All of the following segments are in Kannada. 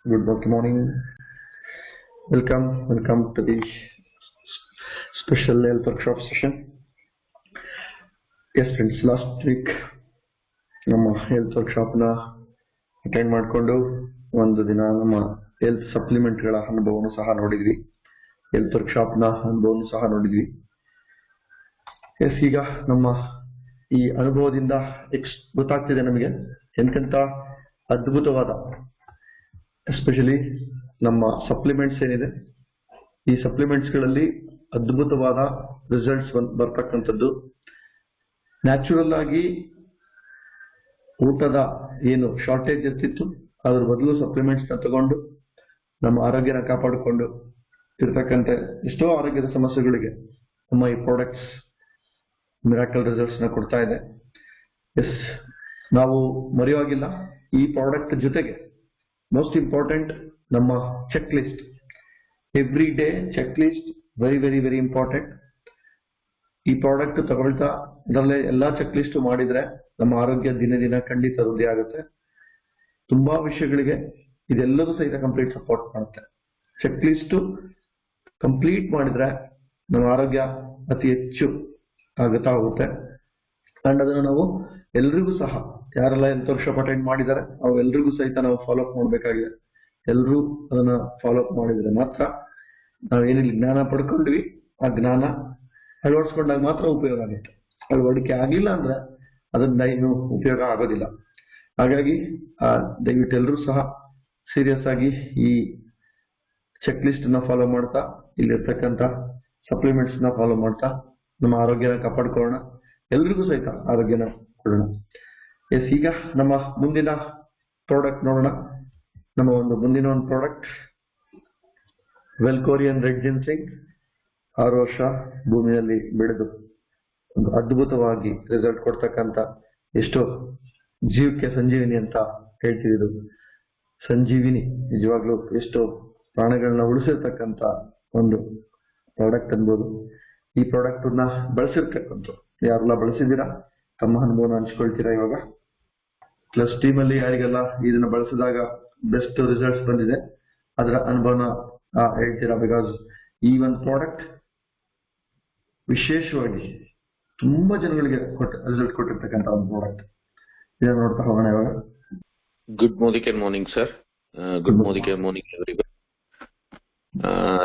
Good morning. Welcome to the special health workshop session. Yes, friends. Last week ನಮ್ಮ ಹೆಲ್ತ್ ವರ್ಕ್ಶಾಪ್ ನ ಅಟೆಂಡ್ ಮಾಡಿಕೊಂಡು ಒಂದು ದಿನ ನಮ್ಮ ಹೆಲ್ತ್ ಸಪ್ಲಿಮೆಂಟ್ ಗಳ ಅನುಭವವನ್ನು ಸಹ ನೋಡಿದ್ವಿ. ಹೆಲ್ತ್ ವರ್ಕ್ಶಾಪ್ ನ ಅನುಭವವನ್ನು ಸಹ ನೋಡಿದ್ವಿ. ಎಸ್, ಈಗ ನಮ್ಮ ಈ ಅನುಭವದಿಂದ ಗೊತ್ತಾಗ್ತಿದೆ ನಮಗೆ ಎಂತೆಂತ ಅದ್ಭುತವಾದ, ಎಸ್ಪೆಷಲಿ ನಮ್ಮ ಸಪ್ಲಿಮೆಂಟ್ಸ್ ಏನಿದೆ, ಈ ಸಪ್ಲಿಮೆಂಟ್ಸ್ ಗಳಲ್ಲಿ ಅದ್ಭುತವಾದ ರಿಸಲ್ಟ್ಸ್ ಬರ್ತಕ್ಕಂಥದ್ದು. ನ್ಯಾಚುರಲ್ ಆಗಿ ಊಟದ ಏನು ಶಾರ್ಟೇಜ್ ಇರ್ತಿತ್ತು, ಅದ್ರ ಬದಲು ಸಪ್ಲಿಮೆಂಟ್ಸ್ ನ ತಗೊಂಡು ನಮ್ಮ ಆರೋಗ್ಯನ ಕಾಪಾಡಿಕೊಂಡು ಇರ್ತಕ್ಕಂಥ ಎಷ್ಟೋ ಆರೋಗ್ಯದ ಸಮಸ್ಯೆಗಳಿಗೆ ನಮ್ಮ ಈ ಪ್ರಾಡಕ್ಟ್ಸ್ ಮಿರಾಕಲ್ ರಿಸಲ್ಟ್ಸ್ ನ ಕೊಡ್ತಾ ಇದೆ. ಎಸ್, ನಾವು ಮರೆಯುವಾಗಿಲ್ಲ, ಈ ಪ್ರಾಡಕ್ಟ್ ಜೊತೆಗೆ ಮೋಸ್ಟ್ ಇಂಪಾರ್ಟೆಂಟ್ ನಮ್ಮ check list. Every day check list very very very important. ಈ ಪ್ರಾಡಕ್ಟ್ ತಗೊಳ್ತಾ ಇದರಲ್ಲೇ ಎಲ್ಲಾ ಚೆಕ್ ಲಿಸ್ಟ್ ಮಾಡಿದ್ರೆ ನಮ್ಮ ಆರೋಗ್ಯ ದಿನ ದಿನ ಖಂಡಿತ ವೃದ್ಧಿ ಆಗುತ್ತೆ. ತುಂಬಾ ವಿಷಯಗಳಿಗೆ ಇದೆಲ್ಲದೂ ಸಹಿತ ಕಂಪ್ಲೀಟ್ ಸಪೋರ್ಟ್ ಮಾಡುತ್ತೆ. ಚೆಕ್ ಲಿಸ್ಟ್ ಕಂಪ್ಲೀಟ್ ಮಾಡಿದ್ರೆ ನಮ್ಮ ಆರೋಗ್ಯ ಅತಿ ಹೆಚ್ಚು ಆಗುತ್ತಾ ಹೋಗುತ್ತೆ. ಅಂಡ್ ಅದನ್ನು ನಾವು ಎಲ್ರಿಗೂ ಸಹ, ಯಾರೆಲ್ಲ ಹೆಲ್ತ್ ವರ್ಕ್ಶಾಪ್ ಅಟೆಂಡ್ ಮಾಡಿದ್ದಾರೆ ಅವೆಲ್ರಿಗೂ ಸಹಿತ ನಾವು ಫಾಲೋ ಅಪ್ ಮಾಡಬೇಕಾಗಿದೆ. ಎಲ್ಲರೂ ಅದನ್ನ ಫಾಲೋ ಅಪ್ ಮಾಡಿದ್ರೆ ಮಾತ್ರ ನಾವೇನಿಲ್ಲ ಜ್ಞಾನ ಪಡ್ಕೊಂಡ್ವಿ, ಆ ಜ್ಞಾನ ಅಳವಡಿಸ್ಕೊಂಡಾಗ ಮಾತ್ರ ಉಪಯೋಗ ಆಗುತ್ತೆ. ಅಳವಡಿಕೆ ಆಗಿಲ್ಲ ಅಂದ್ರೆ ಅದನ್ನ ಏನು ಉಪಯೋಗ ಆಗೋದಿಲ್ಲ. ಹಾಗಾಗಿ ದಯವಿಟ್ಟು ಎಲ್ಲರೂ ಸಹ ಸೀರಿಯಸ್ ಆಗಿ ಈ ಚೆಕ್ ಲಿಸ್ಟ್ ನ ಫಾಲೋ ಮಾಡ್ತಾ, ಇಲ್ಲಿರ್ತಕ್ಕಂಥ ಸಪ್ಲಿಮೆಂಟ್ಸ್ ನ ಫಾಲೋ ಮಾಡ್ತಾ ನಮ್ಮ ಆರೋಗ್ಯನ ಕಾಪಾಡ್ಕೊಳ್ಳೋಣ, ಎಲ್ರಿಗೂ ಸಹಿತ ಆರೋಗ್ಯನ ಕೊಡೋಣ. ಎಸ್, ಈಗ ನಮ್ಮ ಮುಂದಿನ ಪ್ರಾಡಕ್ಟ್ ನೋಡೋಣ. ನಮ್ಮ ಮುಂದಿನ ಒಂದು ಪ್ರಾಡಕ್ಟ್ ವೆಲ್ಕೋರಿಯನ್ ರೆಡ್ ಜಿನ್ಸಿಂಗ್. 6 ವರ್ಷ ಭೂಮಿಯಲ್ಲಿ ಬೆಳೆದು ಒಂದು ಅದ್ಭುತವಾಗಿ ರಿಸಲ್ಟ್ ಕೊಡ್ತಕ್ಕಂಥ, ಎಷ್ಟೋ ಜೀವಕ್ಕೆ ಸಂಜೀವಿನಿ ಅಂತ ಹೇಳ್ತಿದ್ದು ಸಂಜೀವಿನಿ, ನಿಜವಾಗ್ಲೂ ಎಷ್ಟೋ ಪ್ರಾಣಿಗಳನ್ನ ಉಳಿಸಿರ್ತಕ್ಕಂಥ ಒಂದು ಪ್ರಾಡಕ್ಟ್ ಅನ್ಬೋದು. ಈ ಪ್ರಾಡಕ್ಟ್ ನ ಬಳಸಿರ್ತಕ್ಕಂಥ ಯಾರೆಲ್ಲ ಬಳಸಿದ್ದೀರಾ, ತಮ್ಮ ಅನುಭವನ ಹಂಚ್ಕೊಳ್ತೀರಾ ಇವಾಗ. ಪ್ಲಸ್ ಟೀಮ್ ಅಲ್ಲಿ ಯಾರಿಗೆಲ್ಲ ಇದನ್ನ ಬಳಸಿದಾಗ ಬೆಸ್ಟ್ ರಿಸಲ್ಟ್ಸ್ ಬಂದಿದೆ ಅದರ ಅನುಭವನ ಹೇಳ್ತೀರಾ. ಬಿಕಾಸ್ ಈ ಒಂದು ಪ್ರಾಡಕ್ಟ್ ವಿಶೇಷವಾಗಿ ತುಂಬಾ ಜನಗಳಿಗೆ ರಿಸಲ್ಟ್ ಕೊಟ್ಟಿರ್ತಕ್ಕಂಥ ಒಂದು ಪ್ರಾಡಕ್ಟ್. ಇದನ್ನ ನೋಡ್ತಾ ಹೋಗೋಣ ಇವಾಗ. Good morning, sir. Good morning, everyone.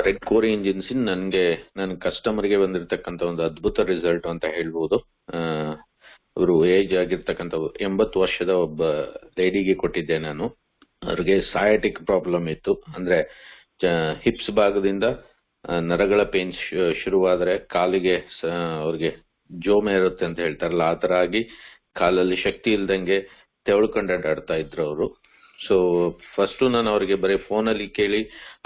Red ಕೋರಿ ಇಂಜಿನ್ಸ್ ನನ್ನ ಕಸ್ಟಮರ್ಗೆ ಬಂದಿರತಕ್ಕಂತ ಒಂದು ಅದ್ಭುತ ರಿಸಲ್ಟ್ ಅಂತ ಹೇಳ್ಬೋದು. ಅವರು ಏಜ್ ಆಗಿರ್ತಕ್ಕಂಥ 80 ವರ್ಷದ ಒಬ್ಬ ಲೇಡಿಗೆ ಕೊಟ್ಟಿದ್ದೆ ನಾನು. ಅವ್ರಿಗೆ ಸಯಾಟಿಕ್ ಪ್ರಾಬ್ಲಮ್ ಇತ್ತು, ಅಂದ್ರೆ ಹಿಪ್ಸ್ ಭಾಗದಿಂದ ನರಗಳ ಪೇನ್ ಶುರುವಾದ್ರೆ ಕಾಲಿಗೆ ಅವ್ರಿಗೆ ಜೋಮೆ ಇರುತ್ತೆ ಅಂತ ಹೇಳ್ತಾರಲ್ಲ, ಆ ತರ ಆಗಿ ಕಾಲಲ್ಲಿ ಶಕ್ತಿ ಇಲ್ದಂಗೆ ತೆವಳ್ಕೊಂಡು ಅಡ್ಡಾಡ್ತಾ ಇದ್ರು ಅವರು. ಸೊ ಫಸ್ಟ್ ನಾನು ಅವ್ರಿಗೆ ಬರೀ ಫೋನಲ್ಲಿ ಕೇಳಿ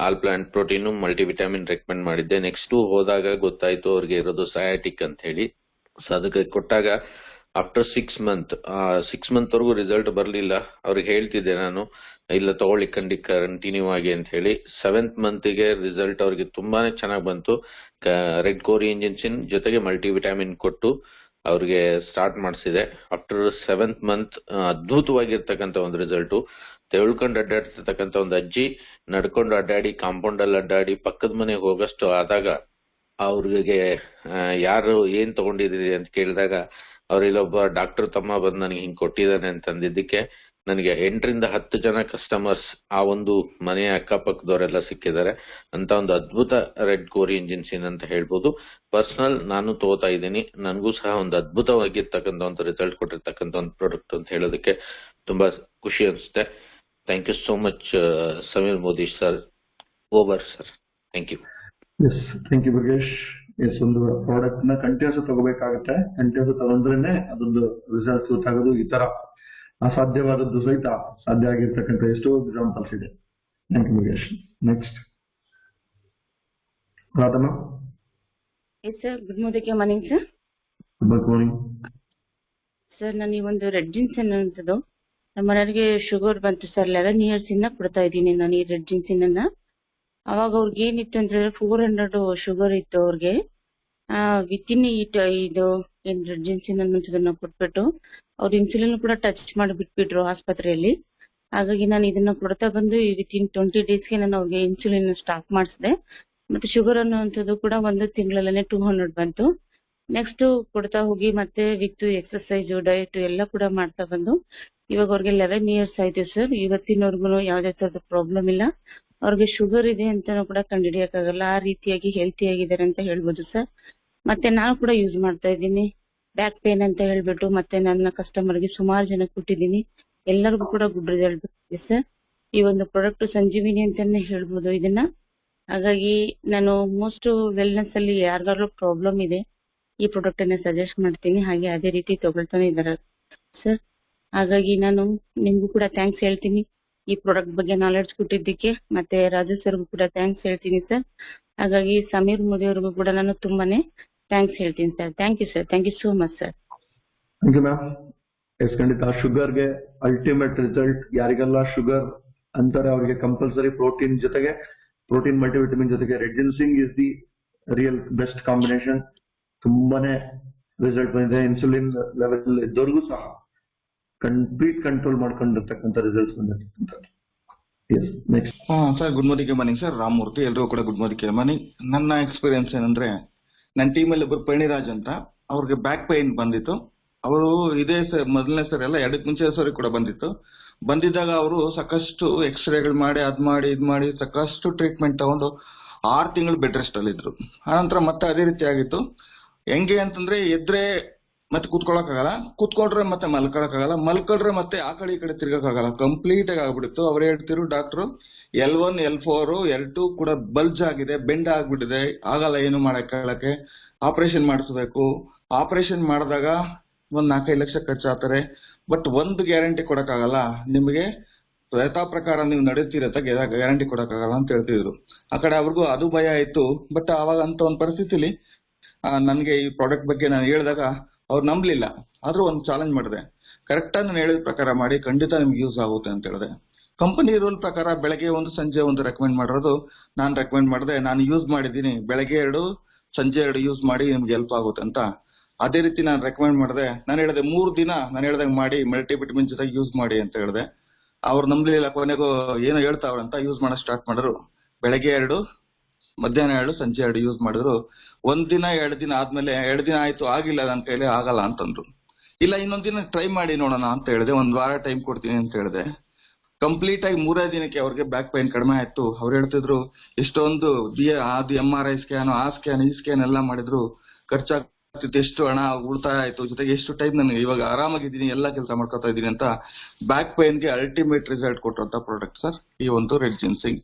ಆಲ್ ಪ್ಲಾಂಟ್ ಪ್ರೋಟೀನ್ ಮಲ್ಟಿವಿಟಾಮಿನ್ ರೆಕಮೆಂಡ್ ಮಾಡಿದ್ದೆ. ನೆಕ್ಸ್ಟ್ ಹೋದಾಗ ಗೊತ್ತಾಯ್ತು ಅವ್ರಿಗೆ ಇರೋದು ಸಯಾಟಿಕ್ ಅಂತ ಹೇಳಿ. ಸೊ ಅದಕ್ಕೆ ಕೊಟ್ಟಾಗ ಆಫ್ಟರ್ 6 ಮಂತ್ ವರೆಗೂ ರಿಸಲ್ಟ್ ಬರಲಿಲ್ಲ. ಅವ್ರಿಗೆ ಹೇಳ್ತಿದ್ದೆ ನಾನು, ಇಲ್ಲ ತಗೊಳ್ಳಿ ಕಂಟಿನ್ಯೂ ಆಗಿ ಅಂತ ಹೇಳಿ. 7th ಮಂತ್ಗೆ ರಿಸಲ್ಟ್ ಅವ್ರಿಗೆ ತುಂಬಾನೇ ಚೆನ್ನಾಗಿ ಬಂತು. ರೆಡ್ ಕೋರಿ ಇಂಜಿನ್ಸಿನ್ ಜೊತೆಗೆ ಮಲ್ಟಿವಿಟಾಮಿನ್ ಕೊಟ್ಟು ಅವ್ರಿಗೆ ಸ್ಟಾರ್ಟ್ ಮಾಡಿಸಿದೆ. ಆಫ್ಟರ್ 7th ಮಂತ್ ಅದ್ಭುತವಾಗಿರ್ತಕ್ಕಂಥ ಒಂದು ರಿಸಲ್ಟು. ತೆವಳ್ಕೊಂಡು ಅಡ್ಡಾಡ್ತಿರ್ತಕ್ಕಂಥ ಒಂದು ಅಜ್ಜಿ ನಡ್ಕೊಂಡು ಅಡ್ಡಾಡಿ, ಕಾಂಪೌಂಡ್ ಅಲ್ಲಿ ಅಡ್ಡಾಡಿ ಪಕ್ಕದ ಮನೆಗೆ ಹೋಗಷ್ಟು ಆದಾಗ ಅವ್ರಿಗೆ ಯಾರು ಏನ್ ತಗೊಂಡಿದ್ದೀರಿ ಅಂತ ಕೇಳಿದಾಗ ಅವ್ರ ಇಲ್ಲೊಬ್ಬ ಡಾಕ್ಟರ್ ತಮ್ಮ ಬಂದು ನನಗೆ ಹಿಂಗ್ ಕೊಟ್ಟಿದ್ದಾನೆ ಅಂತಂದಿದ್ದಕ್ಕೆ ನನಗೆ 8 ರಿಂದ 10 ಜನ ಕಸ್ಟಮರ್ಸ್ ಆ ಒಂದು ಮನೆಯ ಅಕ್ಕಪಕ್ಕದವರೆಲ್ಲ ಸಿಕ್ಕಿದ್ದಾರೆ ಅಂತ ಒಂದು ಅದ್ಭುತ ರೆಡ್ ಕೋರಿ ಇಂಜಿನ್ಸಿನ್ ಅಂತ ಹೇಳ್ಬೋದು. ಪರ್ಸನಲ್ ನಾನು ತಗೋತಾ ಇದ್ದೀನಿ, ನನಗೂ ಸಹ ಒಂದು ಅದ್ಭುತವಾಗಿರ್ತಕ್ಕಂಥ ಒಂದು ರಿಸಲ್ಟ್ ಕೊಟ್ಟಿರ್ತಕ್ಕಂಥ ಒಂದು ಪ್ರಾಡಕ್ಟ್ ಅಂತ ಹೇಳೋದಕ್ಕೆ ತುಂಬಾ ಖುಷಿ ಅನಿಸುತ್ತೆ. Thank you so much Sameer Modi sir. Over sir. Thank you. Yes, thank you Yogesh. Yes, ಒಂದು ಪ್ರಾಡಕ್ಟ್ ನ ಕಂಟಿನ್ಯೂಸ್ ತಗೋಬೇಕಾಗತ್ತೆ. ಕಂಟಿನ್ಯೂಸ್ ತಗೊಂಡ್ರೇನೆ ಅದೊಂದು ರಿಸಲ್ಟ್ಸ್ ತಗೋದು. ಈ ತರ ಅಸಾಧ್ಯವಾದದ್ದು ಸಹಿತ ಸಾಧ್ಯ ಆಗಿರ್ತಕ್ಕಂಥ ಎಷ್ಟೋ ಎಕ್ಸಾಂಪಲ್ಸ್ ಇದೆ. Thank you Yogesh. Next Radhamma. Yes sir, good morning sir. Good morning sir, ನಾನು ಈ ಒಂದು ರೆಡ್ ಜಿನ್ಸಿನ್ ಅಂತದ್ದು ನಮ್ಮ ಮನೆಯವರಿಗೆ ಶುಗರ್ ಬಂತು ಸರ್. 11 ಇಯರ್ಸ್ ಇಂದ ಕೊಡ್ತಾ ಇದ್ದೀನಿ ನಾನು ಈ ರೆಡ್ ಜಿನ್ಸಿನ್ ಅನ್ನ. ಅವಾಗ ಅವ್ರಿಗೆ ಏನಿತ್ತು ಅಂದ್ರೆ 400 ಶುಗರ್ ಇತ್ತು ಅವ್ರಿಗೆ. ವಿತಿನ್ ಇದು ಏನ್ ರೆಡ್ ಜಿನ್ಸಿನ್ ಅನ್ನೋದನ್ನ ಕೊಟ್ಬಿಟ್ಟು ಅವ್ರ ಇನ್ಸುಲಿನ್ ಕೂಡ ಟಚ್ ಮಾಡಿ ಬಿಟ್ಬಿಟ್ರು ಆಸ್ಪತ್ರೆಯಲ್ಲಿ. ಹಾಗಾಗಿ ನಾನು ಇದನ್ನ ಕೊಡ್ತಾ ಬಂದು ವಿತಿನ್ 20 ಡೇಸ್ಗೆ ನಾನು ಅವ್ರಿಗೆ ಇನ್ಸುಲಿನ್ ಸ್ಟಾಪ್ ಮಾಡಿಸಿದೆ. ಮತ್ತೆ ಶುಗರ್ ಅನ್ನುವಂಥದ್ದು ಕೂಡ 1 ತಿಂಗಳಲ್ಲೇ 200 ಬಂತು. ನೆಕ್ಸ್ಟ್ ಕೊಡ್ತಾ ಹೋಗಿ ಮತ್ತೆ ವಿತ್ ಎಕ್ಸರ್ಸೈಸ್ ಡಯಟ್ ಎಲ್ಲ ಕೂಡ ಮಾಡ್ತಾ ಬಂದು ಇವಾಗ ಅವ್ರಿಗೆ 11 ಇಯರ್ಸ್ ಆಯ್ತು ಸರ್. ಇವತ್ತಿನವರೆಗೂ ಯಾವುದೇ ತರದ ಪ್ರಾಬ್ಲಮ್ ಇಲ್ಲ. ಅವ್ರಿಗೆ ಶುಗರ್ ಇದೆ ಅಂತಾನೂ ಕೂಡ ಕಂಡುಹಿಡಿಯಕ್ಕಾಗಲ್ಲ, ಆ ರೀತಿಯಾಗಿ ಹೆಲ್ತಿ ಆಗಿದ್ದಾರೆ ಅಂತ ಹೇಳ್ಬೋದು ಸರ್. ಮತ್ತೆ ನಾನು ಕೂಡ ಯೂಸ್ ಮಾಡ್ತಾ ಇದ್ದೀನಿ. ಬ್ಯಾಕ್ ಪೇನ್ ಅಂತ ಹೇಳ್ಬಿಟ್ಟು ಮತ್ತೆ ನನ್ನ ಕಸ್ಟಮರ್ಗೆ ಸುಮಾರು ಜನ ಕೊಟ್ಟಿದ್ದೀನಿ, ಎಲ್ಲರಿಗೂ ಕೂಡ ಗುಡ್ ರಿಸಲ್ಟ್ ಬಂದಿದೆ ಸರ್. ಈ ಒಂದು ಪ್ರಾಡಕ್ಟ್ ಸಂಜೀವಿನಿ ಅಂತಾನೆ ಹೇಳ್ಬೋದು ಇದನ್ನ. ಹಾಗಾಗಿ ನಾನು ಮೋಸ್ಟ್ ವೆಲ್ನೆಸ್ ಅಲ್ಲಿ ಯಾರಿಗಾದ್ರೂ ಪ್ರಾಬ್ಲಮ್ ಇದೆ ಈ ಪ್ರಾಡಕ್ಟ್ ಅನ್ನ ಸಜೆಸ್ಟ್ ಮಾಡ್ತೀನಿ. ಹಾಗೆ ಅದೇ ರೀತಿ ತಗೊಳ್ತಾನೆ ಇದ್ದಾರೆ ಸರ್. ಹಾಗಾಗಿ ನಾನು ನಿಮ್ಗೂ ಕೂಡ ಥ್ಯಾಂಕ್ಸ್ ಹೇಳ್ತೀನಿ ಈ ಪ್ರಾಡಕ್ಟ್ ಬಗ್ಗೆ ನಾಲೆಡ್ಜ್ ಕೊಟ್ಟಿದ್ದಕ್ಕೆ. ಮತ್ತೆ ರಾಜು ಸರ್ಗೂ ಕೂಡ ಥ್ಯಾಂಕ್ಸ್ ಹೇಳ್ತೀನಿ ಸರ್. ಹಾಗಾಗಿ ಸಮೀರ್ ಮೋದಿ ಅವ್ರಿಗೂ ಕೂಡ ನಾನು ತುಂಬಾನೇ ಥ್ಯಾಂಕ್ಸ್ ಹೇಳ್ತೀನಿ sir. Thank you sir, thank you so much sir. Thank you ma'am. Yes ಖಂಡಿತ ಶುಗರ್ಗೆ ಅಲ್ಟಿಮೇಟ್ ರಿಸಲ್ಟ್. ಯಾರಿಗೆಲ್ಲ ಶುಗರ್ ಅಂತಾರೆ ಅವರಿಗೆ ಕಂಪಲ್ಸರಿ ಪ್ರೋಟೀನ್ ಜೊತೆಗೆ ಪ್ರೋಟೀನ್ ಮಲ್ಟಿವಿಟಮಿನ್ ಜೊತೆಗೆ red ginseng is the real best combination. ತುಂಬಾನೇ ರಿಸಲ್ಟ್ ಬಂದಿದೆ. ಇನ್ಸುಲಿನ್ ಲೆವೆಲ್ ಇದ್ದವ್ರಿಗೂ ಸಹ ಕಂಪ್ಲೀಟ್ ಕಂಟ್ರೋಲ್ ಮಾಡ್ಕೊಂಡಿರ್ತಕ್ಕಂಥ ರಿಸಲ್ಟ್ಸ್ ಬಂದಿರ್ತಕ್ಕಂಥ. Next sir, good morning sir. Ramamurthy, ಎಲ್ರಿಗೂ ಕೂಡ ಗುಡ್ ಮಾರ್ನಿಂಗ್. ನನ್ನ ಎಕ್ಸ್ಪೀರಿಯನ್ಸ್ ಏನಂದ್ರೆ, ನನ್ನ ಟೀಮಲ್ಲಿ ಒಬ್ಬರು ಪಣಿರಾಜ್ ಅಂತ, ಅವ್ರಿಗೆ ಬ್ಯಾಕ್ ಪೈನ್ ಬಂದಿತ್ತು. ಅವರು ಇದೇ ಸರ್ ಮೊದಲನೇ ಸರಿ ಅಲ್ಲ, 2 ಮುಂಚೆ ಸರಿ ಕೂಡ ಬಂದಿದ್ದಾಗ ಅವರು ಸಾಕಷ್ಟು ಎಕ್ಸ್ರೇಗಳು ಮಾಡಿ ಇದ್ ಮಾಡಿ ಸಾಕಷ್ಟು ಟ್ರೀಟ್ಮೆಂಟ್ ತಗೊಂಡು 6 ತಿಂಗಳು ಬೆಡ್ ರೆಸ್ಟ್ ಅಲ್ಲಿ ಇದ್ರು. ಆನಂತರ ಮತ್ತೆ ಅದೇ ರೀತಿ ಆಗಿತ್ತು. ಹೆಂಗೆ ಅಂತಂದ್ರೆ, ಎದ್ರೆ ಮತ್ತೆ ಕೂತ್ಕೊಳ್ಳೋಕ್ಕಾಗಲ್ಲ, ಕೂತ್ಕೊಂಡ್ರೆ ಮತ್ತೆ ಮಲ್ಕೊಳಕ್ಕಾಗಲ್ಲ, ಮಲ್ಕೊಂಡ್ರೆ ಮತ್ತೆ ಆ ಕಡೆ ಈ ಕಡೆ ತಿರ್ಗಕ್ಕಾಗಲ್ಲ. ಕಂಪ್ಲೀಟ್ ಆಗಿ ಆಗ್ಬಿಟ್ಟಿತ್ತು. ಅವ್ರು ಹೇಳ್ತಿರು, ಡಾಕ್ಟ್ರು L1 L4 L2 ಕೂಡ ಬಲ್ಜ್ ಆಗಿದೆ, ಬೆಂಡ್ ಆಗ್ಬಿಟ್ಟಿದೆ, ಆಗಲ್ಲ ಏನು ಮಾಡಕ್ಕೆ, ಆಪರೇಷನ್ ಮಾಡಿಸ್ಬೇಕು. ಆಪರೇಷನ್ ಮಾಡಿದಾಗ 1-4-5 ಲಕ್ಷ ಖರ್ಚಾಗ್ತಾರೆ. ಬಟ್ ಒಂದು ಗ್ಯಾರಂಟಿ ಕೊಡಕ್ಕಾಗಲ್ಲ, ನಿಮಗೆ ಯಥಾ ಪ್ರಕಾರ ನೀವು ನಡೀತಿರತ್ತ ಗ್ಯಾರಂಟಿ ಕೊಡಕ್ಕಾಗಲ್ಲ ಅಂತ ಹೇಳ್ತಿದ್ರು. ಆ ಕಡೆ ಅವ್ರಿಗೂ ಅದು ಭಯ ಆಯ್ತು. ಬಟ್ ಅವಾಗ ಅಂತ ಒಂದು ಪರಿಸ್ಥಿತಿಲಿ ನನಗೆ ಈ ಪ್ರಾಡಕ್ಟ್ ಬಗ್ಗೆ ನಾನು ಹೇಳಿದಾಗ ಅವ್ರು ನಂಬಲಿಲ್ಲ. ಆದ್ರೂ ಒಂದು ಚಾಲೆಂಜ್ ಮಾಡಿದೆ, ಕರೆಕ್ಟಾಗಿ ನಾನು ಹೇಳಿದ ಪ್ರಕಾರ ಮಾಡಿ, ಖಂಡಿತ ನಿಮ್ಗೆ ಯೂಸ್ ಆಗುತ್ತೆ ಅಂತ ಹೇಳಿದೆ. ಕಂಪನಿ ರೂಲ್ ಪ್ರಕಾರ ಬೆಳಗ್ಗೆ 1 ಸಂಜೆ 1 ರೆಕಮೆಂಡ್ ಮಾಡಿರೋದು ನಾನು ರೆಕಮೆಂಡ್ ಮಾಡಿದೆ. ನಾನು ಯೂಸ್ ಮಾಡಿದ್ದೀನಿ, ಬೆಳಗ್ಗೆ 2 ಸಂಜೆ 2 ಯೂಸ್ ಮಾಡಿ, ನಿಮ್ಗೆ ಹೆಲ್ಪ್ ಆಗುತ್ತೆ ಅಂತ. ಅದೇ ರೀತಿ ನಾನು ರೆಕಮೆಂಡ್ ಮಾಡಿದೆ. ನಾನು ಹೇಳಿದೆ 3 ದಿನ ನಾನು ಹೇಳ್ದಂಗೆ ಮಾಡಿ, ಮಲ್ಟಿವಿಟಮಿನ್ ಜೊತೆಗೆ ಯೂಸ್ ಮಾಡಿ ಅಂತ ಹೇಳಿದೆ. ಅವ್ರು ನಂಬಲಿಲ್ಲ. ಕೊನೆಗೂ ಏನೋ ಹೇಳ್ತಾವ್ರಂತ ಯೂಸ್ ಮಾಡೋಕೆ ಸ್ಟಾರ್ಟ್ ಮಾಡಿದ್ರು. ಬೆಳಗ್ಗೆ 2, ಮಧ್ಯಾಹ್ನ 2, ಸಂಜೆ 2 ಯೂಸ್ ಮಾಡಿದ್ರು. 1 ದಿನ 2 ದಿನ ಆದ್ಮೇಲೆ 2 ದಿನ ಆಯ್ತು, ಆಗಿಲ್ಲ, ನನ್ನ ಕೈಲಿ ಆಗಲ್ಲ ಅಂತಂದ್ರು. ಇಲ್ಲ, ಇನ್ನೊಂದ್ ದಿನ ಟ್ರೈ ಮಾಡಿ ನೋಡೋಣ ಅಂತ ಹೇಳಿದೆ. 1 ವಾರ ಟೈಮ್ ಕೊಡ್ತೀನಿ ಅಂತ ಹೇಳಿದೆ. ಕಂಪ್ಲೀಟ್ ಆಗಿ 3ನೇ ದಿನಕ್ಕೆ ಅವ್ರಿಗೆ ಬ್ಯಾಕ್ ಪೈನ್ ಕಡಿಮೆ ಆಯ್ತು. ಅವ್ರು ಹೇಳ್ತಿದ್ರು, ಇಷ್ಟೊಂದು ಅದು MRI ಸ್ಕ್ಯಾನ್, ಆ ಸ್ಕ್ಯಾನ್, ಈ ಸ್ಕ್ಯಾನ್ ಎಲ್ಲ ಮಾಡಿದ್ರು, ಖರ್ಚಾಗ್ತಿತ್ತು, ಎಷ್ಟು ಹಣ ಉಳಿತಾಯ ಆಯ್ತು, ಜೊತೆಗೆ ಎಷ್ಟು ಟೈಮ್ ನನಗೆ ಇವಾಗ ಆರಾಮಾಗಿದ್ದೀನಿ, ಎಲ್ಲ ಕೆಲಸ ಮಾಡ್ಕೊತಾ ಇದ್ದೀನಿ ಅಂತ. ಬ್ಯಾಕ್ ಪೈನ್ಗೆ ಅಲ್ಟಿಮೇಟ್ ರಿಸಲ್ಟ್ ಕೊಟ್ಟಂತ ಪ್ರಾಡಕ್ಟ್ ಸರ್ ಈ ಒಂದು ರೆಡ್ ಜಿನ್ಸಿಂಗ್.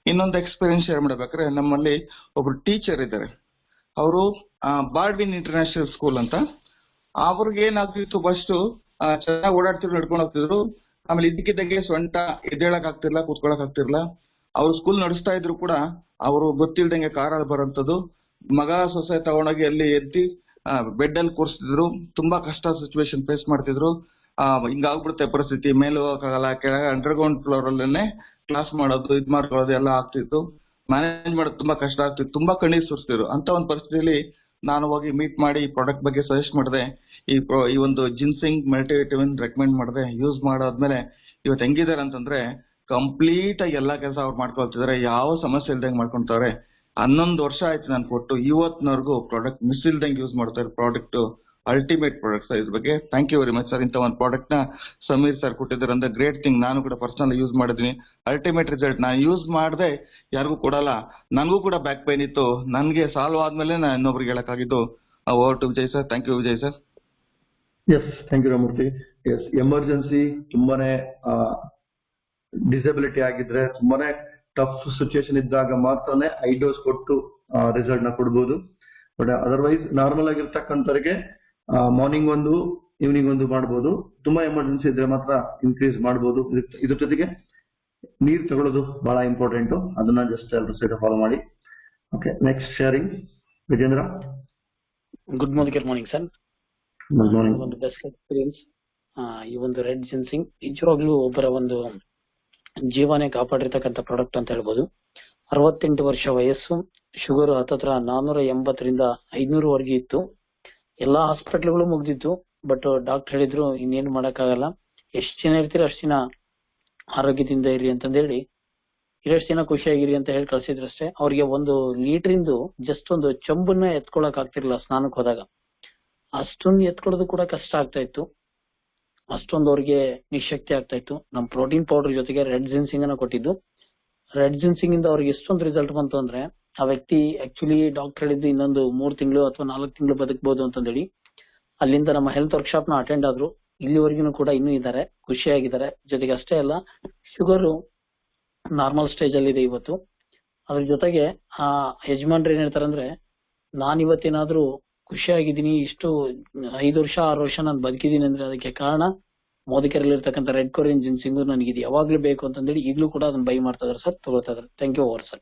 ಇನ್ನೊಂದು ಎಕ್ಸ್ಪೀರಿಯನ್ಸ್ ಶೇರ್ ಮಾಡ್ಬೇಕಾದ್ರೆ, ನಮ್ಮಲ್ಲಿ ಒಬ್ರು ಟೀಚರ್ ಇದ್ದಾರೆ. ಅವರು ಬಾರ್ಡ್ವಿನ್ ಇಂಟರ್ನ್ಯಾಷನಲ್ ಸ್ಕೂಲ್ ಅಂತ. ಅವ್ರಿಗೆ ಏನಾಗ್ತಿತ್ತು, ಫಸ್ಟ್ ಚೆನ್ನಾಗಿ ಓಡಾಡ್ತಿದ್ರು, ನಡ್ಕೊಂಡು ಹೋಗ್ತಿದ್ರು. ಆಮೇಲೆ ಇದ್ದಕ್ಕಿದ್ದಂಗೆ ಸೊಂಟ ಎದ್ದೇಳಕ್ ಆಗ್ತಿರ್ಲಿಲ್ಲ, ಕೂತ್ಕೊಳಕ್ ಆಗ್ತಿರ್ಲಿಲ್ಲ. ಅವ್ರು ಸ್ಕೂಲ್ ನಡೆಸ್ತಾ ಇದ್ರು ಕೂಡ ಅವರು ಗೊತ್ತಿಲ್ದಂಗೆ ಕಾರಲ್ಲಿ ಬರೋಂಥದ್ದು. ಮಗ ಸೊಸೆ ತಗೊಂಡೋಗಿ ಅಲ್ಲಿ ಎದ್ದಿ ಬೆಡ್ ಅಲ್ಲಿ ಕೂರಿಸ್ತಿದ್ರು. ತುಂಬಾ ಕಷ್ಟ ಸಿಚುವೇಶನ್ ಫೇಸ್ ಮಾಡ್ತಿದ್ರು. ಹಿಂಗಾಗ್ಬಿಡುತ್ತೆ ಪರಿಸ್ಥಿತಿ, ಮೇಲೆ ಹೋಗಕ್ಕಾಗಲ್ಲ, ಕೆಳಗೆ ಅಂಡರ್ಗ್ರೌಂಡ್ ಫ್ಲೋರ್ ಅಲ್ಲೇನೆ ಕ್ಲಾಸ್ ಮಾಡೋದು, ಇದ್ ಮಾಡ್ಕೊಳ್ಳೋದು ಎಲ್ಲ ಆಗ್ತಿತ್ತು. ಮ್ಯಾನೇಜ್ ಮಾಡೋದು ತುಂಬಾ ಕಷ್ಟ ಆಗ್ತಿತ್ತು, ತುಂಬಾ ಕಣ್ಣೀರ್ ಸುರಿಸ್ತಿದ್ರು. ಅಂತ ಒಂದು ಪರಿಸ್ಥಿತಿಯಲ್ಲಿ ನಾನು ಹೋಗಿ ಮೀಟ್ ಮಾಡಿ ಈ ಪ್ರಾಡಕ್ಟ್ ಬಗ್ಗೆ ಸಜೆಸ್ಟ್ ಮಾಡಿದೆ. ಈ ಒಂದು ಜಿನ್ಸಿಂಗ್ ಮಲ್ಟಿವಿಟಮಿನ್ ರೆಕಮೆಂಡ್ ಮಾಡಿದೆ. ಯೂಸ್ ಮಾಡಾದ್ಮೇಲೆ ಇವತ್ತು ಹೆಂಗಿದ್ದಾರೆ ಅಂತಂದ್ರೆ, ಕಂಪ್ಲೀಟ್ ಆಗಿ ಎಲ್ಲಾ ಕೆಲಸ ಅವ್ರು ಮಾಡ್ಕೊಳ್ತಿದ್ದಾರೆ, ಯಾವ ಸಮಸ್ಯೆ ಇಲ್ದಂಗೆ ಮಾಡ್ಕೊಂತಾರೆ. 11 ವರ್ಷ ಆಯ್ತು ನಾನು ಕೊಟ್ಟು, ಇವತ್ತಿನವರೆಗೂ ಪ್ರಾಡಕ್ಟ್ ಮಿಸ್ ಇಲ್ದಂಗೆ ಯೂಸ್ ಮಾಡ್ತಾರೆ. Product ultimate product sir. ಇದ್ರ ಬಗ್ಗೆ thank you very much sir. ಇಂಥ ಒಂದು ಪ್ರಾಡಕ್ಟ್ ನ ಸಮೀರ್ ಸರ್ ಕೊಟ್ಟಿದ್ದಾರೆ ಅಂದ್ರೆ ಗ್ರೇಟ್ ಥಿಂಗ್. ನಾನು ಕೂಡ ಪರ್ಸನಲ್ ಯೂಸ್ ಮಾಡಿದ್ದೀನಿ, ಅಲ್ಟಿಮೇಟ್ ರಿಸಲ್ಟ್. ನಾನು ಯೂಸ್ ಮಾಡದೆ ಯಾರಿಗೂ ಕೊಡಲ್ಲ. ನನಗೂ ಕೂಡ ಬ್ಯಾಕ್ ಪೈನ್ ಇತ್ತು, ನನಗೆ ಸಾಲ್ವ್ ಆದ್ಮೇಲೆ ನಾನು ಇನ್ನೊಬ್ರಿಗೆ ಹೇಳಕ್ಕಾಗಿದ್ದು. Over to Vijay sir. Thank you Vijay sir. Yes, thank you Ramamurthy. Yes, emergency ತುಂಬಾನೇ ಡಿಸಬಿಲಿಟಿ ಆಗಿದ್ರೆ, ತುಂಬಾನೇ ಟಫ್ ಸಿಚುಯೇಷನ್ ಇದ್ದಾಗ ಮಾತ್ರನೇ 5 ಡೋಸ್ ಕೊಟ್ಟು ರಿಸಲ್ಟ್ ನ ಕೊಡ್ಬೋದು. ಬಟ್ ಅದರ್ವೈಸ್ ನಾರ್ಮಲ್ ಆಗಿರ್ತಕ್ಕಂಥವ್ರಿಗೆ ಮಾರ್ನಿಂಗ್ 1, ಈವ್ನಿಂಗ್ 1 ಮಾಡ್ಬೋದು. ತುಂಬಾ ಎಮರ್ಜೆನ್ಸಿ ಇದ್ರೆ ಮಾತ್ರ ಇನ್ಕ್ರೀಸ್ ಮಾಡ್ಬೋದು. ಇದ್ರ ಜೊತೆಗೆ ನೀರ್ ತಗೊಳ್ಳೋದು ಬಹಳ ಇಂಪಾರ್ಟೆಂಟ್. ಅದನ್ನ ಜಸ್ಟ್ ಎಲ್ಲರೂ ಸೈಡ್ ಫಾಲೋ ಮಾಡಿ. Okay, next sharing Vijendra. Good morning sir. Good morning. ಒಂದು ಬೆಸ್ಟ್ ಎಕ್ಸ್ಪೀರಿಯನ್ಸ್. ಈ ಒಂದು ರೆಡ್ ಜಿನ್ಸಿಂಗ್ ನಿಜವಾಗ್ಲೂ ಒಬ್ಬರ ಒಂದು ಜೀವನೇ ಕಾಪಾಡಿರ್ತಕ್ಕಂಥ ಪ್ರಾಡಕ್ಟ್ ಅಂತ ಹೇಳ್ಬೋದು. 68 ವರ್ಷ ವಯಸ್ಸು, ಶುಗರ್ ಹತ್ತತ್ರ 480ರಿಂದ 500 ವರೆಗೆ ಇತ್ತು. ಎಲ್ಲಾ ಹಾಸ್ಪಿಟಲ್ಗಳು ಮುಗ್ದಿತ್ತು. ಬಟ್ ಡಾಕ್ಟರ್ ಹೇಳಿದ್ರು ಇನ್ನೇನು ಮಾಡಕ್ಕಾಗಲ್ಲ, ಎಷ್ಟು ಜನ ಇರ್ತೀರ ಅಷ್ಟು ದಿನ ಆರೋಗ್ಯದಿಂದ ಇರಿ ಅಂತಂದೇಳಿ ಇಷ್ಟು ದಿನ ಖುಷಿಯಾಗಿರಿ ಅಂತ ಹೇಳಿ ಕಳ್ಸಿದ್ರಷ್ಟೇ. ಅವ್ರಿಗೆ 1 ಲೀಟ್ರಿಂದು ಜಸ್ಟ್ ಒಂದು ಚಂಬನ್ನ ಎತ್ಕೊಳಕ್ ಆಗ್ತಿರ್ಲಿಲ್ಲ ಸ್ನಾನಕ್ಕೆ ಹೋದಾಗ. ಅಷ್ಟೊಂದು ಎತ್ಕೊಳ್ಳೋದು ಕೂಡ ಕಷ್ಟ ಆಗ್ತಾ ಇತ್ತು. ಅಷ್ಟೊಂದು ಅವ್ರಿಗೆ ನಿಶಕ್ತಿ ಆಗ್ತಾ ಇತ್ತು. ನಮ್ ಪ್ರೋಟೀನ್ ಪೌಡರ್ ಜೊತೆಗೆ ರೆಡ್ ಜಿನ್ಸಿಂಗ್ ಅನ್ನ ಕೊಟ್ಟಿದ್ದು. ರೆಡ್ ಜಿನ್ಸಿಂಗ್ ಇಂದ ಅವ್ರಿಗೆ ಎಷ್ಟೊಂದು ರಿಸಲ್ಟ್ ಬಂತು ಅಂದ್ರೆ ಆ ವ್ಯಕ್ತಿ ಆಕ್ಚುಲಿ ಡಾಕ್ಟರ್ ಹೇಳಿದ್ದು ಇನ್ನೊಂದು 3 ತಿಂಗಳು ಅಥವಾ 4 ತಿಂಗಳು ಬದುಕಬಹುದು ಅಂತಂದೇಳಿ. ಅಲ್ಲಿಂದ ನಮ್ಮ ಹೆಲ್ತ್ ವರ್ಕ್ಶಾಪ್ ನ ಅಟೆಂಡ್ ಆದ್ರು. ಇಲ್ಲಿವರೆಗೂ ಕೂಡ ಇನ್ನೂ ಇದ್ದಾರೆ, ಖುಷಿಯಾಗಿದ್ದಾರೆ. ಜೊತೆಗೆ ಅಷ್ಟೇ ಅಲ್ಲ, ಶುಗರ್ ನಾರ್ಮಲ್ ಸ್ಟೇಜ್ ಅಲ್ಲಿ ಇದೆ ಇವತ್ತು. ಅದ್ರ ಜೊತೆಗೆ ಆ ಯಜಮಾನ್ರು ಏನ್ ಹೇಳ್ತಾರಂದ್ರೆ, ನಾನ್ ಇವತ್ತೇನಾದ್ರೂ ಖುಷಿಯಾಗಿದ್ದೀನಿ, ಇಷ್ಟು 5 ವರ್ಷ 6 ವರ್ಷ ನಾನು ಬದುಕಿದ್ದೀನಿ ಅಂದ್ರೆ ಅದಕ್ಕೆ ಕಾರಣ ಮೋದಿಕೆರೆಯಲ್ಲಿ ಇರ್ತಕ್ಕಂಥ ರೆಡ್ ಕೊರಿಯನ್ ಜಿನ್ಸಿಂಗ್ ನನಗೆ ಇದು ಯಾವಾಗ್ಲೂ ಬೇಕು ಅಂತಂದೇಳಿ ಈಗಲೂ ಕೂಡ ಅದನ್ನ ಬೈ ಮಾಡ್ತಾ ಇದಾರೆ ಸರ್, ತಗೊಳ್ತಾ ಇದಾರೆ. Thank you over sir.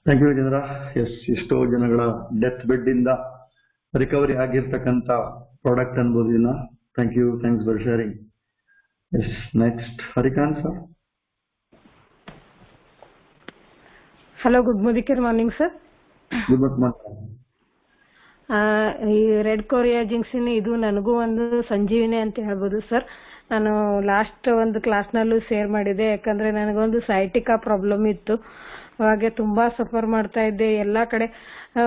Thank you Vijendra. Yes, ಎಷ್ಟೋ ಜನಗಳ ಡೆತ್ ಬೆಡ್ ಇಂದ ರಿಕವರಿ ಆಗಿರ್ತಕ್ಕಂಥ ಪ್ರಾಡಕ್ಟ್ ಅನ್ಬೋದು ಇದನ್ನ. Thanks for sharing. Yes, next Harikant sir. Hello, good morning sir. Good morning. ಈ ರೆಡ್ ಕೊರಿಯಾ ಜಿಂಕ್ಸಿನ್ ಇದು ನನಗೂ ಒಂದು ಸಂಜೀವಿನಿ ಅಂತ ಹೇಳ್ಬೋದು ಸರ್. ನಾನು ಲಾಸ್ಟ್ ಒಂದು ಕ್ಲಾಸ್ನಲ್ಲೂ ಶೇರ್ ಮಾಡಿದೆ. ಯಾಕಂದ್ರೆ ನನಗೊಂದು ಸೈಟಿಕಾ ಪ್ರಾಬ್ಲಮ್ ಇತ್ತು. ಅವಾಗ ತುಂಬಾ ಸಫರ್ ಮಾಡ್ತಾ ಇದ್ದೆ. ಎಲ್ಲಾ ಕಡೆ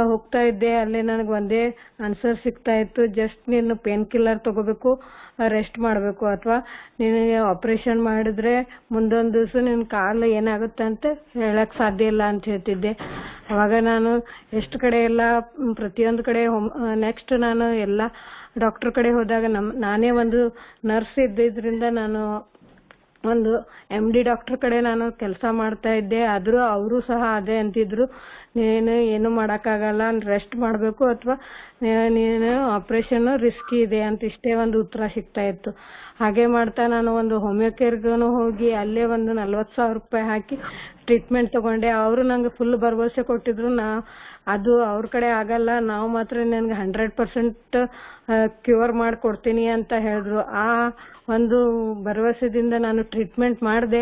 ಹೋಗ್ತಾ ಇದ್ದೆ, ಅಲ್ಲಿ ನನಗೆ ಒಂದೇ ಆನ್ಸರ್ ಸಿಗ್ತಾ ಇತ್ತು, ಜಸ್ಟ್ ನೀನು ಪೇನ್ ಕಿಲ್ಲರ್ ತಗೋಬೇಕು, ರೆಸ್ಟ್ ಮಾಡಬೇಕು, ಅಥವಾ ನೀನು ಆಪರೇಷನ್ ಮಾಡಿದ್ರೆ ಮುಂದೊಂದು ದಿವಸ ನಿನ್ ಕಾಲು ಏನಾಗುತ್ತೆ ಅಂತ ಹೇಳಕ್ ಸಾಧ್ಯ ಇಲ್ಲ ಅಂತ ಹೇಳ್ತಿದ್ದೆ. ಅವಾಗ ನಾನು ಎಷ್ಟು ಕಡೆ ಎಲ್ಲ ಪ್ರತಿಯೊಂದು ಕಡೆ ನೆಕ್ಸ್ಟ್ ನಾನು ಎಲ್ಲ ಡಾಕ್ಟರ್ ಕಡೆ ಹೋದಾಗ ನಾನೇ ಒಂದು ನರ್ಸ್ ಇದ್ದಿದ್ರಿಂದ ನಾನು ಒಂದು MD ಡಾಕ್ಟರ್ ಕಡೆ ನಾನು ಕೆಲಸ ಮಾಡ್ತಾ ಇದ್ದೆ. ಆದ್ರೂ ಅವರು ಸಹ ಅದೇ ಅಂತಿದ್ರು, ನೀನು ಏನು ಮಾಡಕ್ಕಾಗಲ್ಲ, ರೆಸ್ಟ್ ಮಾಡಬೇಕು, ಅಥವಾ ನೀನು ಆಪರೇಷನ್ ರಿಸ್ಕಿ ಇದೆ ಅಂತ ಇಷ್ಟೇ ಒಂದು ಉತ್ತರ ಸಿಗ್ತಾ ಇತ್ತು. ಹಾಗೆ ಮಾಡ್ತಾ ನಾನು ಒಂದು ಹೋಮಿಯೋಕೇರ್ಗೂ ಹೋಗಿ ಅಲ್ಲೇ ಒಂದು 40,000 ರೂಪಾಯಿ ಹಾಕಿ ಟ್ರೀಟ್ಮೆಂಟ್ ತಗೊಂಡೆ. ಅವರು ನಂಗೆ ಫುಲ್ ಭರವಸೆ ಕೊಟ್ಟಿದ್ರು, ಅದು ಅವ್ರ ಕಡೆ ಆಗಲ್ಲ, ನಾವು ಮಾತ್ರ ನನಗೆ 100% ಕ್ಯೂರ್ ಮಾಡಿಕೊಡ್ತೀನಿ ಅಂತ ಹೇಳಿದ್ರು. ಆ ಒಂದು ಭರವಸೆದಿಂದ ನಾನು ಟ್ರೀಟ್ಮೆಂಟ್ ಮಾಡಿದೆ.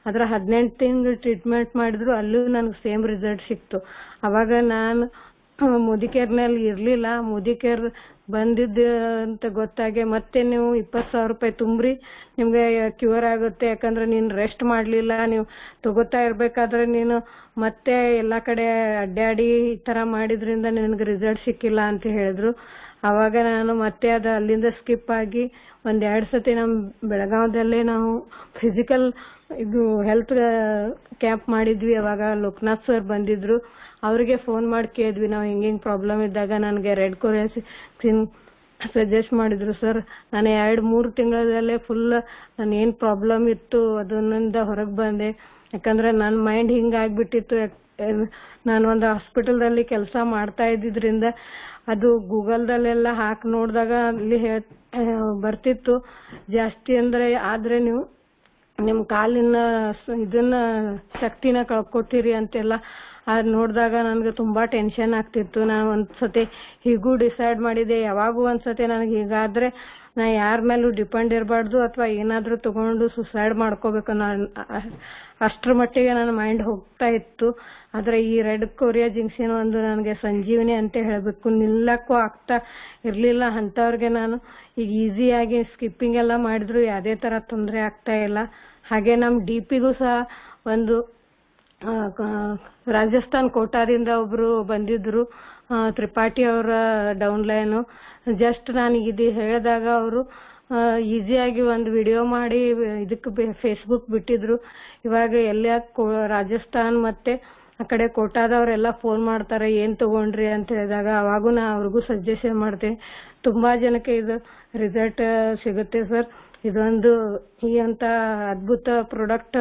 ಅದರ 18 ತಿಂಗಳು ಟ್ರೀಟ್ಮೆಂಟ್ ಮಾಡಿದ್ರು, ಅಲ್ಲೂ ನನಗೆ ಸೇಮ್ ರಿಸಲ್ಟ್ ಸಿಕ್ತು. ಅವಾಗ ನಾನು ಮೋದಿಕೇರ್ನಲ್ಲಿ ಇರಲಿಲ್ಲ. ಮೋದಿಕೇರ್ ಬಂದಿದ್ದು ಅಂತ ಗೊತ್ತಾಗೆ ಮತ್ತೆ ನೀವು 20,000 ರೂಪಾಯಿ ತುಂಬ್ರಿ, ನಿಮ್ಗೆ ಕ್ಯೂರ್ ಆಗುತ್ತೆ. ಯಾಕಂದ್ರೆ ನೀನು ರೆಸ್ಟ್ ಮಾಡಲಿಲ್ಲ, ನೀವು ತಗೋತಾ ಇರ್ಬೇಕಾದ್ರೆ ನೀನು ಮತ್ತೆ ಎಲ್ಲ ಕಡೆ ಅಡ್ಡಾಡಿ ಈ ಥರ ಮಾಡಿದ್ರಿಂದ ನಿನಗೆ ರಿಸಲ್ಟ್ ಸಿಕ್ಕಿಲ್ಲ ಅಂತ ಹೇಳಿದ್ರು. ಅವಾಗ ನಾನು ಮತ್ತೆ ಅದು ಅಲ್ಲಿಂದ ಸ್ಕಿಪ್ ಆಗಿ 1-2 ಸತಿ ನಮ್ಮ ಬೆಳಗಾವದಲ್ಲೇ ನಾವು ಫಿಸಿಕಲ್ ಇದು ಹೆಲ್ತ್ ಕ್ಯಾಂಪ್ ಮಾಡಿದ್ವಿ. ಅವಾಗ ಲೋಕನಾಥ್ ಸರ್ ಬಂದಿದ್ರು. ಅವರಿಗೆ ಫೋನ್ ಮಾಡಿ ಕೇಳಿದ್ವಿ, ನಾವು ಹಿಂಗಿಂಗ್ ಪ್ರಾಬ್ಲಮ್ ಇದ್ದಾಗ ನನಗೆ ರೆಡ್ ಕೊರಿಯಾ ಸಜೆಸ್ಟ್ ಮಾಡಿದ್ರು ಸರ್. ನಾನು 2-3 ತಿಂಗಳಲ್ಲೇ ಫುಲ್ ನಾನು ಏನು ಪ್ರಾಬ್ಲಮ್ ಇತ್ತು ಅದನ್ನಿಂದ ಹೊರಗೆ ಬಂದೆ. ಯಾಕಂದ್ರೆ ನನ್ನ ಮೈಂಡ್ ಹಿಂಗಾಗ್ಬಿಟ್ಟಿತ್ತು. ನಾನು ಒಂದು ಹಾಸ್ಪಿಟಲ್ದಲ್ಲಿ ಕೆಲಸ ಮಾಡ್ತಾ ಇದ್ದಿದ್ರಿಂದ ಅದು ಗೂಗಲ್ದಲ್ಲೆಲ್ಲ ಹಾಕಿ ನೋಡಿದಾಗ ಅಲ್ಲಿ ಬರ್ತಿತ್ತು ಜಾಸ್ತಿ ಆದ್ರೆ ನೀವು ನಿಮ್ಮ ಕಾಲಿನ ಇದನ್ನ ಶಕ್ತಿನ ಕಳ್ಕೊತೀರಿ ಅಂತೆಲ್ಲ. ಅದು ನೋಡಿದಾಗ ನನಗೆ ತುಂಬಾ ಟೆನ್ಷನ್ ಆಗ್ತಿತ್ತು. ನಾನು ಒಂದ್ಸತಿ ಹೀಗೂ ಡಿಸೈಡ್ ಮಾಡಿದೆ, ಯಾವಾಗೂ ಒಂದ್ಸತಿ ನನಗೆ ಹೀಗಾದ್ರೆ ನಾ ಯಾರ ಮೇಲೂ ಡಿಪೆಂಡ್ ಇರಬಾರ್ದು, ಅಥವಾ ಏನಾದ್ರೂ ತಗೊಂಡು ಸುಸೈಡ್ ಮಾಡ್ಕೋಬೇಕು. ನಾನು ಅಷ್ಟರ ಮಟ್ಟಿಗೆ ನನ್ನ ಮೈಂಡ್ ಹೋಗ್ತಾ ಇತ್ತು. ಆದ್ರೆ ಈ ರೆಡ್ ಕೊರಿಯಾ ಜಿಂಕ್ಸಿನ್ ಒಂದು ನನಗೆ ಸಂಜೀವನಿ ಅಂತ ಹೇಳಬೇಕು. ನಿಲ್ಲಕ್ಕೂ ಆಗ್ತಾ ಇರ್ಲಿಲ್ಲ. ಅಂತವ್ರಿಗೆ ನಾನು ಈಗ ಈಸಿಯಾಗಿ ಸ್ಕಿಪ್ಪಿಂಗ್ ಎಲ್ಲ ಮಾಡಿದ್ರು ಯಾವುದೇ ತರ ತೊಂದರೆ ಆಗ್ತಾ ಇಲ್ಲ. ಹಾಗೆ ನಮ್ಮ DPಗೂ ಸಹ ಒಂದು ರಾಜಸ್ಥಾನ್ ಕೋಟಾದಿಂದ ಒಬ್ರು ಬಂದಿದ್ರು, ತ್ರಿಪಾಠಿ ಅವರ ಡೌನ್ಲೈನು. ಜಸ್ಟ್ ನಾನು ಇದು ಹೇಳಿದಾಗ ಅವರು ಈಸಿಯಾಗಿ ಒಂದು ವಿಡಿಯೋ ಮಾಡಿ ಇದಕ್ಕೆ ಫೇಸ್ಬುಕ್ ಬಿಟ್ಟಿದ್ರು. ಇವಾಗ ಎಲ್ಲ ರಾಜಸ್ಥಾನ್ ಮತ್ತೆ ಆ ಕಡೆ ಕೋಟಾದವರೆಲ್ಲ ಫೋನ್ ಮಾಡ್ತಾರೆ, ಏನ್ ತಗೊಂಡ್ರಿ ಅಂತ ಹೇಳಿದಾಗ ಅವಾಗೂ ನಾ ಅವ್ರಿಗೂ ಸಜೆಷನ್ ಮಾಡ್ತೀನಿ. ತುಂಬಾ ಜನಕ್ಕೆ ಇದು ರಿಸಲ್ಟ್ ಸಿಗುತ್ತೆ ಸರ್. ಇದೊಂದು ಈ ಅಂತ ಅದ್ಭುತ ಪ್ರಾಡಕ್ಟ್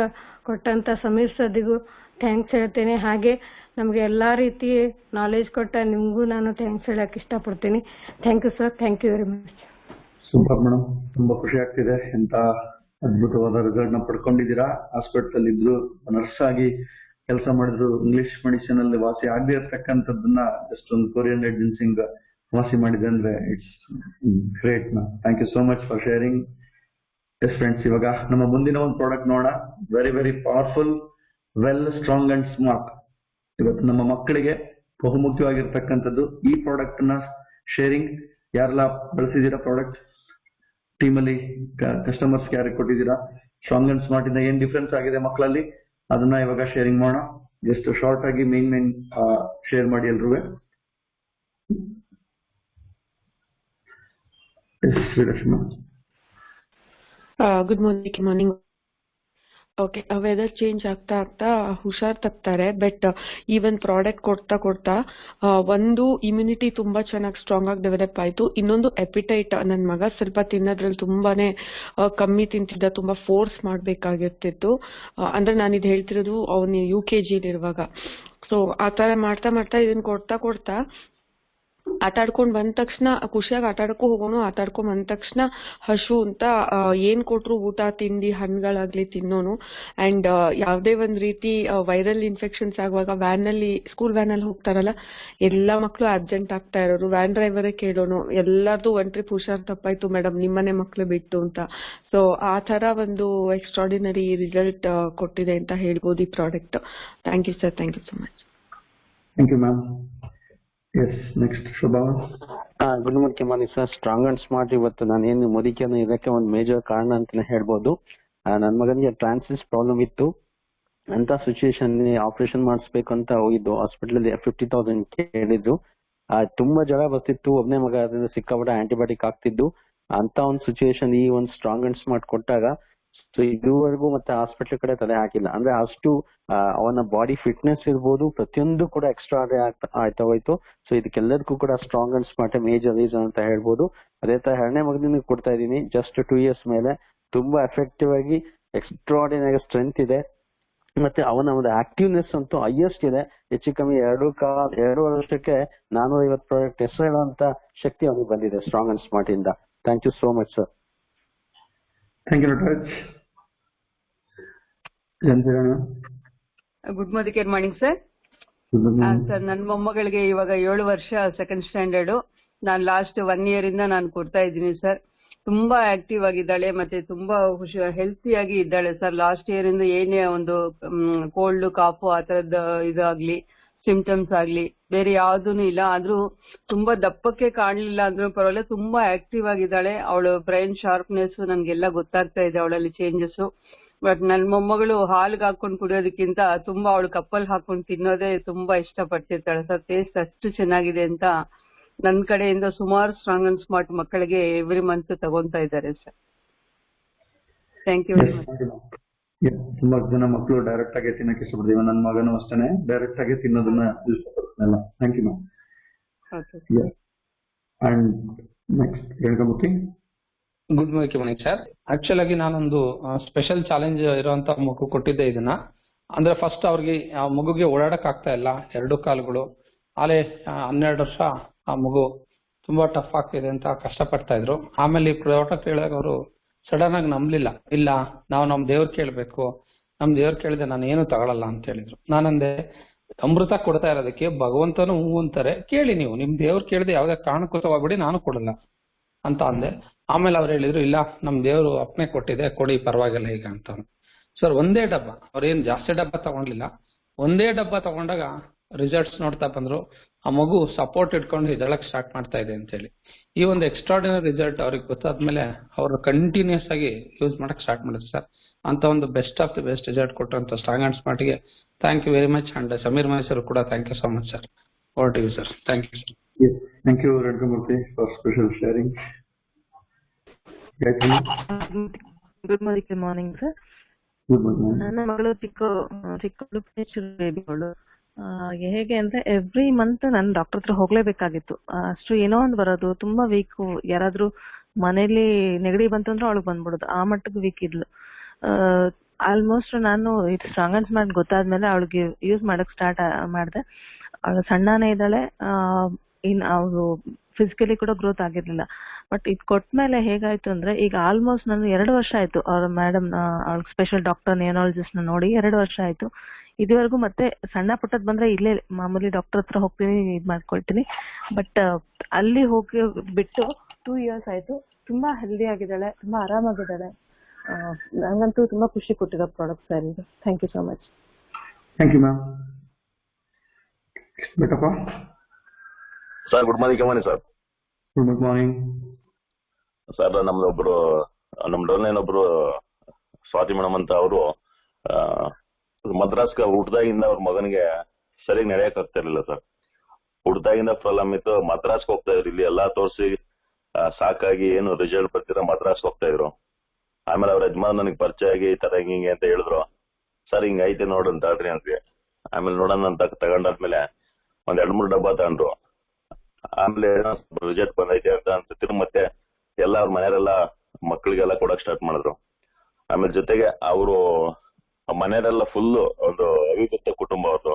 ಕೊಟ್ಟಂತ ಸಮೀರ್ ಸದಿಗೂ ಥ್ಯಾಂಕ್ಸ್ ಹೇಳ್ತೇನೆ. ಹಾಗೆ ನಮ್ಗೆ ಎಲ್ಲಾ ರೀತಿ ನಾಲೆಜ್ ಕೊಟ್ಟ ನಿಮ್ಗೂ ನಾನು ಥ್ಯಾಂಕ್ಸ್ ಹೇಳಕ್ ಇಷ್ಟಪಡ್ತೀನಿ. Thank you sir, thank you very much. Super madam, ತುಂಬಾ ಖುಷಿ ಆಗ್ತಿದೆ. ಎಂತ ಅದ್ಭುತವಾದ ರಿಸಲ್ಟ್ ನ ಪಡ್ಕೊಂಡಿದ್ದೀರಾ. ಹಾಸ್ಪಿಟಲ್ ಇದ್ರು, ನರ್ಸ್ ಆಗಿ ಕೆಲಸ ಮಾಡಿದ್ರು, ಇಂಗ್ಲಿಷ್ ಮೆಡಿಸಿನ್ ಅಲ್ಲಿ ವಾಸಿ ಆಗದೆ ಇರ್ತಕ್ಕಂಥದ್ದನ್ನ ಜಸ್ಟ್ ಒಂದು ಕೊರಿಯನ್ ರೆಡ್ ಜಿನ್ಸಿಂಗ್ ವಾಸಿ ಮಾಡಿದೆ ಅಂದ್ರೆ it's great. Thank you so much for sharing. Yes friends, ಇವಾಗ ನಮ್ಮ ಮುಂದಿನ ಒಂದು ಪ್ರಾಡಕ್ಟ್ ನೋಡೋಣ. Very very powerful, well strong and smart. ಇವತ್ತು ನಮ್ಮ ಮಕ್ಕಳಿಗೆ ಬಹುಮುಖ್ಯವಾಗಿರ್ತಕ್ಕಂಥದ್ದು ಈ ಪ್ರಾಡಕ್ಟ್ ನ ಶೇರಿಂಗ್. ಯಾರೆಲ್ಲ ಬಳಸಿದೀರಾ ಪ್ರಾಡಕ್ಟ್ ಟೀಮಲ್ಲಿ, ಕಸ್ಟಮರ್ಸ್ ಯಾರಿಗೆ ಕೊಟ್ಟಿದ್ದೀರಾ ಸ್ಟ್ರಾಂಗ್ ಅಂಡ್ ಸ್ಮಾರ್ಟ್ ಇಂದ ಏನ್ ಡಿಫ್ರೆನ್ಸ್ ಆಗಿದೆ ಮಕ್ಕಳಲ್ಲಿ ಅದನ್ನ ಇವಾಗ ಶೇರಿಂಗ್ ಮಾಡೋಣ. ಜಸ್ಟ್ ಶಾರ್ಟ್ ಆಗಿ ಮೇನ್ ಶೇರ್ ಮಾಡಿ ಎಲ್ರೂ. Srilakshmi. Good morning. Okay, weather change ಆಗ್ತಾ ಆಗ್ತಾ ಹುಷಾರ್ ತಪ್ತಾರೆ. ಬಟ್ ಈ ಒಂದು ಪ್ರಾಡಕ್ಟ್ ಕೊಡ್ತಾ ಒಂದು ಇಮ್ಯುನಿಟಿ ತುಂಬಾ ಚೆನ್ನಾಗಿ ಸ್ಟ್ರಾಂಗ್ ಆಗಿ ಡೆವಲಪ್ ಆಯ್ತು. ಇನ್ನೊಂದು ಎಪಿಟೈಟ್, ನನ್ನ ಮಗ ಸ್ವಲ್ಪ ತಿನ್ನೋದ್ರಲ್ಲಿ ತುಂಬಾನೇ ಕಮ್ಮಿ ತಿಂತಿದ್ದ, ತುಂಬಾ ಫೋರ್ಸ್ ಮಾಡ್ಬೇಕಾಗಿರ್ತಿತ್ತು. ಅಂದ್ರೆ ನಾನು ಇದು ಹೇಳ್ತಿರೋದು ಅವನು UKG ಇರುವಾಗ. ಸೊ ಆ ತರ ಮಾಡ್ತಾ ಇದನ್ನ ಕೊಡ್ತಾ ಆಟ ಆಡ್ಕೊಂಡ್ ಬಂದ ತಕ್ಷಣ ಖುಷಿಯಾಗಿ ಆಟ ಆಡ್ಕೊ ಹೋಗೋನು. ಆಟ ಆಡ್ಕೊಂಡ್ ಬಂದ ತಕ್ಷಣ ಹಶು ಅಂತ ಏನ್ ಕೊಟ್ರು ಊಟ ತಿಂಡಿ ಹಣ್ಣುಗಳಾಗ್ಲಿ ತಿನ್ನೋನು. ಅಂಡ್ ಯಾವ್ದೇ ಒಂದ್ ರೀತಿ ವೈರಲ್ ಇನ್ಫೆಕ್ಷನ್ಸ್ ಆಗುವಾಗ ಸ್ಕೂಲ್ ವ್ಯಾನ್ ಅಲ್ಲಿ ಹೋಗ್ತಾರಲ್ಲ, ಎಲ್ಲಾ ಮಕ್ಳು ಅಬ್ಸೆಂಟ್ ಆಗ್ತಾ ಇರೋರು. ವ್ಯಾನ್ ಡ್ರೈವರೇ ಕೇಳೋನು, ಎಲ್ಲಾರ್ದು ಒಂದ್ ಟ್ರಿಪ್ ಹುಷಾರ್ ತಪ್ಪಾಯ್ತು ಮೇಡಮ್, ನಿಮ್ಮನೆ ಮಕ್ಳು ಬಿಟ್ಟು ಅಂತ. ಸೊ ಆ ತರ ಒಂದು ಎಕ್ಸ್ಟ್ರಾರ್ಡಿನರಿ ರಿಸಲ್ಟ್ ಕೊಟ್ಟಿದೆ ಅಂತ ಹೇಳ್ಬೋದು ಈ product. Thank you sir, thank you so much. Thank you ma'am. Yes, next Shubha. Good morning sir. Strong and smart ಇವತ್ತು ನಾನೇನು ಮುದಿಕೆಯನ್ನು ಇದಕ್ಕೆ ಒಂದು ಮೇಜರ್ ಕಾರಣ ಅಂತಾನೆ ಹೇಳ್ಬೋದು. ನನ್ನ ಮಗನಿಗೆ ಟ್ರಾನ್ಸಿಸ್ ಪ್ರಾಬ್ಲಮ್ ಇತ್ತು. ಅಂತ ಸಿಚುಯೇಷನ್ ಆಪರೇಷನ್ ಮಾಡಿಸ್ಬೇಕು ಅಂತ ಹೋಗಿದ್ದು. ಹಾಸ್ಪಿಟಲ್ 50,000 ಕೇಳಿದ್ರು. ತುಂಬಾ ಜನ ಬರ್ತಿತ್ತು. ಒಬ್ಬನೇ ಮಗ ಅದರಿಂದ ಸಿಕ್ಕಾಪಟ್ಟೆ ಆಂಟಿಬಯೋಟಿಕ್ ಆಗ್ತಿದ್ದು. ಅಂತ ಒಂದು ಸಿಚುಯೇಷನ್ ಈ ಒಂದು ಸ್ಟ್ರಾಂಗ್ ಅಂಡ್ ಸ್ಮಾರ್ಟ್ ಕೊಟ್ಟಾಗ ಸೊ ಇದುವರೆಗೂ ಮತ್ತೆ ಹಾಸ್ಪಿಟಲ್ ಕಡೆ ತಲೆ ಹಾಕಿಲ್ಲ. ಅಂದ್ರೆ ಅಷ್ಟು ಅವನ ಬಾಡಿ ಫಿಟ್ನೆಸ್ ಇರ್ಬೋದು, ಪ್ರತಿಯೊಂದು ಕೂಡ ಎಕ್ಸ್ಟ್ರಾ ಆಯ್ತಾ ಹೋಯ್ತು. ಸೊ ಇದಕ್ಕೆಲ್ಲದಕ್ಕೂ ಕೂಡ strong and smart major reason ಅಂತ ಹೇಳ್ಬೋದು. ಅದೇ ತರ ಎರಡನೇ ಮಗನಿಗೆ ಕೊಡ್ತಾ ಇದ್ದೀನಿ, ಜಸ್ಟ್ 2 years ಮೇಲೆ. ತುಂಬಾ ಎಫೆಕ್ಟಿವ್ ಆಗಿ ಎಕ್ಸ್ಟ್ರಾರ್ಡಿನರಿ ಸ್ಟ್ರೆಂತ್ ಇದೆ. ಮತ್ತೆ ಅವನ ಒಂದು ಆಕ್ಟಿವ್ನೆಸ್ ಅಂತೂ ಹೈಯೆಸ್ಟ್ ಇದೆ. ಹೆಚ್ಚು ಕಮ್ಮಿ 2 ವರ್ಷಕ್ಕೆ 450 ಪ್ರಾಡಕ್ಟ್ ಹೆಸರು ಹೇಳುವಂತ ಶಕ್ತಿ ಅವನಿಗೆ ಬಂದಿದೆ ಸ್ಟ್ರಾಂಗ್ ಅಂಡ್ ಸ್ಮಾರ್ಟ್ ಇಂದ. Thank you so much sir. Thank you Nataraj. Good morning sir. Sir, ನನ್ನ ಮೊಮ್ಮಗಳಿಗೆ ಇವಾಗ 7 ವರ್ಷ, 2nd ಸ್ಟ್ಯಾಂಡರ್ಡ್. ನಾನು ಲಾಸ್ಟ್ 1 year ಇಂದ ನಾನು ಕೊಡ್ತಾ ಇದ್ದೀನಿ ಸರ್. ತುಂಬಾ ಆಕ್ಟಿವ್ ಆಗಿದ್ದಾಳೆ, ಮತ್ತೆ ತುಂಬಾ ಹೆಲ್ತಿಯಾಗಿ ಇದ್ದಾಳೆ ಸರ್. ಲಾಸ್ಟ್ ಇಯರ್ ಇಂದ ಏನೇ ಒಂದು ಕೋಲ್ಡ್ ಕಾಫು ಆ ತರದ್ ಇದಾಗ್ಲಿ, ಸಿಂಪ್ಟಮ್ಸ್ ಆಗ್ಲಿ ಬೇರೆ ಯಾವ್ದೂನು ಇಲ್ಲ. ಆದ್ರೂ ತುಂಬಾ ದಪ್ಪಕ್ಕೆ ಕಾಣ್ಲಿಲ್ಲ ಅಂದ್ರೂ ಪರವಾಗಿಲ್ಲ, ತುಂಬಾ ಆಕ್ಟಿವ್ ಆಗಿದ್ದಾಳೆ. ಅವಳು ಬ್ರೈನ್ ಶಾರ್ಪ್ನೆಸ್ ನನ್ಗೆಲ್ಲ ಗೊತ್ತಾಗ್ತಾ ಇದೆ ಅವಳಲ್ಲಿ ಚೇಂಜಸ್. ಬಟ್ ನನ್ ಮೊಮ್ಮಗಳು ಹಾಲ್ಗೆ ಹಾಕೊಂಡು ಕುಡಿಯೋದಕ್ಕಿಂತ ತುಂಬಾ ಅವಳು ಕಪ್ಪಲ್ ಹಾಕೊಂಡು ತಿನ್ನೋದೇ ತುಂಬಾ ಇಷ್ಟ ಪಡ್ತಿರ್ತಾಳೆ ಸರ್. ಟೇಸ್ಟ್ ಅಷ್ಟು ಚೆನ್ನಾಗಿದೆ ಅಂತ ನನ್ ಕಡೆಯಿಂದ ಸುಮಾರು ಸ್ಟ್ರಾಂಗ್ ಅಂಡ್ ಸ್ಮಾರ್ಟ್ ಮಕ್ಕಳಿಗೆ ಎವ್ರಿ ಮಂತ್ ತಗೊಂತಾ ಇದ್ದಾರೆ sir. Thank you very much. ತುಂಬಾ ಜನ ಮಕ್ಕಳು ಡೈರೆಕ್ಟ್ ಆಗಿ ತಿನ್ನಕ್ಕೆ ಇಷ್ಟಪಡ್ತೀವಿ. ನನ್ನ ಮಗನೂ ಅಷ್ಟೇ ಡೈರೆಕ್ಟ್ ಆಗಿ ತಿನ್ನೋದನ್ನ ಇಷ್ಟಪಡ್ತಾನಲ್ಲ. Thank you ma'am. And next Renukamurthy. Good morning sir. Actual ಆಗಿ ನಾನೊಂದು ಸ್ಪೆಷಲ್ ಚಾಲೆಂಜ್ ಇರುವಂತ ಮಗು ಕೊಟ್ಟಿದ್ದೆ ಇದನ್ನ. ಅಂದ್ರೆ ಫಸ್ಟ್ ಅವ್ರಿಗೆ ಆ ಮಗುಗೆ ಓಡಾಡಕ್ ಆಗ್ತಾ ಇಲ್ಲ, 2 ಕಾಲುಗಳು. ಆಲೆ 12 ವರ್ಷ ಆ ಮಗು ತುಂಬಾ ಟಫ್ ಆಗ್ತಿದೆ ಅಂತ ಕಷ್ಟಪಡ್ತಾ ಇದ್ರು. ಆಮೇಲೆ ಈ ಪ್ರಾಡಕ್ಟ್ ಹೇಳಿದಾಗ ಅವರು ಸಡನ್ ಆಗಿ ನಂಬಲಿಲ್ಲ. ಇಲ್ಲ, ನಾವು ನಮ್ ದೇವ್ರು ಕೇಳ್ಬೇಕು, ನಮ್ ದೇವ್ರು ಕೇಳಿದೆ ನಾನು ಏನು ತಗೊಳಲ್ಲ ಅಂತ ಹೇಳಿದ್ರು. ನಾನಂದೆ, ಅಮೃತ ಕೊಡ್ತಾ ಇರೋದಕ್ಕೆ ಭಗವಂತನು ಹೂ ಅಂತಾರೆ, ಕೇಳಿ ನೀವು, ನಿಮ್ ದೇವ್ರು ಕೇಳಿದೆ ಯಾವ್ದೇ ಕಾರಣಕ್ಕೂ ತಗೋಬಿಡಿ, ನಾನು ಕೊಡಲ್ಲ ಅಂತ ಅಂದೆ. ಆಮೇಲೆ ಅವ್ರು ಹೇಳಿದ್ರು, ಇಲ್ಲ ನಮ್ ದೇವ್ರು ಅಪ್ಪನೆ ಕೊಟ್ಟಿದೆ, ಕೊಡಿ ಪರವಾಗಿಲ್ಲ ಈಗ ಅಂತ. ಸರ್, ಒಂದೇ ಡಬ್ಬ, ಅವ್ರೇನ್ ಜಾಸ್ತಿ ಡಬ್ಬ ತಗೊಂಡ್ಲಿಲ್ಲ, ಒಂದೇ ಡಬ್ಬ ತಗೊಂಡಾಗ ರಿಸಲ್ಟ್ಸ್ ನೋಡ್ತಾ ಬಂದ್ರು. ಆ ಮಗು ಸಪೋರ್ಟ್ ಇಟ್ಕೊಂಡು ಇದಳಕ್ ಸ್ಟಾರ್ಟ್ ಮಾಡ್ತಾ ಇದೆ ಅಂತ ಹೇಳಿ. ಈ ಒಂದು ಎಕ್ಸ್ಟ್ರಾರ್ಡಿನರಿ ರಿಸಲ್ಟ್ ಅವ್ರಿಗೆ ಗೊತ್ತಾದ್ಮೇಲೆ ಅವರು ಕಂಟಿನ್ಯೂಸ್ ಆಗಿ ಯೂಸ್ ಮಾಡಕ್ ಸ್ಟಾರ್ಟ್ ಮಾಡಿದ್ರು ಸರ್. ಅಂತ ಒಂದು best of the best result ಕೊಟ್ಟಂತ ಸ್ಟ್ರಾಂಗ್ ಅಂಡ್ ಸ್ಮಾರ್ಟ್ಗೆ thank you very much. And Sameer Maheshwar ಕೂಡ thank you so much sir. Over to you sir. Thank you. Thank you Renukamurthy for special sharing. Good morning sir. ನನ್ನ ಮಗಳು ಚಿಕ್ಕ ಬೇಬಿಗಳು. ಹೇಗೆ ಅಂದ್ರೆ ಎವ್ರಿ ಮಂತ್ ನಾನು ಡಾಕ್ಟರ್ ಹತ್ರ ಹೋಗ್ಲೇಬೇಕಾಗಿತ್ತು. ಅಷ್ಟು ಏನೋ ಒಂದು ಬರೋದು, ತುಂಬಾ ವೀಕ್. ಯಾರಾದ್ರೂ ಮನೇಲಿ ನೆಗಡಿ ಬಂತು ಅಂದ್ರೆ ಅವಳಿಗೆ ಬಂದ್ಬಿಡೋದು, ಆ ಮಟ್ಟಕ್ಕೆ ವೀಕ್ ಇದ್ಲು. ಆಲ್ಮೋಸ್ಟ್ ನಾನು ಇದು ಸ್ಟ್ರಾಂಗ್ ಅಂಡ್ ಸ್ಮಾರ್ಟ್ ಗೊತ್ತಾದ್ಮೇಲೆ ಅವಳಿಗೆ ಯೂಸ್ ಮಾಡಕ್ ಸ್ಟಾರ್ಟ್ ಮಾಡಿದೆ. ಅವಳು ಸಣ್ಣನೇ ಇದ್ದಾಳೆ, ಅವಳು ಫಿಸಿಕಲಿ ಕೂಡ ಗ್ರೋತ್ ಆಗಿರ್ಲಿಲ್ಲ. ಬಟ್ ಇದು ಕೊಟ್ಮೇಲೆ ಹೇಗಾಯ್ತು ಅಂದ್ರೆ, ಈಗ ಆಲ್ಮೋಸ್ಟ್ ನಾನು 2 ವರ್ಷ ಆಯ್ತು ಅವ್ರ ಮೇಡಮ್ ಅವಳಿಗೆ ಸ್ಪೆಷಲ್ ಡಾಕ್ಟರ್ ನೇನಾಲಜಿಸ್ಟ್ ನೋಡಿ 2 ವರ್ಷ ಆಯ್ತು. ಇದುವರೆಗೂ ಮತ್ತೆ ಸಣ್ಣ ಪುಟ್ಟದ್ ಬಂದ್ರೆ ಇಲ್ಲೇ ಮಾಮೂಲಿ ಡಾಕ್ಟರ್ ಹತ್ರ ಹೋಗ್ತೀನಿ, ಇದ್ ಮಾಡ್ಕೊಳ್ತೀನಿ. ಬಟ್ ಅಲ್ಲಿ ಹೋಗಿ ಬಿಟ್ಟು 2 years ಆಯ್ತು. ತುಂಬಾ ಹೆಲ್ದಿ ಆಗಿದ್ದಾಳೆ, ತುಂಬಾ ಆರಾಮಾಗಿದ್ದಾಳೆ. ನಂಗಂತೂ ತುಂಬಾ ಖುಷಿ ಕೊಟ್ಟಿರೋ ಪ್ರಾಡಕ್ಟ್ ಸರ್ ಇದು. Thank you so much. Thank you ma'am. ಬೇಕಪ್ಪ sir, good morning sir. Good morning sir. ನಮ್ದೊಬ್ರು ನಮ್ ಡೋಲ್ನೇನೊಬ್ರು ಸ್ವಾತಿ ಮೇಡಮ್ ಅಂತ ಅವರು ಮದ್ರಾಸ್ಗೆ ಹುಟ್ದಾಗಿಂದ ಅವ್ರ ಮಗನಿಗೆ ಸರಿಯಾಗಿ ನಡೆಯಕ್ ಆಗ್ತಾ ಇರ್ಲಿಲ್ಲ ಸರ್. ಹುಟ್ದಾಗಿಂದ ಪ್ರಾಬ್ಲಮ್ ಇತ್ತು. ಮದ್ರಾಸ್ಗೆ ಹೋಗ್ತಾ ಇದ್ರು. ಇಲ್ಲಿ ಎಲ್ಲಾ ತೋರಿಸಿ ಸಾಕಾಗಿ ಏನು ರಿಸಲ್ಟ್ ಬರ್ತಿರ ಮದ್ರಾಸ್ಗೆ ಹೋಗ್ತಾ ಇದ್ರು. ಆಮೇಲೆ ಅವ್ರ ಯಜಮಾನ್ ನನಗೆ ಪರಿಚಯ ಆಗಿ ಈ ತರ ಹಿಂಗೆ ಅಂತ ಹೇಳಿದ್ರು. ಸರ್ ಹಿಂಗ ಐತೆ ನೋಡು ಅಂತ ಹೇಳ್ರಿ ಅಂದ್ರಿ. ಆಮೇಲೆ ನೋಡೋಣ ಅಂತ ತಗೊಂಡಾದ್ಮೇಲೆ ಒಂದ್ 2-3 ಡಬ್ಬ ತಗೊಂಡ್ರು. ಆಮೇಲೆ ರಿಸಲ್ಟ್ ಬಂದೈತೆ ಅಂತ ತಿರ್ಗಿ ಮತ್ತೆ ಎಲ್ಲ ಅವ್ರ ಮನೆಯವರೆಲ್ಲ ಮಕ್ಕಳಿಗೆಲ್ಲ ಕೊಡಕ್ ಸ್ಟಾರ್ಟ್ ಮಾಡಿದ್ರು. ಆಮೇಲೆ ಜೊತೆಗೆ ಅವರು ಮನೆಯವರೆಲ್ಲ ಫುಲ್ ಒಂದು ಅವಿಭಕ್ತ ಕುಟುಂಬ ಅವ್ರದ್ದು.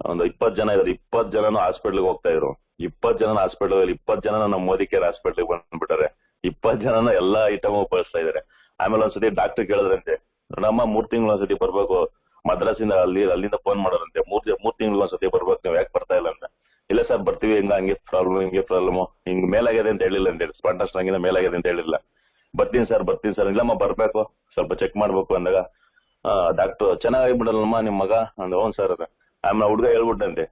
ಒಂದು 20 ಜನ ಇದ್ರು. 20 ಜನನು ಹಾಸ್ಪಿಟ್ಲ್ಗೆ ಹೋಗ್ತಾ ಇದ್ರು. 20 ಜನ ಹಾಸ್ಪಿಟಲ್ 20 ಜನ ನಮ್ಮ ಮೋದಿ ಕೇರ್ ಹಾಸ್ಪಿಟ್ಲಿಗೆ ಬಂದ್ಬಿಟ್ಟಾರೆ. 20 ಜನನ ಎಲ್ಲಾ ಐಟಮ್ ಬಳಸ್ತಾ ಇದಾರೆ. ಆಮೇಲೆ ಒಂದ್ಸತಿ ಡಾಕ್ಟರ್ ಕೇಳಿದ್ರಂತೆ, ನಮ್ಮ 3 ತಿಂಗಳು ಒಂದ್ಸತಿ ಬರ್ಬೇಕು ಮದ್ರಾಸಿಂದ ಅಲ್ಲಿಂದ ಫೋನ್ ಮಾಡೋರಂತೆ. 3 ತಿಂಗಳು ಒಂದ್ಸತಿ ಬರ್ಬೇಕು, ನೀವು ಯಾಕೆ ಬರ್ತಾ ಇಲ್ಲ ಅಂತ. ಇಲ್ಲ ಸರ್ ಬರ್ತೀವಿ, ಹಂಗೆ ಪ್ರಾಬ್ಲಮ್ ಹಿಂಗ್ ಮೇಲಾಗಿದೆ ಅಂತ ಹೇಳಿಲ್ಲ ಅಂತ ಹೇಳಿ, ಸ್ಪಾಂಟಸ್ ನಂಗಿಂದ ಮೇಲಾಗಿದೆ ಅಂತ ಹೇಳಿಲ್ಲ. ಬರ್ತೀನಿ ಸರ್ ಇಲ್ಲಮ್ಮ ಬರ್ಬೇಕು ಸ್ವಲ್ಪ ಚೆಕ್ ಮಾಡ್ಬೇಕು ಅಂದಾಗ ಡಾಕ್ಟರ್ ಚೆನ್ನಾಗಿಬಿಡಲ್ಲಮ್ಮ ನಿಮ್ ಮಗ ಅಂದ. ಹ್ಞೂ ಸರ್ ಅದ. ಆಮೇಲೆ ಹುಡುಗ ಹೇಳ್ಬಿಟ್ಟಂತೆ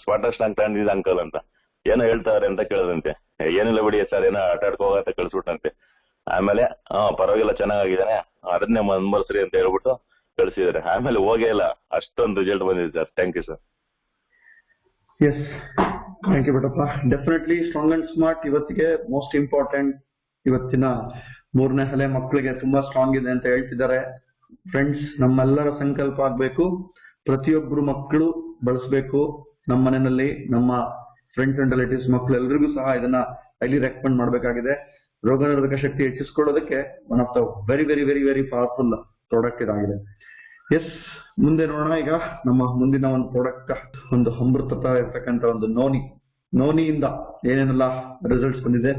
ಸ್ಪಾಂಟಸ್ ನಂಗೆ ತಗೊಂಡಿದ್ದ ಅಂಕಲ್ ಅಂತ. ಏನೋ ಹೇಳ್ತಾರೆ ಅಂತ ಕೇಳದಂತೆ. ಏನಿಲ್ಲ ಬಿಡಿ ಸರ್ ಏನೋ ಆಟಾಡ್ಕೋ ಅಂತ ಕಳ್ಸ್ಬಿಟ್ಟಂತೆ. ಆಮೇಲೆ ಪರವಾಗಿಲ್ಲ ಚೆನ್ನಾಗಿದ್ದಾನೆ ಅದನ್ನೇ ಮುಂದುವರ್ಸ್ರಿ ಅಂತ ಹೇಳ್ಬಿಟ್ಟು ಕಳ್ಸಿದಾರೆ. ಆಮೇಲೆ ಹೋಗೇ ಇಲ್ಲ, ಅಷ್ಟೊಂದು ರಿಸಲ್ಟ್ ಬಂದಿದೆ sir. Thank you sir. Yes, thank you ಬೇಟಪ್ಪ. ಡೆಫಿನೆಟ್ಲಿ ಸ್ಟ್ರಾಂಗ್ ಅಂಡ್ ಸ್ಮಾರ್ಟ್ ಇವತ್ತಿಗೆ ಮೋಸ್ಟ್ ಇಂಪಾರ್ಟೆಂಟ್. ಇವತ್ತಿನ 3ನೇ ಅಲೆ ಮಕ್ಕಳಿಗೆ ತುಂಬಾ ಸ್ಟ್ರಾಂಗ್ ಇದೆ ಅಂತ ಹೇಳ್ತಿದ್ದಾರೆ. ಫ್ರೆಂಡ್ಸ್, ನಮ್ಮೆಲ್ಲರ ಸಂಕಲ್ಪ ಆಗ್ಬೇಕು, ಪ್ರತಿಯೊಬ್ಬರು ಮಕ್ಕಳು ಬಳಸಬೇಕು. ನಮ್ಮ ಮನೆಯಲ್ಲಿ ನಮ್ಮ ಫ್ರೆಂಡ್ಸ್ ಅಂಡ್ ರಿಲೇಟಿವ್ಸ್ ಮಕ್ಕಳು ಎಲ್ರಿಗೂ ಸಹ ಇದನ್ನ ಹೈಲಿ ರೆಕಮೆಂಡ್ ಮಾಡಬೇಕಾಗಿದೆ. ರೋಗ ನಿರೋಧಕ ಶಕ್ತಿ ಹೆಚ್ಚಿಸ್ಕೊಳ್ಳೋದಕ್ಕೆ one of the very very very very powerful product ಇದಾಗಿದೆ. ಎಸ್, ಮುಂದೆ ನೋಡೋಣ. ಈಗ ನಮ್ಮ ಮುಂದಿನ ಒಂದು ಪ್ರಾಡಕ್ಟ್, ಒಂದು ಅಮೃತ ಇರ್ತಕ್ಕಂಥ ಒಂದು ನೋನಿಯಿಂದ ಏನೇನೆಲ್ಲ ರಿಸಲ್ಟ್ಸ್ ಬಂದಿದೆ.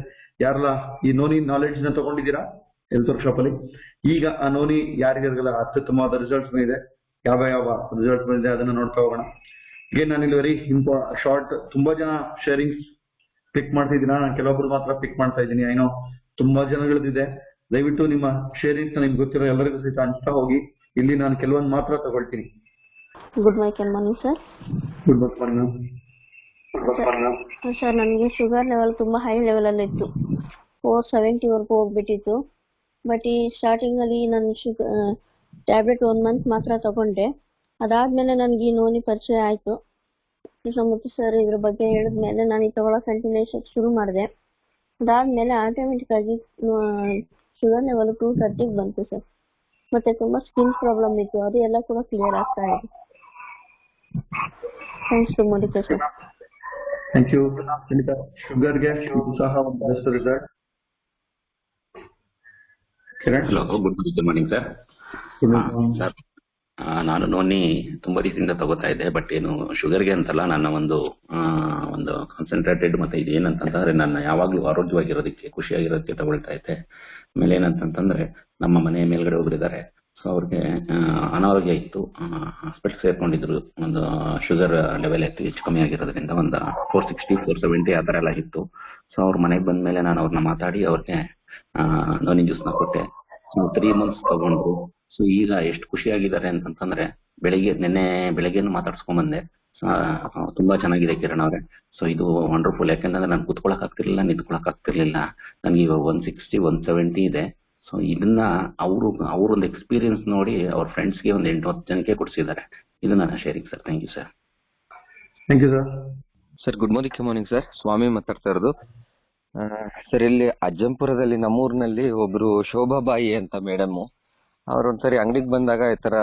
ಯಾರೆಲ್ಲ ಈ ನೋನಿ ನಾಲೆಡ್ಜ್ ನ ತಗೊಂಡಿದ್ದೀರಾ ಹೆಲ್ತ್ ವರ್ಕ್ಶಾಪ್ ಅಲ್ಲಿ? ಈಗ ಆ ನೋನಿ ಯಾರಿಗೆಲ್ಲ ಅತ್ಯುತ್ತಮವಾದ ರಿಸಲ್ಟ್ಸ್ ಬಂದಿದೆ, ಯಾವ ರಿಸಲ್ಟ್ಸ್ ಬಂದಿದೆ ಅದನ್ನ ನೋಡ್ತಾ ಹೋಗೋಣ. ಈಗ ನಾನು ಇಲ್ಲಿ ವೆರಿ ಶಾರ್ಟ್, ತುಂಬಾ ಜನ ಶೇರಿಂಗ್ ಪಿಕ್ ಮಾಡ್ತಿದ್ದೀರಾ, ನಾನು ಕೆಲವೊಬ್ರು ಮಾತ್ರ ಪಿಕ್ ಮಾಡ್ತಾ ಇದ್ದೀನಿ. ಏನೋ ತುಂಬಾ ಜನಗಳದಿದೆ. ದಯವಿಟ್ಟು ನಿಮ್ಮ ಶೇರಿಂಗ್ಸ್ ನಿಮ್ಗೆ ಗೊತ್ತಿರೋ ಎಲ್ಲರಿಗೂ ಸಹಿತ ಹಂಚ್ತಾ ಹೋಗಿ. ಇಲ್ಲಿ ನಾನು ಕೆಲವೊಂದು ಮಾತ್ರ ತಗೊಳ್ತೀನಿ. Good morning sir. Good morning sir, ನನಗೆ ಶುಗರ್ ಲೆವೆಲ್ ತುಂಬಾ ಹೈ ಲೆವೆಲ್ ಅಲ್ಲಿ ಇತ್ತು. 470 ವರೆಗೂ ಹೋಗ್ಬಿಟ್ಟಿತ್ತು. ಬಟ್ ಈ ಸ್ಟಾರ್ಟಿಂಗ್ ಅಲ್ಲಿ ನಾನು ಟ್ಯಾಬ್ಲೆಟ್ 1 ಮಂತ್ ಮಾತ್ರ ತಗೊಂಡೆ. ಅದಾದ್ಮೇಲೆ ನನಗೆ ಈ ನೋನಿ ಪರಿಚಯ ಆಯ್ತು. ಕೃಷ್ಣಮೂರ್ತಿ ಸರ್ ಇದ್ರ ಬಗ್ಗೆ ಹೇಳಿದ್ಮೇಲೆ ನಾನು ಈ ತಗೊಳ್ಳೋಕೆ ಕಂಟಿನ್ಯೂಷನ್ ಶುರು ಮಾಡಿದೆ. ಅದಾದ್ಮೇಲೆ ಆಟೋಮೆಟಿಕ್ ಆಗಿ ಶುಗರ್ ಲೆವೆಲ್ 230 ಬಂತು ಸರ್. ಮತ್ತೆ ತುಂಬಾ ಸ್ಕಿನ್ ಪ್ರಾಬ್ಲಮ್ ಇತ್ತು, ಅದು ಎಲ್ಲ ಕೂಡ ಕ್ಲಿಯರ್ ಆಗ್ತಾ ಇದೆ. Thanks to Modika sir. Thank you. ಶುಗರ್ಗೆ ಸಹ ಒಂದು best result. Hello, good morning sir. Sir, ನಾನು ನೋನಿ ತುಂಬಾ ದಿವಸದಿಂದ ತಗೋತಾ ಇದ್ದೆ. ಬಟ್ ಏನು ಶುಗರ್ಗೆ ಅಂತಲ್ಲ, ನನ್ನ ಒಂದು ಕಾನ್ಸಂಟ್ರೇಟೆಡ್ ಮತ್ತೆ ಇದು ಏನಂತಂದ್ರೆ ನಾನು ಯಾವಾಗ್ಲೂ ಆರೋಗ್ಯವಾಗಿರೋದಕ್ಕೆ ಖುಷಿಯಾಗಿರೋದಕ್ಕೆ ತಗೊಳ್ತಾ ಇದ್ದೆ. ಆಮೇಲೆ ಏನಂತಂದ್ರೆ ನಮ್ಮ ಮನೆ ಮೇಲ್ಗಡೆ ಒಬ್ಬರಿದ್ದಾರೆ. ಸೊ ಅವ್ರಿಗೆ ಅನಾರೋಗ್ಯ ಇತ್ತು, ಹಾಸ್ಪಿಟಲ್ ಸೇರ್ಕೊಂಡಿದ್ರು. ಒಂದು ಶುಗರ್ ಲೆವೆಲ್ ಹೆಚ್ಚು ಕಮ್ಮಿ ಆಗಿರೋದ್ರಿಂದ ಒಂದು 460 470 ಆ ಥರ ಎಲ್ಲ ಇತ್ತು. ಸೊ ಅವ್ರ ಮನೆಗೆ ಬಂದ್ಮೇಲೆ ನಾನು ಅವ್ರನ್ನ ಮಾತಾಡಿ ಅವ್ರಿಗೆ ನೋನಿ ಜ್ಯೂಸ್ನ ಕೊಟ್ಟೆ. ಸೊ 3 ಮಂತ್ಸ್ ತಗೊಂಡ್ರು. ಸೊ ಈಗ ಎಷ್ಟು ಖುಷಿಯಾಗಿದ್ದಾರೆ ಅಂತಂದ್ರೆ ನಿನ್ನೆ ಬೆಳಗ್ಗೆನು ಮಾತಾಡ್ಸ್ಕೊಂಡ್ ಬಂದೆ. ತುಂಬಾ ಚೆನ್ನಾಗಿದೆ ಕಿರಣ್ ಅವ್ರೆ. ಸೊ ಇದು ವಂಡರ್ಫುಲ್. ಯಾಕಂದ್ರೆ ನಾನು ಕುತ್ಕೊಳಕ್ ಆಗ್ತಿರ್ಲಿಲ್ಲ, ನಿಂತ್ಕೊಳಕ್ ಆಗ್ತಿರ್ಲಿಲ್ಲ. ನನ್ಗೆ ಇವಾಗ 160 170 ಇದೆ. ಸೊ ಇದನ್ನ ಅವ್ರೊಂದು ಎಕ್ಸ್ಪೀರಿಯನ್ಸ್ ನೋಡಿ ಅವ್ರ ಫ್ರೆಂಡ್ಸ್ಗೆ ಒಂದು 8-10 ಜನಕ್ಕೆ ಕೊಡಿಸಿದ್ದಾರೆ. ಇದು ನನ್ನ sharing sir. Thank you sir. Thank you sir. Sir, good morning sir. ಸ್ವಾಮಿ ಮಾತಾಡ್ತಾ ಇರೋದು ಸರ್. ಇಲ್ಲಿ ಅಜ್ಜಂಪುರದಲ್ಲಿ ನಮ್ಮೂರಿನಲ್ಲಿ ಒಬ್ರು ಶೋಭಾಬಾಯಿ ಅಂತ ಮೇಡಮ್, ಅವ್ರೊಂದ್ಸರಿ ಅಂಗಡಿಗೆ ಬಂದಾಗ ಈ ತರ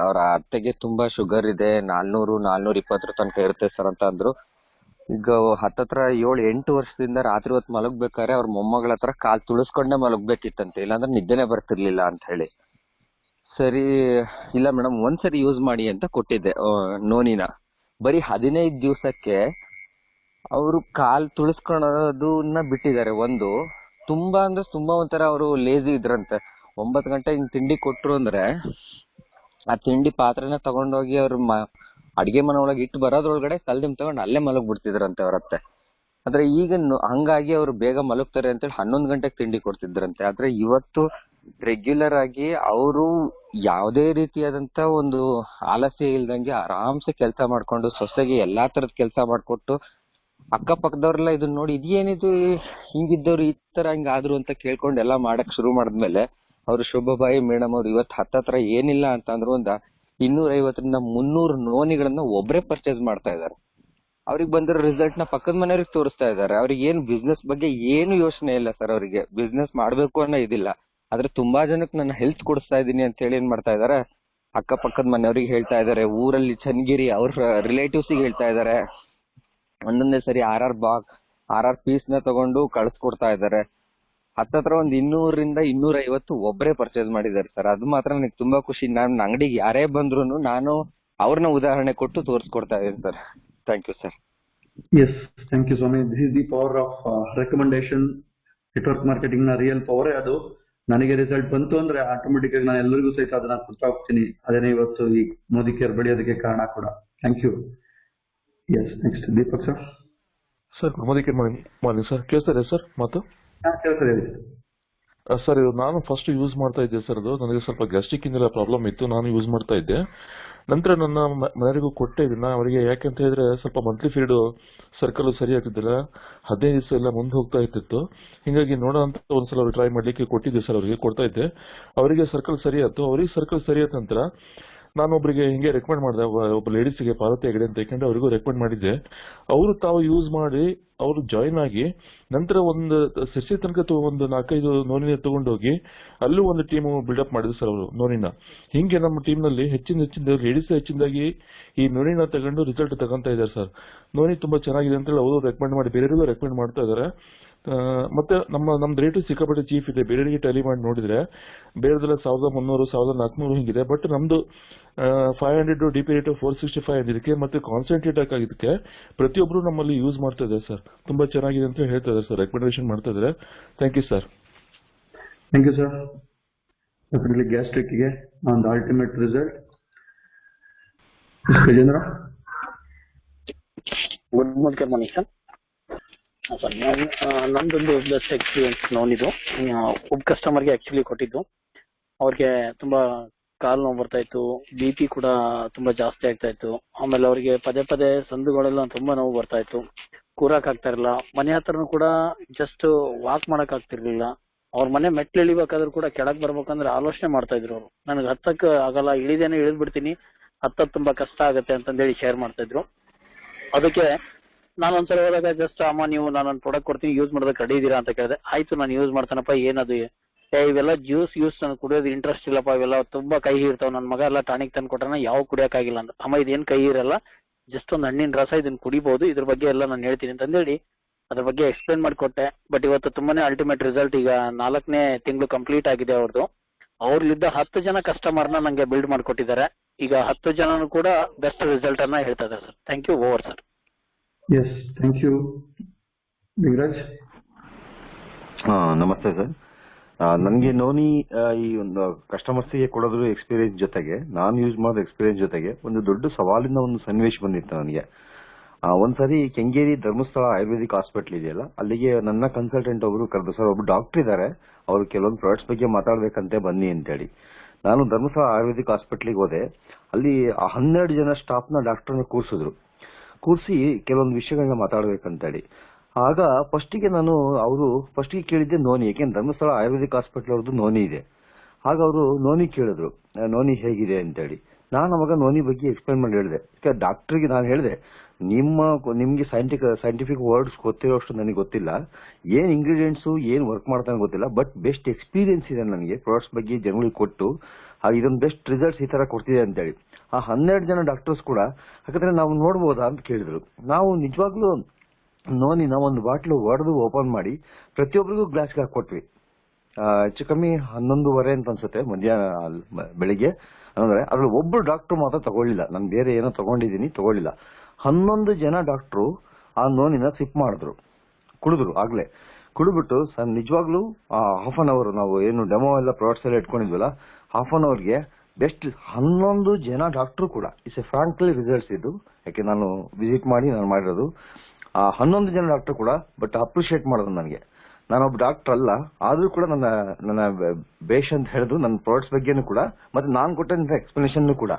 ಅವ್ರ ಅತ್ತೆಗೆ ತುಂಬಾ ಶುಗರ್ ಇದೆ, 400-420 ತನಕ ಇರುತ್ತೆ ಸರ್ ಅಂತ ಅಂದ್ರು. ಈಗ ಹತ್ತತ್ರ 7-8 ವರ್ಷದಿಂದ ರಾತ್ರಿ ಹೊತ್ತು ಮಲಗ್ಬೇಕಾದ್ರೆ ಅವ್ರ ಮೊಮ್ಮಗಳ ಹತ್ರ ಕಾಲ್ ತುಳಿಸ್ಕೊಂಡೆ ಮಲಗ್ಬೇಕಿತ್ತಂತೆ, ಇಲ್ಲಾಂದ್ರೆ ನಿದ್ದೆನೆ ಬರ್ತಿರ್ಲಿಲ್ಲ ಅಂತ ಹೇಳಿ. ಸರಿ, ಇಲ್ಲ ಮೇಡಮ್ ಒಂದ್ಸರಿ ಯೂಸ್ ಮಾಡಿ ಅಂತ ಕೊಟ್ಟಿದ್ದೆ ನೋನಿನ. ಬರೀ 15 ದಿವಸಕ್ಕೆ ಅವರು ಕಾಲ್ ತುಳಿಸ್ಕೊಳೋದನ್ನ ಬಿಟ್ಟಿದ್ದಾರೆ. ತುಂಬಾ ಅಂದ್ರೆ ತುಂಬಾ ಒಂಥರ ಅವರು ಲೇಜಿ ಇದ್ರಂತೆ. 9 ಗಂಟೆ ಹಿಂಗ್ ತಿಂಡಿ ಕೊಟ್ರು ಅಂದ್ರೆ ಆ ತಿಂಡಿ ಪಾತ್ರೆನ ತಗೊಂಡೋಗಿ ಅವ್ರ ಅಡಿಗೆ ಮನೆ ಒಳಗೆ ಇಟ್ಟು ಬರೋದ್ರೊಳಗಡೆ ತಲೆದಿಮ್ ತಗೊಂಡು ಅಲ್ಲೇ ಮಲಗ್ ಬಿಡ್ತಿದ್ರಂತೆ ಅವ್ರತ್ತೆ. ಆದ್ರೆ ಈಗ ಹಂಗಾಗಿ ಅವ್ರು ಬೇಗ ಮಲಗ್ತಾರೆ ಅಂತೇಳಿ 11 ಗಂಟೆಗೆ ತಿಂಡಿ ಕೊಡ್ತಿದ್ರಂತೆ. ಆದ್ರೆ ಇವತ್ತು ರೆಗ್ಯುಲರ್ ಆಗಿ ಅವರು ಯಾವುದೇ ರೀತಿಯಾದಂತ ಒಂದು ಆಲಸ್ಯ ಇಲ್ದಂಗೆ ಆರಾಮ್ಸೆ ಕೆಲಸ ಮಾಡ್ಕೊಂಡು, ಸೊಸೆಗೆ ಎಲ್ಲಾ ತರದ ಕೆಲಸ ಮಾಡ್ಕೊಟ್ಟು, ಅಕ್ಕಪಕ್ಕದವ್ರೆಲ್ಲ ಇದನ್ನ ನೋಡಿ ಇದೇನಿದು ಹಿಂಗಿದ್ದವ್ರು ಈ ತರ ಹಿಂಗಾದ್ರು ಅಂತ ಕೇಳ್ಕೊಂಡು ಎಲ್ಲಾ ಮಾಡಕ್ ಶುರು ಮಾಡಿದ್ಮೇಲೆ ಅವರು ಶೋಭಾಬಾಯಿ ಮೇಡಮ್ ಅವ್ರು ಇವತ್ತು ಹತ್ತತ್ರ ಏನಿಲ್ಲ ಅಂತಂದ್ರು 250ರಿಂದ 300 ನೋನಿಗಳನ್ನ ಒಬ್ರೇ ಪರ್ಚೇಸ್ ಮಾಡ್ತಾ ಇದ್ದಾರೆ. ಅವ್ರಿಗೆ ಬಂದಿರೋ ರಿಸಲ್ಟ್ ನ ಪಕ್ಕದ ಮನೆಯವ್ರಿಗೆ ತೋರಿಸ್ತಾ ಇದ್ದಾರೆ. ಅವ್ರಿಗೆ ಏನು ಬಿಸ್ನೆಸ್ ಬಗ್ಗೆ ಏನು ಯೋಚನೆ ಇಲ್ಲ ಸರ್. ಅವರಿಗೆ ಬಿಸ್ನೆಸ್ ಮಾಡ್ಬೇಕು ಅನ್ನೋ ಇದಿಲ್ಲ. ಆದ್ರೆ ತುಂಬಾ ಜನಕ್ಕೆ ನಾನು ಹೆಲ್ತ್ ಕೊಡಿಸ್ತಾ ಇದ್ದೀನಿ ಅಂತ ಹೇಳಿ ಏನ್ ಮಾಡ್ತಾ ಇದಾರೆ, ಅಕ್ಕಪಕ್ಕದ ಮನೆಯವ್ರಿಗೆ ಹೇಳ್ತಾ ಇದಾರೆ, ಊರಲ್ಲಿ ಚನ್ನಗಿರಿ ಅವ್ರ ರಿಲೇಟಿವ್ಸ್ ಹೇಳ್ತಾ ಇದಾರೆ. ಒಂದೊಂದೇ ಸರಿ ಆರ್ ಪೀಸ್ ನ ತಗೊಂಡು ಕಳ್ಸ್ಕೊಡ್ತಾ ಇದಾರೆ. ಹತ್ತತ್ರ 200ರಿಂದ 250 ಒಬ್ಬರೇ ಪರ್ಚೇಸ್ ಮಾಡಿದ್ದಾರೆ ಸರ್. ಅದು ಮಾತ್ರ ನನಗೆ ತುಂಬಾ ಖುಷಿ. ನನ್ನ ಅಂಗಡಿಗೆ ಯಾರೇ ಬಂದ್ರು ನಾನು ಅವ್ರನ್ನ ಉದಾಹರಣೆ ಕೊಟ್ಟು ತೋರಿಸ್ಕೊಡ್ತಾ ಇದ್ದೀನಿ sir. Thank you sir. Yes, thank you ಸ್ವಾಮಿ. This is the power of recommendation. Network marketing ನ ರಿಯಲ್ ಪವರೇ ಅದು. ನನಗೆ ರಿಸಲ್ಟ್ ಬಂತು ಅಂದ್ರೆ ಆಟೋಮೆಟಿಕ್ ಆಗಿ ನಾನು ಎಲ್ಲರಿಗೂ ಸಹಿತ ಅದನ್ನ ಕೊಡ್ತಾ ಹೋಗ್ತೀನಿ. ಅದೇನೇ ಇವತ್ತು ಈ ಮೋದಿ ಕೇರ್ ಬೆಳೆಯೋದಕ್ಕೆ ಕಾರಣ ಕೂಡ. Thank you. Yes, next Deepak sir. Sir Modi care morning sir. ಕೇಳ್ತಾರೆ ಸರ್ ಮಾತು? ಕೇಳ್ತಾರೆ ಸರ್. ಇದು ನಾನು ಫಸ್ಟ್ ಯೂಸ್ ಮಾಡ್ತಾ ಇದ್ದೆ ಸರ್. ಅದು ನನಗೆ ಸ್ವಲ್ಪ ಗ್ಯಾಸ್ಟ್ರಿಕ್ ಇಂದ ಪ್ರಾಬ್ಲಮ್ ಇತ್ತು, ನಾನು ಯೂಸ್ ಮಾಡ್ತಾ ಇದ್ದೆ. ನಂತರ ನನ್ನ ಮನೆಯವರಿಗೂ ಕೊಟ್ಟೆ ಇದನ್ನ. ಅವರಿಗೆ ಯಾಕೆಂತ ಹೇಳಿದ್ರೆ ಸ್ವಲ್ಪ ಮಂತ್ಲಿ ಪೀರಿಯಡ್ ಸರ್ಕಲ್ ಸರಿ ಆಗ್ತಿದ್ದಿಲ್ಲ, 15 ದಿವಸ ಎಲ್ಲ ಮುಂದೆ ಹೋಗ್ತಾ ಇತ್ತು. ಹಿಂಗಾಗಿ ನೋಡೋ ಅಂತ ಒಂದ್ಸಲ ಅವ್ರು ಟ್ರೈ ಮಾಡ್ಲಿಕ್ಕೆ ಕೊಟ್ಟಿದ್ದೆ ಸರ್. ಅವರಿಗೆ ಕೊಡ್ತಾ ಇದ್ದೆ. ಅವರಿಗೆ ಸರ್ಕಲ್ ಸರಿ ಆಯ್ತು. ಅವ್ರಿಗೆ ಸರ್ಕಲ್ ಸರಿ ಆದ ನಂತರ ನಾನು ಒಬ್ಬರಿಗೆ ಹಿಂಗೆ ರೆಕಮೆಂಡ್ ಮಾಡಿದೆ, ಒಬ್ಬ ಲೇಡೀಸ್ಗೆ ಪಾರ್ವತಿ ಹೆಗಡೆ ಅಂತ ಯಾಕಂದ್ರೆ ಅವರಿಗೂ ರೆಕಮೆಂಡ್ ಮಾಡಿದ್ದೆ. ಅವರು ತಾವು ಯೂಸ್ ಮಾಡಿ ಅವರು ಜಾಯಿನ್ ಆಗಿ ನಂತರ ಒಂದು ಸಸಿ ತನಕ ಒಂದು 4-5 ನೋನಿನ ತಗೊಂಡೋಗಿ ಅಲ್ಲೂ ಒಂದು ಟೀಮ್ ಬಿಲ್ಡಪ್ ಮಾಡಿದ್ರು ಸರ್ ಅವರು ನೋನಿನ. ಹಿಂಗೆ ನಮ್ಮ ಟೀಮ್ ನಲ್ಲಿ ಹೆಚ್ಚಿನ ಲೇಡೀಸ್ ಹೆಚ್ಚಿನದಾಗಿ ಈ ನೋನಿನ ತಗೊಂಡು ರಿಸಲ್ಟ್ ತಗೊಂತ ಇದ್ದಾರೆ ಸರ್. ನೋನಿ ತುಂಬಾ ಚೆನ್ನಾಗಿದೆ ಅಂತ ಹೇಳಿ ಅವರು ರೆಕಮೆಂಡ್ ಮಾಡಿ ಬೇರೆಯವರಿಗೂ ರೆಕಮೆಂಡ್ ಮಾಡ್ತಾ ಇದ್ದಾರೆ. ಮತ್ತೆ ನಮ್ದು ರೇಟು ಸಿಕ್ಕಾಪಟ್ಟೆ ಚೀಫ್ ಇದೆ. ಬೇರೆಯವರಿಗೆ ಟ್ಯಾಲಿ ಮಾಡಿ ನೋಡಿದ್ರೆ ಬೇರೆದೆಲ್ಲ 1300, 1400 ಹಿಂಗಿದೆ. ಬಟ್ ನಮ್ದು 500 ಡಿಪಿ ರೇಟ್ 465 ಇದಕ್ಕೆ ಮತ್ತೆ ಕಾನ್ಸಂಟ್ರೇಟ್ ಆಗಿದ್ದಕ್ಕೆ ಪ್ರತಿಯೊಬ್ರು ನಮ್ಮಲ್ಲಿ ಯೂಸ್ ಮಾಡ್ತಾ ಇದ್ದಾರೆ ಸರ್. ತುಂಬಾ ಚೆನ್ನಾಗಿದೆ ಅಂತ ಹೇಳ್ತಾ ಇದ್ದಾರೆ ಸರ್, ರೆಕಮೆಂಡೇಶನ್ ಮಾಡ್ತಾ ಇದ್ದಾರೆ. Thank you sir. Thank you sir. Definitely gastric ಗೆ ಒಂದು ultimate result. Gajendra. Good morning sir. Sir ನಂದೊಂದು ಬೆಸ್ಟ್ ಎಕ್ಸ್ಪೀರಿಯನ್ಸ್ ನೋಡಿದ್ದು. ಒಬ್ಬ ಕಸ್ಟಮರ್ಗೆ ಆಕ್ಚುಲಿ ಕೊಟ್ಟಿದ್ದು. ಅವ್ರಿಗೆ ತುಂಬಾ ಕಾಲು ನೋವು ಬರ್ತಾ ಇತ್ತು, BP ಕೂಡ ತುಂಬಾ ಜಾಸ್ತಿ ಆಗ್ತಾ ಇತ್ತು. ಆಮೇಲೆ ಅವ್ರಿಗೆ ಪದೇ ಸಂದುಗಳೆಲ್ಲ ತುಂಬಾ ನೋವು ಬರ್ತಾ ಇತ್ತು, ಕೂರಕ್ ಆಗ್ತಾ ಇರಲಿಲ್ಲ. ಮನೆ ಹತ್ರನೂ ಕೂಡ ಜಸ್ಟ್ ವಾಕ್ ಮಾಡಕ್ ಆಗ್ತಿರ್ಲಿಲ್ಲ. ಅವ್ರ ಮನೆ ಮೆಟ್ಲು ಇಳಿಬೇಕಾದ್ರೂ ಕೂಡ ಕೆಳಗ್ ಬರ್ಬೇಕಂದ್ರೆ ಆಲೋಚನೆ ಮಾಡ್ತಾ ಇದ್ರು ಅವರು. ನನಗೆ ಹತ್ತಕ್ ಆಗಲ್ಲ, ಇಳಿದೇನೆ ಇಳಿದ್ ಬಿಡ್ತೀನಿ, ಹತ್ತದ್ ತುಂಬಾ ಕಷ್ಟ ಆಗತ್ತೆ ಅಂತಂದೇಳಿ ಶೇರ್ ಮಾಡ್ತಾ ಇದ್ರು. ಅದಕ್ಕೆ ನಾನು ಒಂದ್ಸಲ ಹೋದಾಗ ಜಸ್ಟ್ ಅಮ್ಮ ನೀವು ನಾನೊಂದು ಪ್ರಾಡಕ್ಟ್ ಕೊಡ್ತೀನಿ, ಯೂಸ್ ಮಾಡೋದಕ್ಕೆ ರೆಡಿ ಇದೀರಾ ಅಂತ ಕೇಳಿದೆ. ಆಯ್ತು ನಾನು ಯೂಸ್ ಮಾಡ್ತಾನಪ್ಪ. ಏನದು? ಇವೆಲ್ಲ ಜ್ಯೂಸ್ ನನಗೆ ಕುಡಿಯೋದು ಇಂಟ್ರೆಸ್ಟ್ ಇಲ್ಲಪ್ಪ, ಇವೆಲ್ಲ ತುಂಬಾ ಕೈ ಇರ್ತಾವ. ನನ್ನ ಮಗ ಎಲ್ಲ ಟಾನಿಕ್ ತಂದು ಕೊಟ್ಟಾನ, ಯಾವ ಕುಡಿಯೋಕ್ಕಾಗಿಲ್ಲ ಅಂತ. ಅಮ್ಮ ಇದೇನ್ ಕೈ ಇರಲ್ಲ, ಜಸ್ಟ್ ಒಂದು ಹಣ್ಣಿನ ರಸ, ಇದನ್ನ ಕುಡಿಬಹುದು, ಇದ್ರ ಬಗ್ಗೆ ಎಲ್ಲ ನಾನು ಹೇಳ್ತೀನಿ ಅಂತಂದೇಳಿ ಅದ್ರ ಬಗ್ಗೆ ಎಕ್ಸ್ಪ್ಲೇನ್ ಮಾಡಿಕೊಟ್ಟೆ. ಬಟ್ ಇವತ್ತು ತುಂಬಾನೇ ಅಲ್ಟಿಮೇಟ್ ರಿಸಲ್ಟ್. ಈಗ 4ನೇ ತಿಂಗಳು ಕಂಪ್ಲೀಟ್ ಆಗಿದೆ ಅವ್ರದ್ದು. ಅವ್ರಲ್ಲಿದ್ದ 10 ಜನ ಕಸ್ಟಮರ್ನ ನಂಗೆ ಬಿಲ್ಡ್ ಮಾಡಿಕೊಟ್ಟಿದ್ದಾರೆ. ಈಗ 10 ಜನನು ಕೂಡ ಬೆಸ್ಟ್ ರಿಸಲ್ಟ್ ಅನ್ನ ಹೇಳ್ತಾ ಇದ್ದಾರೆ sir. Thank you. Over sir. Yes, thank you. Lingaraj. ನಮಸ್ತೆ ಸರ್. ನನಗೆ ನೋನಿ ಈ ಒಂದು ಕಸ್ಟಮರ್ಸ್ಗೆ ಕೊಡೋದ್ರ ಎಕ್ಸ್ಪೀರಿಯನ್ಸ್ ಜೊತೆಗೆ ನಾನು ಯೂಸ್ ಮಾಡೋ ಎಕ್ಸ್ಪೀರಿಯನ್ಸ್ ಜೊತೆಗೆ ಒಂದು ದೊಡ್ಡ ಸವಾಲಿನ ಒಂದು ಸನ್ನಿವೇಶ ಬಂದಿತ್ತು ನನಗೆ. ಒಂದ್ಸರಿ ಕೆಂಗೇರಿ ಧರ್ಮಸ್ಥಳ ಆಯುರ್ವೇದಿಕ್ ಹಾಸ್ಪಿಟಲ್ ಇದೆಯಲ್ಲ, ಅಲ್ಲಿಗೆ ನನ್ನ ಕನ್ಸಲ್ಟೆಂಟ್ ಒಬ್ರು ಕರೆದು, ಸರ್ ಒಬ್ರು ಡಾಕ್ಟರ್ ಇದ್ದಾರೆ, ಅವರು ಕೆಲವೊಂದು ಪ್ರಾಡಕ್ಟ್ಸ್ ಬಗ್ಗೆ ಮಾತಾಡ್ಬೇಕಂತೆ ಬನ್ನಿ ಅಂತೇಳಿ. ನಾನು ಧರ್ಮಸ್ಥಳ ಆಯುರ್ವೇದಿಕ್ ಹಾಸ್ಪಿಟ್ಲಿಗೆ ಹೋದೆ. ಅಲ್ಲಿ 12 ಜನ ಸ್ಟಾಫ್ನ ಡಾಕ್ಟರ್ನ ಕೂರಿಸಿ ಕೆಲವೊಂದು ವಿಷಯಗಳನ್ನ ಮಾತಾಡ್ಬೇಕಂತೇಳಿ. ಆಗ ಫಸ್ಟಿಗೆ ಕೇಳಿದ್ದೆ ನೋನಿ, ಯಾಕೆಂದ್ರೆ ಧರ್ಮಸ್ಥಳ ಆಯುರ್ವೇದಿಕ್ ಹಾಸ್ಪಿಟಲ್ ಅವ್ರದ್ದು ನೋನಿ ಇದೆ. ಆಗ ಅವರು ನೋನಿ ಕೇಳಿದ್ರು, ನೋನಿ ಹೇಗಿದೆ ಅಂತೇಳಿ. ನಾನು ಅವಾಗ ನೋನಿ ಬಗ್ಗೆ ಎಕ್ಸ್ಪ್ಲೈನ್ ಮಾಡಿ ಹೇಳಿದೆ. ಡಾಕ್ಟರ್ಗೆ ನಾನು ಹೇಳಿದೆ, ನಿಮ್ಗೆ ಸೈಂಟಿಫಿಕ್ ವರ್ಡ್ಸ್ ಗೊತ್ತಿರೋಷ್ಟು ನನಗೆ ಗೊತ್ತಿಲ್ಲ, ಏನ್ ಇಂಗ್ರೀಡಿಯೆಂಟ್ಸು ಏನ್ ವರ್ಕ್ ಮಾಡ್ತಾನೆ ಗೊತ್ತಿಲ್ಲ, ಬಟ್ ಬೆಸ್ಟ್ ಎಕ್ಸ್ಪೀರಿಯನ್ಸ್ ಇದೆ ನನಗೆ ಪ್ರಾಡಕ್ಟ್ಸ್ ಬಗ್ಗೆ ಜನಗಳಿಗೆ ಕೊಟ್ಟು, ಇದೊಂದು ಬೆಸ್ಟ್ ರಿಸಲ್ಟ್ಸ್ ಈ ತರ ಕೊಡ್ತಿದೆ ಅಂತೇಳಿ. ಆ 12 ಜನ ಡಾಕ್ಟರ್ಸ್ ಕೂಡ ಹಾಗಾದ್ರೆ ನಾವು ನೋಡ್ಬೋದಾ ಅಂತ ಕೇಳಿದ್ರು. ನಾವು ನಿಜವಾಗ್ಲೂ ನೋನಿನ ಒಂದು ಬಾಟ್ಲು ಒಡೆದು ಓಪನ್ ಮಾಡಿ ಪ್ರತಿಯೊಬ್ಬರಿಗೂ ಗ್ಲಾಸ್ಗೆ ಹಾಕೊಟ್ವಿ. ಹೆಚ್ಚು ಕಮ್ಮಿ 11:30 ಅಂತ ಅನ್ಸುತ್ತೆ, ಬೆಳಿಗ್ಗೆ. ಅಂದ್ರೆ ಅದ್ರಲ್ಲಿ ಒಬ್ರು ಡಾಕ್ಟರ್ ಮಾತ್ರ ತಗೊಳ್ಳಿಲ್ಲ. ನಾನು ಬೇರೆ ಏನೋ ತಗೊಳ್ಳಿಲ್ಲ. 11 ಜನ ಡಾಕ್ಟ್ರು ಆ ನೋನಿನ ಸಿಪ್ ಮಾಡಿದ್ರು, ಕುಡಿದ್ರು. ಆಗ್ಲೇ ಕುಡಿದ್ಬಿಟ್ಟು ಸರ್ ನಿಜವಾಗ್ಲೂ ಹಾಫ್ ಅನ್ ಅವರ್ ನಾವು ಏನು ಡೆಮೋ ಎಲ್ಲ ಪ್ರಾಡಕ್ಟ್ಸ್ ಎಲ್ಲ ಇಟ್ಕೊಂಡಿದ್ವಲ್ಲ, ಹಾಫ್ ಅನ್ ಅವರ್ಗೆ ಬೆಸ್ಟ್ 11 ಜನ ಡಾಕ್ಟ್ರು ಕೂಡ ಇಟ್ಸ್ ಎ ಫ್ರಾಂಕ್ಲಿ ರಿಸಲ್ಟ್ಸ್ ಇದು. ಯಾಕೆ ನಾನು ವಿಸಿಟ್ ಮಾಡಿ ನಾನು ಮಾಡಿರೋದು. 11 ಜನ ಡಾಕ್ಟರ್ ಕೂಡ ಬಟ್ ಅಪ್ರಿಶಿಯೇಟ್ ಮಾಡೋದು ನನಗೆ. ನಾನೊಬ್ಬ ಡಾಕ್ಟರ್ ಅಲ್ಲ, ಆದ್ರೂ ಕೂಡ ನನ್ನ ಬೇಷ್ ಅಂತ ಹೇಳಿದ್ರು ನನ್ನ ಪ್ರಾಡಕ್ಟ್ಸ್ ಬಗ್ಗೆನೂ ಕೂಡ, ಮತ್ತೆ ನಾನು ಕೊಟ್ಟಂತ ಎಕ್ಸ್ಪ್ಲನೇಷನ್ ಕೂಡ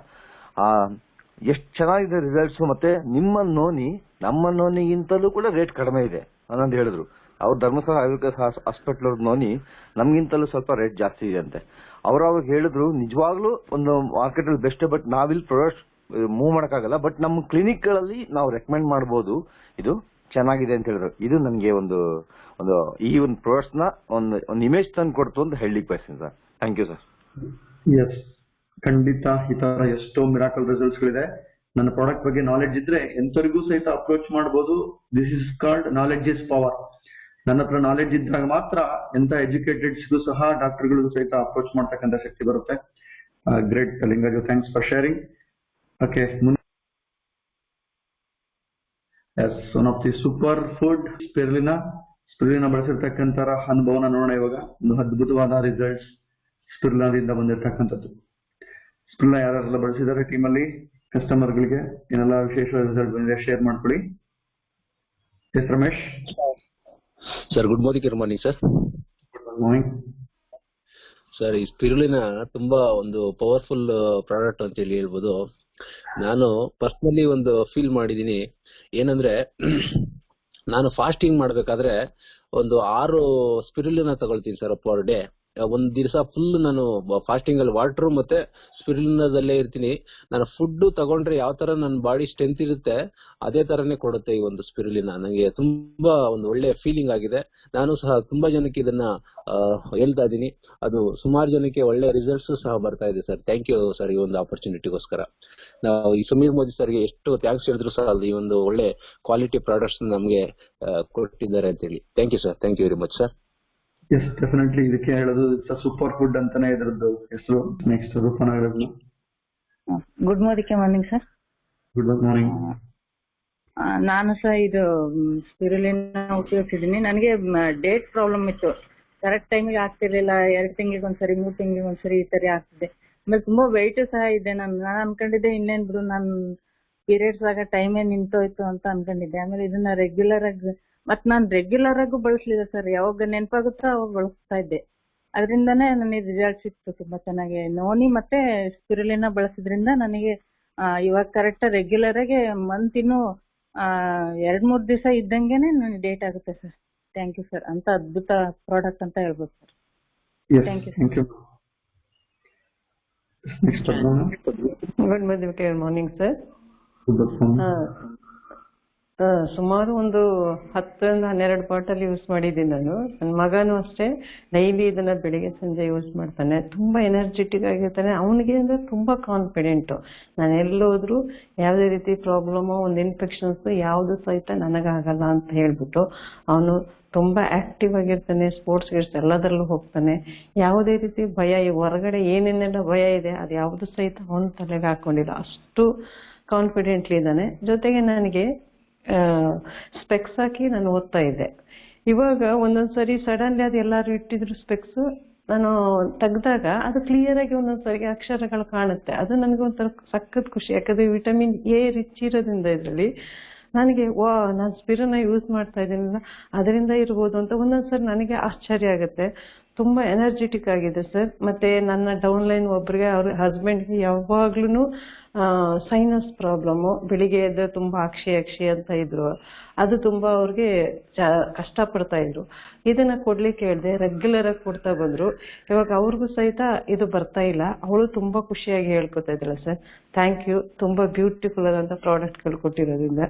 ಎಷ್ಟು ಚೆನ್ನಾಗಿದೆ ರಿಸಲ್ಟ್ಸ್. ಮತ್ತೆ ನಿಮ್ಮ ನೋನಿ ನಮ್ಮ ನೋನಿಗಿಂತಲೂ ಕೂಡ ರೇಟ್ ಕಡಿಮೆ ಇದೆ ಅನ್ನೋದು ಹೇಳಿದ್ರು. ಅವ್ರ ಧರ್ಮಸ್ಥಳ ಆಯುರ್ವೇದ ಹಾಸ್ಪಿಟಲ್ ಅವ್ರ ನೋನಿ ನಮ್ಗಿಂತಲೂ ಸ್ವಲ್ಪ ರೇಟ್ ಜಾಸ್ತಿ ಇದೆ ಅಂತೆ. ಅವ್ರು ಹೇಳಿದ್ರು ನಿಜವಾಗ್ಲೂ ಒಂದು ಮಾರ್ಕೆಟ್ ಅಲ್ಲಿ ಬೆಸ್ಟ್, ಬಟ್ ನಾವಿಲ್ಲಿ ಪ್ರಾಡಕ್ಟ್ ಮೂವ್ ಮಾಡಕ್ಕಾಗಲ್ಲ, ಬಟ್ ನಮ್ಮ ಕ್ಲಿನಿಕ್ ಗಳಲ್ಲಿ ನಾವು ರೆಕಮೆಂಡ್ ಮಾಡಬಹುದು, ಇದು ಚೆನ್ನಾಗಿದೆ ಅಂತ ಹೇಳಿದ್ರು. ಇದು ನನಗೆ ಒಂದು ಈ ಒಂದು ಪ್ರಾಡಕ್ಟ್ಸ್ ನ ಒಂದು ಇಮೇಜ್ ತಂದು ಕೊಡ್ತು ಅಂತ ಹೇಳಲಿಕ್ಕೆ ಬಯಸ್ತೀನಿ sir. Thank you sir. Yes, ಖಂಡಿತ ಈ ತರ ಎಷ್ಟೋ ಮಿರಾಕಲ್ ರಿಸಲ್ಟ್ಸ್ ಗಳಿದೆ. ನನ್ನ ಪ್ರಾಡಕ್ಟ್ ಬಗ್ಗೆ ನಾಲೆಡ್ಜ್ ಇದ್ರೆ ಎಂತರಿಗೂ ಸಹಿತ ಅಪ್ರೋಚ್ ಮಾಡಬಹುದು. This is called knowledge is power. ನನ್ನ ಹತ್ರ ನಾಲೆಡ್ಜ್ ಇದ್ದಾಗ ಮಾತ್ರ ಎಂತ ಎಜುಕೇಟೆಡ್ಸ್ಗೂ ಸಹ ಡಾಕ್ಟರ್ಗಳಿಗೂ ಸಹಿತ ಅಪ್ರೋಚ್ ಮಾಡ್ತಕ್ಕಂಥ ಶಕ್ತಿ ಬರುತ್ತೆ. Great Lingaraju, thanks for sharing. Okay, yes, one of the super food spirulina ಬಳಸಿರ್ತಕ್ಕಂಥ ಅನುಭವನ ನೋಡೋಣ ಇವಾಗ. ಒಂದು ಅದ್ಭುತವಾದ ರಿಸಲ್ಟ್ಸ್ ಸ್ಪಿರುಲಿನಾದಿಂದ ಬಂದಿರತಕ್ಕಂಥದ್ದು. ಸ್ಪಿರುಲಿನಾ ಯಾರೆಲ್ಲ ಬಳಸಿದ್ದಾರೆ ಟೀಮಲ್ಲಿ, ಕಸ್ಟಮರ್ಗಳಿಗೆ ಏನೆಲ್ಲ ವಿಶೇಷ ರಿಸಲ್ಟ್ ಬಂದಿದೆ ಶೇರ್ ಮಾಡ್ಕೊಳ್ಳಿ. Yes Ramesh sir, good morning sir. Good morning sir. ಈ ಸ್ಪಿರುಲಿನಾ ತುಂಬಾ ಒಂದು ಪವರ್ಫುಲ್ ಪ್ರಾಡಕ್ಟ್ ಅಂತ ಹೇಳ್ಬೋದು. ನಾನು ಪರ್ಸನಲಿ ಒಂದು ಫೀಲ್ ಮಾಡಿದೀನಿ. ಏನಂದ್ರೆ ನಾನು ಫಾಸ್ಟಿಂಗ್ ಮಾಡ್ಬೇಕಾದ್ರೆ ಒಂದು 6 ಸ್ಪಿರುಲಿನಾ ತಗೊಳ್ತೀನಿ ಸರ್ ಪರ್ ಡೇ. ಒಂದ್ ದಿವಸ ಫುಲ್ ನಾನು ಫಾಸ್ಟಿಂಗ್ ಅಲ್ಲಿ ವಾಟರ್ ಮತ್ತೆ ಸ್ಪಿರುಲಿನಾದಲ್ಲೇ ಇರ್ತೀನಿ. ನಾನು ಫುಡ್ ತಗೊಂಡ್ರೆ ಯಾವ ತರ ನನ್ನ ಬಾಡಿ ಸ್ಟ್ರೆಂತ್ ಇರುತ್ತೆ ಅದೇ ತರನೇ ಕೊಡುತ್ತೆ ಈ ಒಂದು ಸ್ಪಿರುಲಿನಾ. ನನಗೆ ತುಂಬಾ ಒಂದು ಒಳ್ಳೆ ಫೀಲಿಂಗ್ ಆಗಿದೆ. ನಾನು ಸಹ ತುಂಬಾ ಜನಕ್ಕೆ ಇದನ್ನ ಹೇಳ್ತಾ ಇದ್ದೀನಿ. ಅದು ಸುಮಾರು ಜನಕ್ಕೆ ಒಳ್ಳೆ ರಿಸಲ್ಟ್ಸ್ ಸಹ ಬರ್ತಾ ಇದೆ ಸರ್. ಥ್ಯಾಂಕ್ ಯು ಸರ್ ಈ ಒಂದು ಆಪರ್ಚುನಿಟಿಗೋಸ್ಕರ. ನಾವು ಈ ಸಮೀರ್ ಮೋದಿ ಸರ್ಗೆ ಎಷ್ಟು ಥ್ಯಾಂಕ್ಸ್ ಹೇಳಿದ್ರು ಸರ್, ಅಲ್ಲಿ ಈ ಒಂದು ಒಳ್ಳೆ ಕ್ವಾಲಿಟಿ ಪ್ರಾಡಕ್ಟ್ಸ್ ನಮಗೆ ಕೊಟ್ಟಿದ್ದಾರೆ ಅಂತ ಹೇಳಿ. Thank you sir, thank you very much sir. Yes, definitely ಇದಕ್ಕೆ ಹೇಳೋದು ಸೂಪರ್ ಫುಡ್ ಅಂತಾನೆ ಇದ್ರದ್ದು ಹೆಸರು. ನೆಕ್ಸ್ಟ್ ರೂಪನಾ ಹೇಳೋದು. Good morning sir. Good morning. ನಾನು ಸಹ ಇದು ಸ್ಪಿರುಲಿನಾ ಉಪಯೋಗಿಸಿದ್ದೀನಿ. ನನಗೆ ಡೇಟ್ ಪ್ರಾಬ್ಲಮ್ ಇತ್ತು, ಕರೆಕ್ಟ್ ಟೈಮಿಗೆ ಆಗ್ತಿರ್ಲಿಲ್ಲ. 2 ತಿಂಗಳಿಗೆ ಒಂದ್ಸರಿ 3 ತಿಂಗಳಿಗೆ ಒಂದ್ಸರಿ ಈ ತರ ಆಗ್ತಿದೆ. ಆಮೇಲೆ ತುಂಬಾ ವೆಯ್ಟ್ ಸಹ ಇದೆ. ನಾನು ಅನ್ಕೊಂಡಿದ್ದೆ ಇನ್ನೇನ್ ಬಿಡು ನನ್ ಪೀರಿಯಡ್ಸ್ ಆಗ ಟೈಮೇ ನಿಂತೋಯ್ತು ಅಂತ ಅನ್ಕೊಂಡಿದ್ದೆ. ಆಮೇಲೆ ಇದನ್ನ ರೆಗ್ಯುಲರ್ ಆಗಿ ನಾನ್ ರೆಗ್ಯುಲರ್ ಆಗು ಬಳಸಲಿಲ್ಲ ಸರ್. ಯಾವಾಗ ನೆನಪಾಗುತ್ತೋ ಅವಾಗ ಬಳಸ್ತಾ ಇದ್ದೆ. ಅದರಿಂದಾನೇ ನನಗೆ ರಿಸಲ್ಟ್ ಸಿಕ್ತು ತುಂಬಾ ಚೆನ್ನಾಗಿ. ನೋನಿ ಮತ್ತೆ ಸ್ಪಿರುಲಿನಾ ಬಳಸಿದ್ರಿಂದ ನನಗೆ ಇವಾಗ ಕರೆಕ್ಟ್ ರೆಗ್ಯುಲರ್ ಆಗಿ ಮಂತ್ ಇನ್ನು 2-3 ದಿವಸ ಇದ್ದಂಗೆನೆ ನನಗೆ ಡೇಟ್ ಆಗುತ್ತೆ ಸರ್. Thank you sir. ಅಂತ ಅದ್ಭುತ ಪ್ರಾಡಕ್ಟ್ ಅಂತ ಹೇಳ್ಬೋದು sir. Thank you. Good morning sir. ಸುಮಾರು ಒಂದು 10-12 ಬಾಟಲ್ ಯೂಸ್ ಮಾಡಿದ್ದೀನಿ ನಾನು. ನನ್ನ ಮಗನೂ ಅಷ್ಟೇ ಡೈಲಿ ಇದನ್ನ ಬೆಳಿಗ್ಗೆ ಸಂಜೆ ಯೂಸ್ ಮಾಡ್ತಾನೆ. ತುಂಬಾ ಎನರ್ಜೆಟಿಕ್ ಆಗಿರ್ತಾನೆ. ಅವನಿಗೆ ಅಂದ್ರೆ ತುಂಬಾ ಕಾನ್ಫಿಡೆಂಟ್. ನಾನು ಎಲ್ಲೋದ್ರು ಯಾವುದೇ ರೀತಿ ಪ್ರಾಬ್ಲಮ್, ಒಂದು ಇನ್ಫೆಕ್ಷನ್ಸ್ ಯಾವ್ದು ಸಹಿತ ನನಗಾಗಲ್ಲ ಅಂತ ಹೇಳ್ಬಿಟ್ಟು ಅವನು ತುಂಬಾ ಆಕ್ಟಿವ್ ಆಗಿರ್ತಾನೆ. ಸ್ಪೋರ್ಟ್ಸ್ ಗಿಟ್ಸ್ ಎಲ್ಲದರಲ್ಲೂ ಹೋಗ್ತಾನೆ. ಯಾವುದೇ ರೀತಿ ಭಯ, ಹೊರಗಡೆ ಏನೇನೆಲ್ಲ ಭಯ ಇದೆ ಅದು ಯಾವ್ದು ಸಹಿತ ಅವನ ತಲೆಗೆ ಹಾಕೊಂಡಿಲ್ಲ. ಅಷ್ಟು ಕಾನ್ಫಿಡೆಂಟ್ಲಿ ಇದ್ದಾನೆ. ಜೊತೆಗೆ ನನಗೆ ಸ್ಪೆಕ್ಸ್ ಹಾಕಿ ನಾನು ಓದ್ತಾ ಇದ್ದೆ. ಇವಾಗ ಒಂದೊಂದ್ಸರಿ ಸಡನ್ಲಿ ಅದು ಎಲ್ಲಾರು ಇಟ್ಟಿದ್ರು ಸ್ಪೆಕ್ಸ್, ನಾನು ತೆಗ್ದಾಗ ಅದು ಕ್ಲಿಯರ್ ಆಗಿ ಒಂದೊಂದ್ಸರಿಗೆ ಅಕ್ಷರಗಳು ಕಾಣುತ್ತೆ. ಅದು ನನಗೆ ಒಂಥರ ಸಖತ್ ಖುಷಿ. ಯಾಕಂದ್ರೆ ವಿಟಮಿನ್ ಎ ರಿಚ್ ಇರೋದ್ರಿಂದ ಇದರಲ್ಲಿ ನನಗೆ ನಾನು ಸ್ಪಿರುಲಿನಾ ಯೂಸ್ ಮಾಡ್ತಾ ಇದ್ದೀನಲ್ಲ ಅದರಿಂದ ಇರ್ಬೋದು ಅಂತ ಒಂದೊಂದ್ಸರಿ ನನಗೆ ಆಶ್ಚರ್ಯ ಆಗುತ್ತೆ. ತುಂಬಾ ಎನರ್ಜೆಟಿಕ್ ಆಗಿದೆ ಸರ್. ಮತ್ತೆ ನನ್ನ ಡೌನ್ ಲೈನ್ ಒಬ್ರಿಗೆ, ಅವ್ರ ಹಸ್ಬೆಂಡ್ಗೆ ಯಾವಾಗ್ಲೂ ಸೈನಸ್ ಪ್ರಾಬ್ಲಮ್ಮು. ಬೆಳಿಗ್ಗೆ ಎದ್ದು ತುಂಬಾ ಅಕ್ಷಿ ಅಂತ ಇದ್ರು. ಅದು ತುಂಬಾ ಅವ್ರಿಗೆ ಕಷ್ಟ ಪಡ್ತಾ ಇದ್ರು. ಇದನ್ನ ಕೊಡ್ಲಿಕ್ಕೆ ಹೇಳ್ದೆ, ರೆಗ್ಯುಲರ್ ಆಗಿ ಕೊಡ್ತಾ ಬಂದ್ರು. ಇವಾಗ ಅವ್ರಿಗೂ ಸಹಿತ ಇದು ಬರ್ತಾ ಇಲ್ಲ. ಅವಳು ತುಂಬಾ ಖುಷಿಯಾಗಿ ಹೇಳ್ಕೊತಾ ಇದ್ರಲ್ಲ ಸರ್. Thank you. ತುಂಬಾ ಬ್ಯೂಟಿಫುಲ್ ಆದಂತ ಪ್ರಾಡಕ್ಟ್ ಗಳು ಕೊಟ್ಟಿರೋದ್ರಿಂದ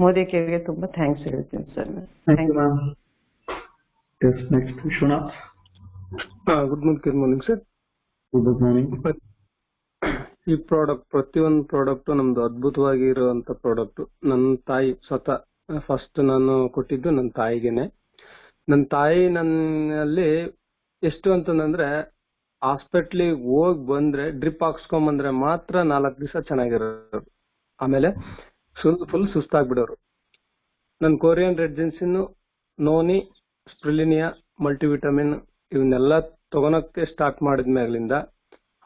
ಮೋದಿ ಕೇರ್ಗೆ ತುಂಬಾ ಥ್ಯಾಂಕ್ಸ್ ಹೇಳ್ತೀನಿ sir. Good morning sir. Good morning. ಈ ಪ್ರಾಡಕ್ಟ್, ಪ್ರತಿಯೊಂದು ಪ್ರಾಡಕ್ಟ್ ನಮ್ದು ಅದ್ಭುತವಾಗಿ ಇರುವಂತ ಪ್ರಾಡಕ್ಟ್. ನನ್ನ ತಾಯಿ ಸ್ವತಃ ಫಸ್ಟ್ ನಾನು ಕೊಟ್ಟಿದ್ದು ನನ್ನ ತಾಯಿಗೆನೆ. ನನ್ನ ತಾಯಿ ನನ್ನಲ್ಲಿ ಎಷ್ಟು ಅಂತಂದ್ರೆ ಹಾಸ್ಪಿಟ್ಲಿಗೆ ಹೋಗಿ ಬಂದ್ರೆ ಡ್ರಿಪ್ ಹಾಕ್ಸ್ಕೊಂಬಂದ್ರೆ ಮಾತ್ರ 4 ದಿವಸ ಚೆನ್ನಾಗಿರೋರು. ಆಮೇಲೆ ಫುಲ್ ಸುಸ್ತಾಗ್ಬಿಡೋರು. ನನ್ನ Korean red ginseng, noni, spirulina, multivitamin ಇವನ್ನೆಲ್ಲ ತಗೊಳಕ್ಕೆ ಸ್ಟಾರ್ಟ್ ಮಾಡಿದ್ಮೇಲಿಂದ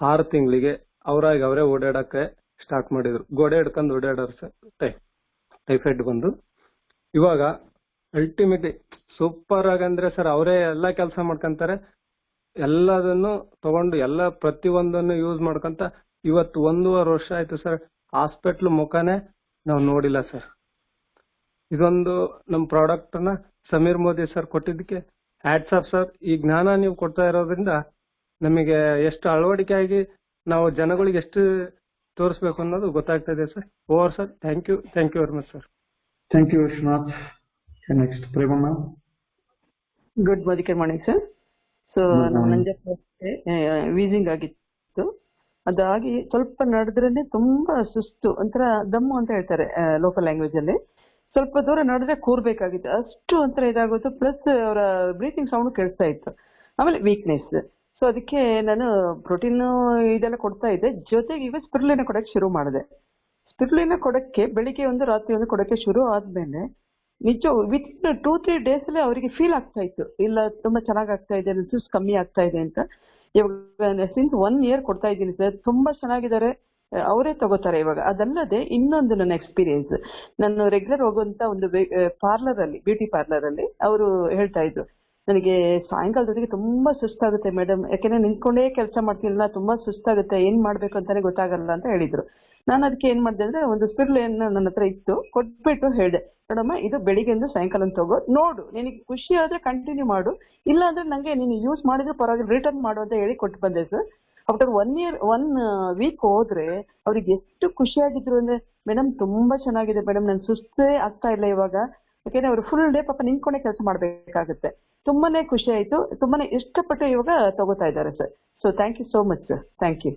6 ತಿಂಗಳಿಗೆ ಅವರಾಗಿ ಅವರೇ ಓಡಾಡಕ್ಕೆ ಸ್ಟಾರ್ಟ್ ಮಾಡಿದ್ರು. ಗೋಡೆ ಹಿಡ್ಕೊಂಡು ಓಡಾಡೋರು ಸರ್. ಟೈಫಾಯ್ಡ್ ಬಂದು ಇವಾಗ ಅಲ್ಟಿಮೇಟ್ಲಿ ಸೂಪರ್ ಆಗಂದ್ರೆ ಸರ್ ಅವರೇ ಎಲ್ಲ ಕೆಲಸ ಮಾಡ್ಕೊಂತಾರೆ. ಎಲ್ಲದನ್ನು ತಗೊಂಡು ಎಲ್ಲ ಪ್ರತಿಯೊಂದನ್ನು ಯೂಸ್ ಮಾಡ್ಕೊಂತ ಇವತ್ತು 1.5 ವರ್ಷ ಆಯ್ತು ಸರ್. ಹಾಸ್ಪಿಟ್ಲ್ ಮುಖಾನೇ ನಾವು ನೋಡಿಲ್ಲ ಸರ್. ಇದೊಂದು ನಮ್ಮ ಪ್ರಾಡಕ್ಟ್ ನ ಸಮೀರ್ ಮೋದಿ ಸರ್ ಕೊಟ್ಟಿದ್ದಕ್ಕೆ ಹ್ಯಾಟ್ಸ್ ಆಫ್ ಸರ್. ಈ ಜ್ಞಾನ ನೀವು ಕೊಡ್ತಾ ಇರೋದ್ರಿಂದ ನಮಗೆ ಎಷ್ಟು ಅಳವಡಿಕೆ ಆಗಿ ನಾವು ಜನಗಳಿಗೆ ಎಷ್ಟು ತೋರಿಸ್ಬೇಕು ಅನ್ನೋದು ಗೊತ್ತಾಗ್ತಾ ಇದೆ sir. Over sir. Thank you very much sir. Thank you Vishwanath. Next Premamma. Good morning sir. So ನಂಗೆ ವೀಸಿಂಗ್ ಆಗಿತ್ತು. ಅದಾಗಿ ಸ್ವಲ್ಪ ನಡೆದ್ರೇನೆ ತುಂಬಾ ಸುಸ್ತು, ಒಂಥರ ದಮ್ಮು ಅಂತ ಹೇಳ್ತಾರೆ ಲೋಕಲ್ ಲ್ಯಾಂಗ್ವೇಜ್ ಅಲ್ಲಿ. ಸ್ವಲ್ಪ ದೂರ ನಡೆದ್ರೆ ಕೂರ್ಬೇಕಾಗಿತ್ತು, ಅಷ್ಟು ಒಂಥರ ಇದಾಗೋದು. ಪ್ಲಸ್ ಅವರ ಬ್ರೀತಿಂಗ್ ಸೌಂಡ್ ಕೇಳಿಸ್ತಾ ಇತ್ತು. ಆಮೇಲೆ ವೀಕ್ನೆಸ್. ಸೊ ಅದಕ್ಕೆ ನಾನು ಪ್ರೋಟೀನ್ ಇದೆಲ್ಲ ಕೊಡ್ತಾ ಇದ್ದೆ, ಜೊತೆಗೆ ಈಗ ಸ್ಪಿರುಲಿನ ಕೊಡಕ್ಕೆ ಶುರು ಮಾಡಿದೆ. ಸ್ಪಿರುಲಿನ ಕೊಡಕ್ಕೆ ಬೆಳಿಗ್ಗೆ ಒಂದು ರಾತ್ರಿ ಒಂದು ಕೊಡಕ್ಕೆ ಶುರು ಆದ್ಮೇಲೆ ನಿಜ ವಿತ್ 2-3 days ಅಲ್ಲಿ ಅವರಿಗೆ ಫೀಲ್ ಆಗ್ತಾ ಇತ್ತು, ಇಲ್ಲ ತುಂಬಾ ಚೆನ್ನಾಗ್ ಆಗ್ತಾ ಇದೆ, ಸುಸ್ತು ಕಮ್ಮಿ ಆಗ್ತಾ ಇದೆ ಅಂತ. ಇವಾಗ ಸಿನ್ಸ್ 1 year ಕೊಡ್ತಾ ಇದ್ದೀನಿ ಸರ್. ತುಂಬಾ ಚೆನ್ನಾಗಿದ್ದಾರೆ, ಅವರೇ ತಗೋತಾರೆ ಇವಾಗ. ಅದಲ್ಲದೆ ಇನ್ನೊಂದು ನನ್ನ ಎಕ್ಸ್ಪೀರಿಯನ್ಸ್, ನಾನು ರೆಗ್ಯುಲರ್ ಹೋಗುವಂತ ಒಂದು ಪಾರ್ಲರ್ ಅಲ್ಲಿ, ಬ್ಯೂಟಿ ಪಾರ್ಲರ್ ಅಲ್ಲಿ ಅವರು ಹೇಳ್ತಾ ಇದ್ರು, ನನಗೆ ಸಾಯಂಕಾಲದೊತ್ತಿಗೆ ತುಂಬಾ ಸುಸ್ತಾಗುತ್ತೆ ಮೇಡಮ್, ಯಾಕೆಂದ್ರೆ ನಿಂತ್ಕೊಂಡೇ ಕೆಲಸ ಮಾಡ್ತೀನಲ್ಲ, ತುಂಬಾ ಸುಸ್ತಾಗುತ್ತೆ, ಏನ್ ಮಾಡ್ಬೇಕು ಅಂತಾನೆ ಗೊತ್ತಾಗಲ್ಲ ಅಂತ ಹೇಳಿದ್ರು. ನಾನು ಅದಕ್ಕೆ ಏನ್ ಮಾಡಿದೆ ಅಂದ್ರೆ ಒಂದು ಸ್ಪಿರುಲಿನ್ ನನ್ನ ಹತ್ರ ಇತ್ತು, ಕೊಟ್ಬಿಟ್ಟು ಹೇಳಿದೆ, ನೋಡಮ್ಮ ಇದು ಬೆಳಿಗ್ಗೆಂದು ಸಾಯಂಕಾಲ ತಗೋ, ನೋಡು ನಿನಗೆ ಖುಷಿ ಆದ್ರೆ ಕಂಟಿನ್ಯೂ ಮಾಡು, ಇಲ್ಲ ಅಂದ್ರೆ ನಂಗೆ ನೀನು ಯೂಸ್ ಮಾಡಿದ್ರೆ ಪರವಾಗಿಲ್ಲ ರಿಟರ್ನ್ ಮಾಡು ಅಂತ ಹೇಳಿ ಕೊಟ್ಟು ಬಂದೆ ಸರ್. ಆಫ್ಟರ್ 1 week ಹೋದ್ರೆ ಅವ್ರಿಗೆ ಎಷ್ಟು ಖುಷಿಯಾಗಿದ್ರು ಅಂದ್ರೆ, ಮೇಡಮ್ ತುಂಬಾ ಚೆನ್ನಾಗಿದೆ ಮೇಡಮ್, ನನ್ ಸುಸ್ತೇ ಆಗ್ತಾ ಇಲ್ಲ ಇವಾಗ, ಯಾಕೆಂದ್ರೆ ಅವ್ರು ಫುಲ್ ಡೇ ಪಾಪ ನಿಂತ್ಕೊಂಡೆ ಕೆಲಸ ಮಾಡ್ಬೇಕಾಗುತ್ತೆ. ತುಂಬಾನೇ ಖುಷಿ ಆಯ್ತು, ತುಂಬಾನೇ ಇಷ್ಟಪಟ್ಟು ಇವಾಗ ತಗೋತಾ ಇದ್ದಾರೆ sir. So thank you so much sir. Thank you.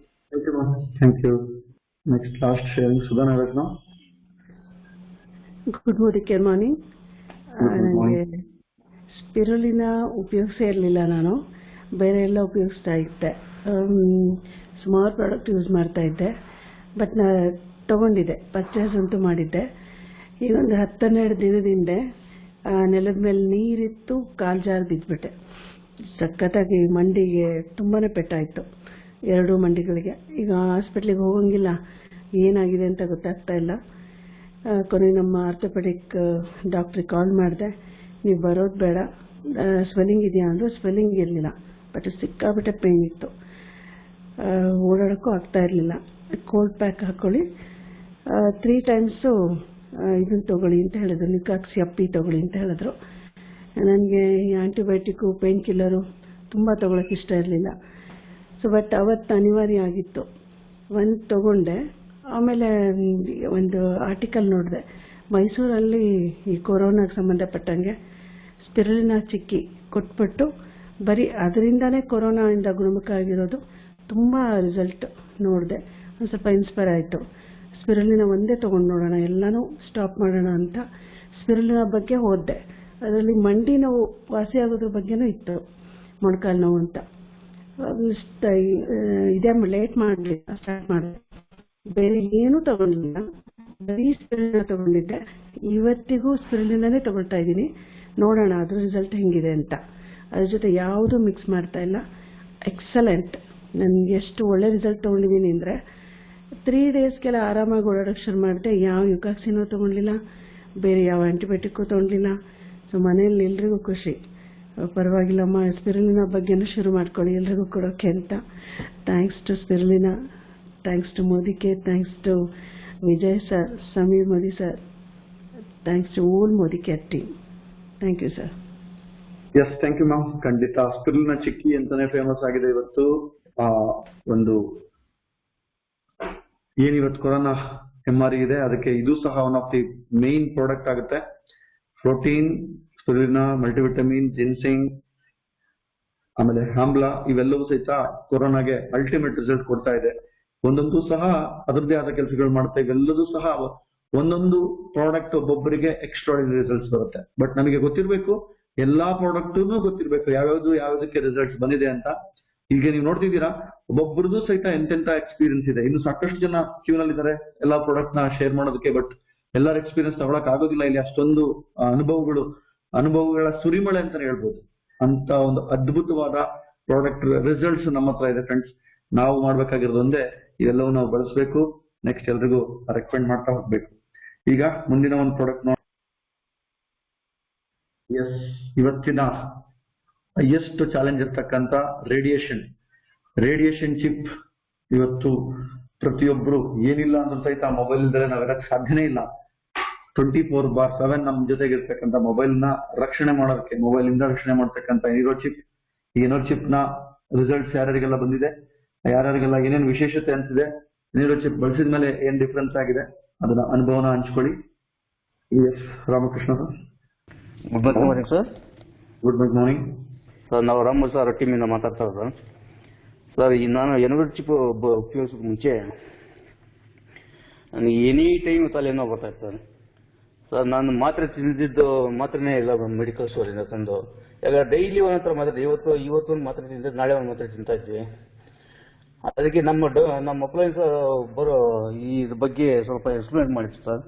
Thank you. Next last sharing Sudha Nagaratna. Good morning. ನನಗೆ ಸ್ಪಿರುಲಿನ ಉಪಯೋಗಿಸೇ ಇರಲಿಲ್ಲ, ನಾನು ಬೇರೆ ಎಲ್ಲ ಉಪಯೋಗಿಸ್ತಾ ಇದ್ದೆ. ಸುಮಾರು ಪ್ರಾಡಕ್ಟ್ ಯೂಸ್ ಮಾಡ್ತಾ ಇದ್ದೆ, ಬಟ್ ನಾ ತಗೊಂಡಿದ್ದೆ, ಪರ್ಚೇಸ್ ಅಂತೂ ಮಾಡಿದ್ದೆ. ಈಗ ಒಂದು 10-12 ದಿನದಿಂದ ನೆಲದ ಮೇಲೆ ನೀರಿತ್ತು, ಕಾಲು ಜಾರು ಬಿದ್ದುಬಿಟ್ಟೆ. ಸಖತ್ತಾಗಿ ಮಂಡಿಗೆ ತುಂಬಾನೇ ಪೆಟ್ಟಾಯಿತು, 2 ಮಂಡಿಗಳಿಗೆ. ಈಗ ಹಾಸ್ಪಿಟ್ಲಿಗೆ ಹೋಗಂಗಿಲ್ಲ, ಏನಾಗಿದೆ ಅಂತ ಗೊತ್ತಾಗ್ತಾ ಇಲ್ಲ. ಕೊನೆಗೆ ನಮ್ಮ ಆರ್ಥೋಪೆಡಿಕ್ ಡಾಕ್ಟ್ರಿಗೆ ಕಾಲ್ ಮಾಡಿದೆ, ನೀವು ಬರೋದು ಬೇಡ, ಸ್ವೆಲ್ಲಿಂಗ್ ಇದೆಯಾ ಅಂದರು. ಸ್ವೆಲ್ಲಿಂಗ್ ಇರಲಿಲ್ಲ, ಬಟ್ ಸಿಕ್ಕಾಬಿಟ್ಟೆ ಪೇಯ್ನ್ ಇತ್ತು, ಓಡಾಡೋಕ್ಕೂ ಆಗ್ತಾ ಇರಲಿಲ್ಲ. ಕೋಲ್ಡ್ ಪ್ಯಾಕ್ ಹಾಕೊಳ್ಳಿ, 3 times ಇದನ್ನು ತಗೊಳ್ಳಿ ಅಂತ ಹೇಳಿದ್ರು, ನಿಕಾಕ್ಸಿ ಅಪ್ಪಿ ತಗೊಳ್ಳಿ ಅಂತ ಹೇಳಿದ್ರು. ನನಗೆ ಈ ಆಂಟಿಬಯೋಟಿಕ್ಕು, ಪೇನ್ ಕಿಲ್ಲರು ತುಂಬ ತಗೊಳಕ್ಕೆ ಇಷ್ಟ ಇರಲಿಲ್ಲ. ಸೊ ಬಟ್ ಅವತ್ತು ಅನಿವಾರ್ಯ ಆಗಿತ್ತು, ಒಂದು ತಗೊಂಡೆ. ಆಮೇಲೆ ಒಂದು ಆರ್ಟಿಕಲ್ ನೋಡಿದೆ, ಮೈಸೂರಲ್ಲಿ ಈ ಕೊರೋನಾಗೆ ಸಂಬಂಧಪಟ್ಟಂಗೆ ಸ್ಪಿರುಲಿನ ಚಿಕ್ಕಿ ಕೊಟ್ಬಿಟ್ಟು ಬರೀ ಅದರಿಂದನೇ ಕೊರೋನಾದಿಂದ ಗುಣಮುಖ ಆಗಿರೋದು ತುಂಬ ರಿಸಲ್ಟ್ ನೋಡಿದೆ. ಒಂದು ಸ್ವಲ್ಪ ಇನ್ಸ್ಪೈರ್ ಆಯಿತು, ಸ್ಪಿರುಲಿನ ಒಂದೇ ತೊಗೊಂಡು ನೋಡೋಣ, ಎಲ್ಲನೂ ಸ್ಟಾಪ್ ಮಾಡೋಣ ಅಂತ ಸ್ಪಿರುಲಿನ ಬಗ್ಗೆ ಓದಿದೆ. ಅದರಲ್ಲಿ ಮಂಡಿ ನೋವು ವಾಸಿ ಆಗೋದ್ರ ಬಗ್ಗೆನೂ ಇತ್ತು, ಮೊಣಕಾಲು ನೋವು ಅಂತ. ಇದೇ ಲೇಟ್ ಮಾಡಲಿಲ್ಲ, ಸ್ಟಾರ್ಟ್ ಮಾಡಿದೆ. ಬೇರೆ ಏನೂ ತಗೊಂಡಿಲ್ಲ, ಬರೀ ಸ್ಪಿರುಲಿನ ತಗೊಂಡಿದ್ದೆ. ಇವತ್ತಿಗೂ ಸ್ಪಿರುಲಿನೇ ತಗೊಳ್ತಾ ಇದ್ದೀನಿ, ನೋಡೋಣ ಅದ್ರ ರಿಸಲ್ಟ್ ಹೆಂಗಿದೆ ಅಂತ. ಅದ್ರ ಜೊತೆ ಯಾವುದೂ ಮಿಕ್ಸ್ ಮಾಡ್ತಾ ಇಲ್ಲ. ಎಕ್ಸಲೆಂಟ್. ನನಗೆ ಎಷ್ಟು ಒಳ್ಳೆ ರಿಸಲ್ಟ್ ತೊಗೊಂಡಿದ್ದೀನಿ ಅಂದರೆ, 3 daysಗೆಲ್ಲ ಆರಾಮಾಗಿ ಓಡಾಡೋಕ್ಕೆ ಶುರು ಮಾಡಿದೆ. ಯಾವ ಯುಕಾಕ್ಸಿನೂ ತೊಗೊಂಡಿಲ್ಲ, ಬೇರೆ ಯಾವ ಆ್ಯಂಟಿಬಯೋಟಿಕ್ಕು ತೊಗೊಂಡಿಲ್ಲ. ಸೊ ಮನೆಯಲ್ಲಿ ಎಲ್ರಿಗೂ ಖುಷಿ, ಪರವಾಗಿಲ್ಲಮ್ಮ ಸ್ಪಿರುಲಿನ ಬಗ್ಗೆನೂ ಶುರು ಮಾಡ್ಕೊಳ್ಳಿ ಎಲ್ರಿಗೂ ಕೊಡೋಕ್ಕೆ ಅಂತ. Thanks to spirulina, thanks to Modicare, thanks to Vijay sir, Sameer Modi sir, thanks to all Modicare team. Thank you sir. Yes, thank you ma'am. ಖಂಡಿತ ಸ್ಪಿರುಲಿನ ಚಿಕ್ಕಿ ಅಂತಾನೆ ಫೇಮಸ್ ಆಗಿದೆ ಇವತ್ತು. ಒಂದು ಏನಿವತ್ತು ಕೊರೋನಾ MRE ಇದೆ, ಅದಕ್ಕೆ ಇದು ಸಹ one of the main product ಆಗುತ್ತೆ. ಪ್ರೋಟೀನ್, ಸ್ಪಿರುಲಿನ, ಮಲ್ಟಿವಿಟಮಿನ್, ಜಿನ್ಸಿಂಗ್, ಆಮೇಲೆ ಆಮ್ಲ, ಇವೆಲ್ಲವೂ ಸಹಿತ ಕೊರೋನಾಗೆ ಅಲ್ಟಿಮೇಟ್ ರಿಸಲ್ಟ್ ಕೊಡ್ತಾ ಇದೆ. ಒಂದೊಂದು ಸಹ ಅದರದ್ದೇ ಆದ ಕೆಲಸಗಳು ಮಾಡ್ತಾ, ಇವೆಲ್ಲದೂ ಸಹ ಒಂದೊಂದು ಪ್ರಾಡಕ್ಟ್ ಒಬ್ಬೊಬ್ಬರಿಗೆ ಎಕ್ಸ್ಟ್ರಾರ್ಡಿನರಿ ರಿಸಲ್ಟ್ಸ್ ಬರುತ್ತೆ. ಬಟ್ ನಮಗೆ ಗೊತ್ತಿರಬೇಕು, ಎಲ್ಲಾ ಪ್ರಾಡಕ್ಟೂ ಗೊತ್ತಿರಬೇಕು ಯಾವ್ದಕ್ಕೆ ರಿಸಲ್ಟ್ಸ್ ಬಂದಿದೆ ಅಂತ. ಈಗ ನೀವು ನೋಡ್ತಿದ್ದೀರಾ, ಒಬ್ಬೊಬ್ಬರದು ಸಹಿತ ಎಂತೆಂತ ಎಕ್ಸ್ಪೀರಿಯನ್ಸ್ ಇದೆ. ಇನ್ನು ಸಾಕಷ್ಟು ಜನ ಕ್ಯೂನಲ್ಲಿದ್ದಾರೆ ಎಲ್ಲಾ ಪ್ರಾಡಕ್ಟ್ ನ ಶೇರ್ ಮಾಡೋದಕ್ಕೆ, ಬಟ್ ಎಲ್ಲರ ಎಕ್ಸ್ಪೀರಿಯನ್ಸ್ ತಗೊಳಕ್ ಆಗೋದಿಲ್ಲ. ಇಲ್ಲಿ ಅಷ್ಟೊಂದು ಅನುಭವಗಳ ಸುರಿಮಳೆ ಅಂತಾನೆ ಹೇಳ್ಬೋದು. ಅಂತ ಒಂದು ಅದ್ಭುತವಾದ ಪ್ರಾಡಕ್ಟ್ ರಿಸಲ್ಟ್ಸ್ ನಮ್ಮ ಹತ್ರ ಇದೆ ಫ್ರೆಂಡ್ಸ್. ನಾವು ಮಾಡ್ಬೇಕಾಗಿರೋದು ಒಂದೇ, ಇವೆಲ್ಲವೂ ನಾವು ಬಳಸಬೇಕು, ನೆಕ್ಸ್ಟ್ ಎಲ್ರಿಗೂ ರೆಕಮೆಂಡ್ ಮಾಡ್ತಾ ಹೋಗ್ಬೇಕು. ಈಗ ಮುಂದಿನ ಒಂದು ಪ್ರಾಡಕ್ಟ್ ನೋಡಿ. ಎಸ್, ಇವತ್ತಿನ ಹೈಯೆಸ್ಟ್ ಚಾಲೆಂಜ್ ಇರ್ತಕ್ಕಂಥ ರೇಡಿಯೇಷನ್ ಚಿಪ್. ಇವತ್ತು ಪ್ರತಿಯೊಬ್ರು ಏನಿಲ್ಲ ಅಂದ್ರೂ ಸಹಿತ ಮೊಬೈಲ್ ಇದ್ರೆ ನಾವಿರಕ್ಕೆ ಸಾಧ್ಯನೇ ಇಲ್ಲ. 24/7 ನಮ್ಮ ಜೊತೆಗೆ ಇರ್ತಕ್ಕಂಥ ಮೊಬೈಲ್ ನ ರಕ್ಷಣೆ ಮಾಡೋದಕ್ಕೆ, ಮೊಬೈಲ್ ಇಂದ ರಕ್ಷಣೆ ಮಾಡ್ತಕ್ಕಂಥ ಎನ್ವಿರೋ ಚಿಪ್. ಈ ಎನ್ವಿರೋ ಚಿಪ್ ನ ರಿಸಲ್ಟ್ಸ್ ಯಾರ್ಯಾರಿಗೆಲ್ಲ ಬಂದಿದೆ, ಯಾರ್ಯಾರಿಗೆಲ್ಲ ಏನೇನು ವಿಶೇಷತೆ ಅನ್ಸಿದೆ, ಎನ್ವಿರೋ ಚಿಪ್ ಬಳಸಿದ ಮೇಲೆ ಏನ್ ಡಿಫ್ರೆನ್ಸ್ ಆಗಿದೆ, ಅದನ್ನ ಅನುಭವನ ಹಂಚ್ಕೊಳ್ಳಿ. Yes Ramakrishna sir. Good morning sir. Good morning sir, ನಾವು ರಾಮು ಸರ್ ಟೀಮಿಂದ ಮಾತಾಡ್ತಾ ಇರೋದು. ಸರ್, ಈ ನಾನು ಎನ್ವಿರೋ ಚಿಪ್ ಉಪಯೋಗಿಸೋಕೆ ಮುಂಚೆ ನನಗೆ ಎನಿ ಟೈಮ್ ತಲೆನೋವು ಬರ್ತಾ ಇತ್ತು ಸರ್. ನಾನು ಮಾತ್ರೆ ತಿಂದಿದ್ದು ಮಾತ್ರನೇ ಇಲ್ಲ ಮೆಡಿಕಲ್ ಸ್ಟೋರಿಂದ ತಂದು. ಈಗ ಡೈಲಿ ಒಂದೊಂಥರ ಮಾತ್ರೆ, ಇವತ್ತು ಒಂದು ಮಾತ್ರೆ ತಿಂದ್ರೆ ನಾಳೆ ಒಂದು ಮಾತ್ರೆ ತಿಂತಾ ಇದ್ವಿ. ಅದಕ್ಕೆ ನಮ್ಮ ಅಪ್ಲೈನ್ಸ್ ಬರೋ ಈ ಬಗ್ಗೆ ಸ್ವಲ್ಪ ಎಕ್ಸ್ಪ್ಲೇನ್ ಮಾಡಿ ಸರ್.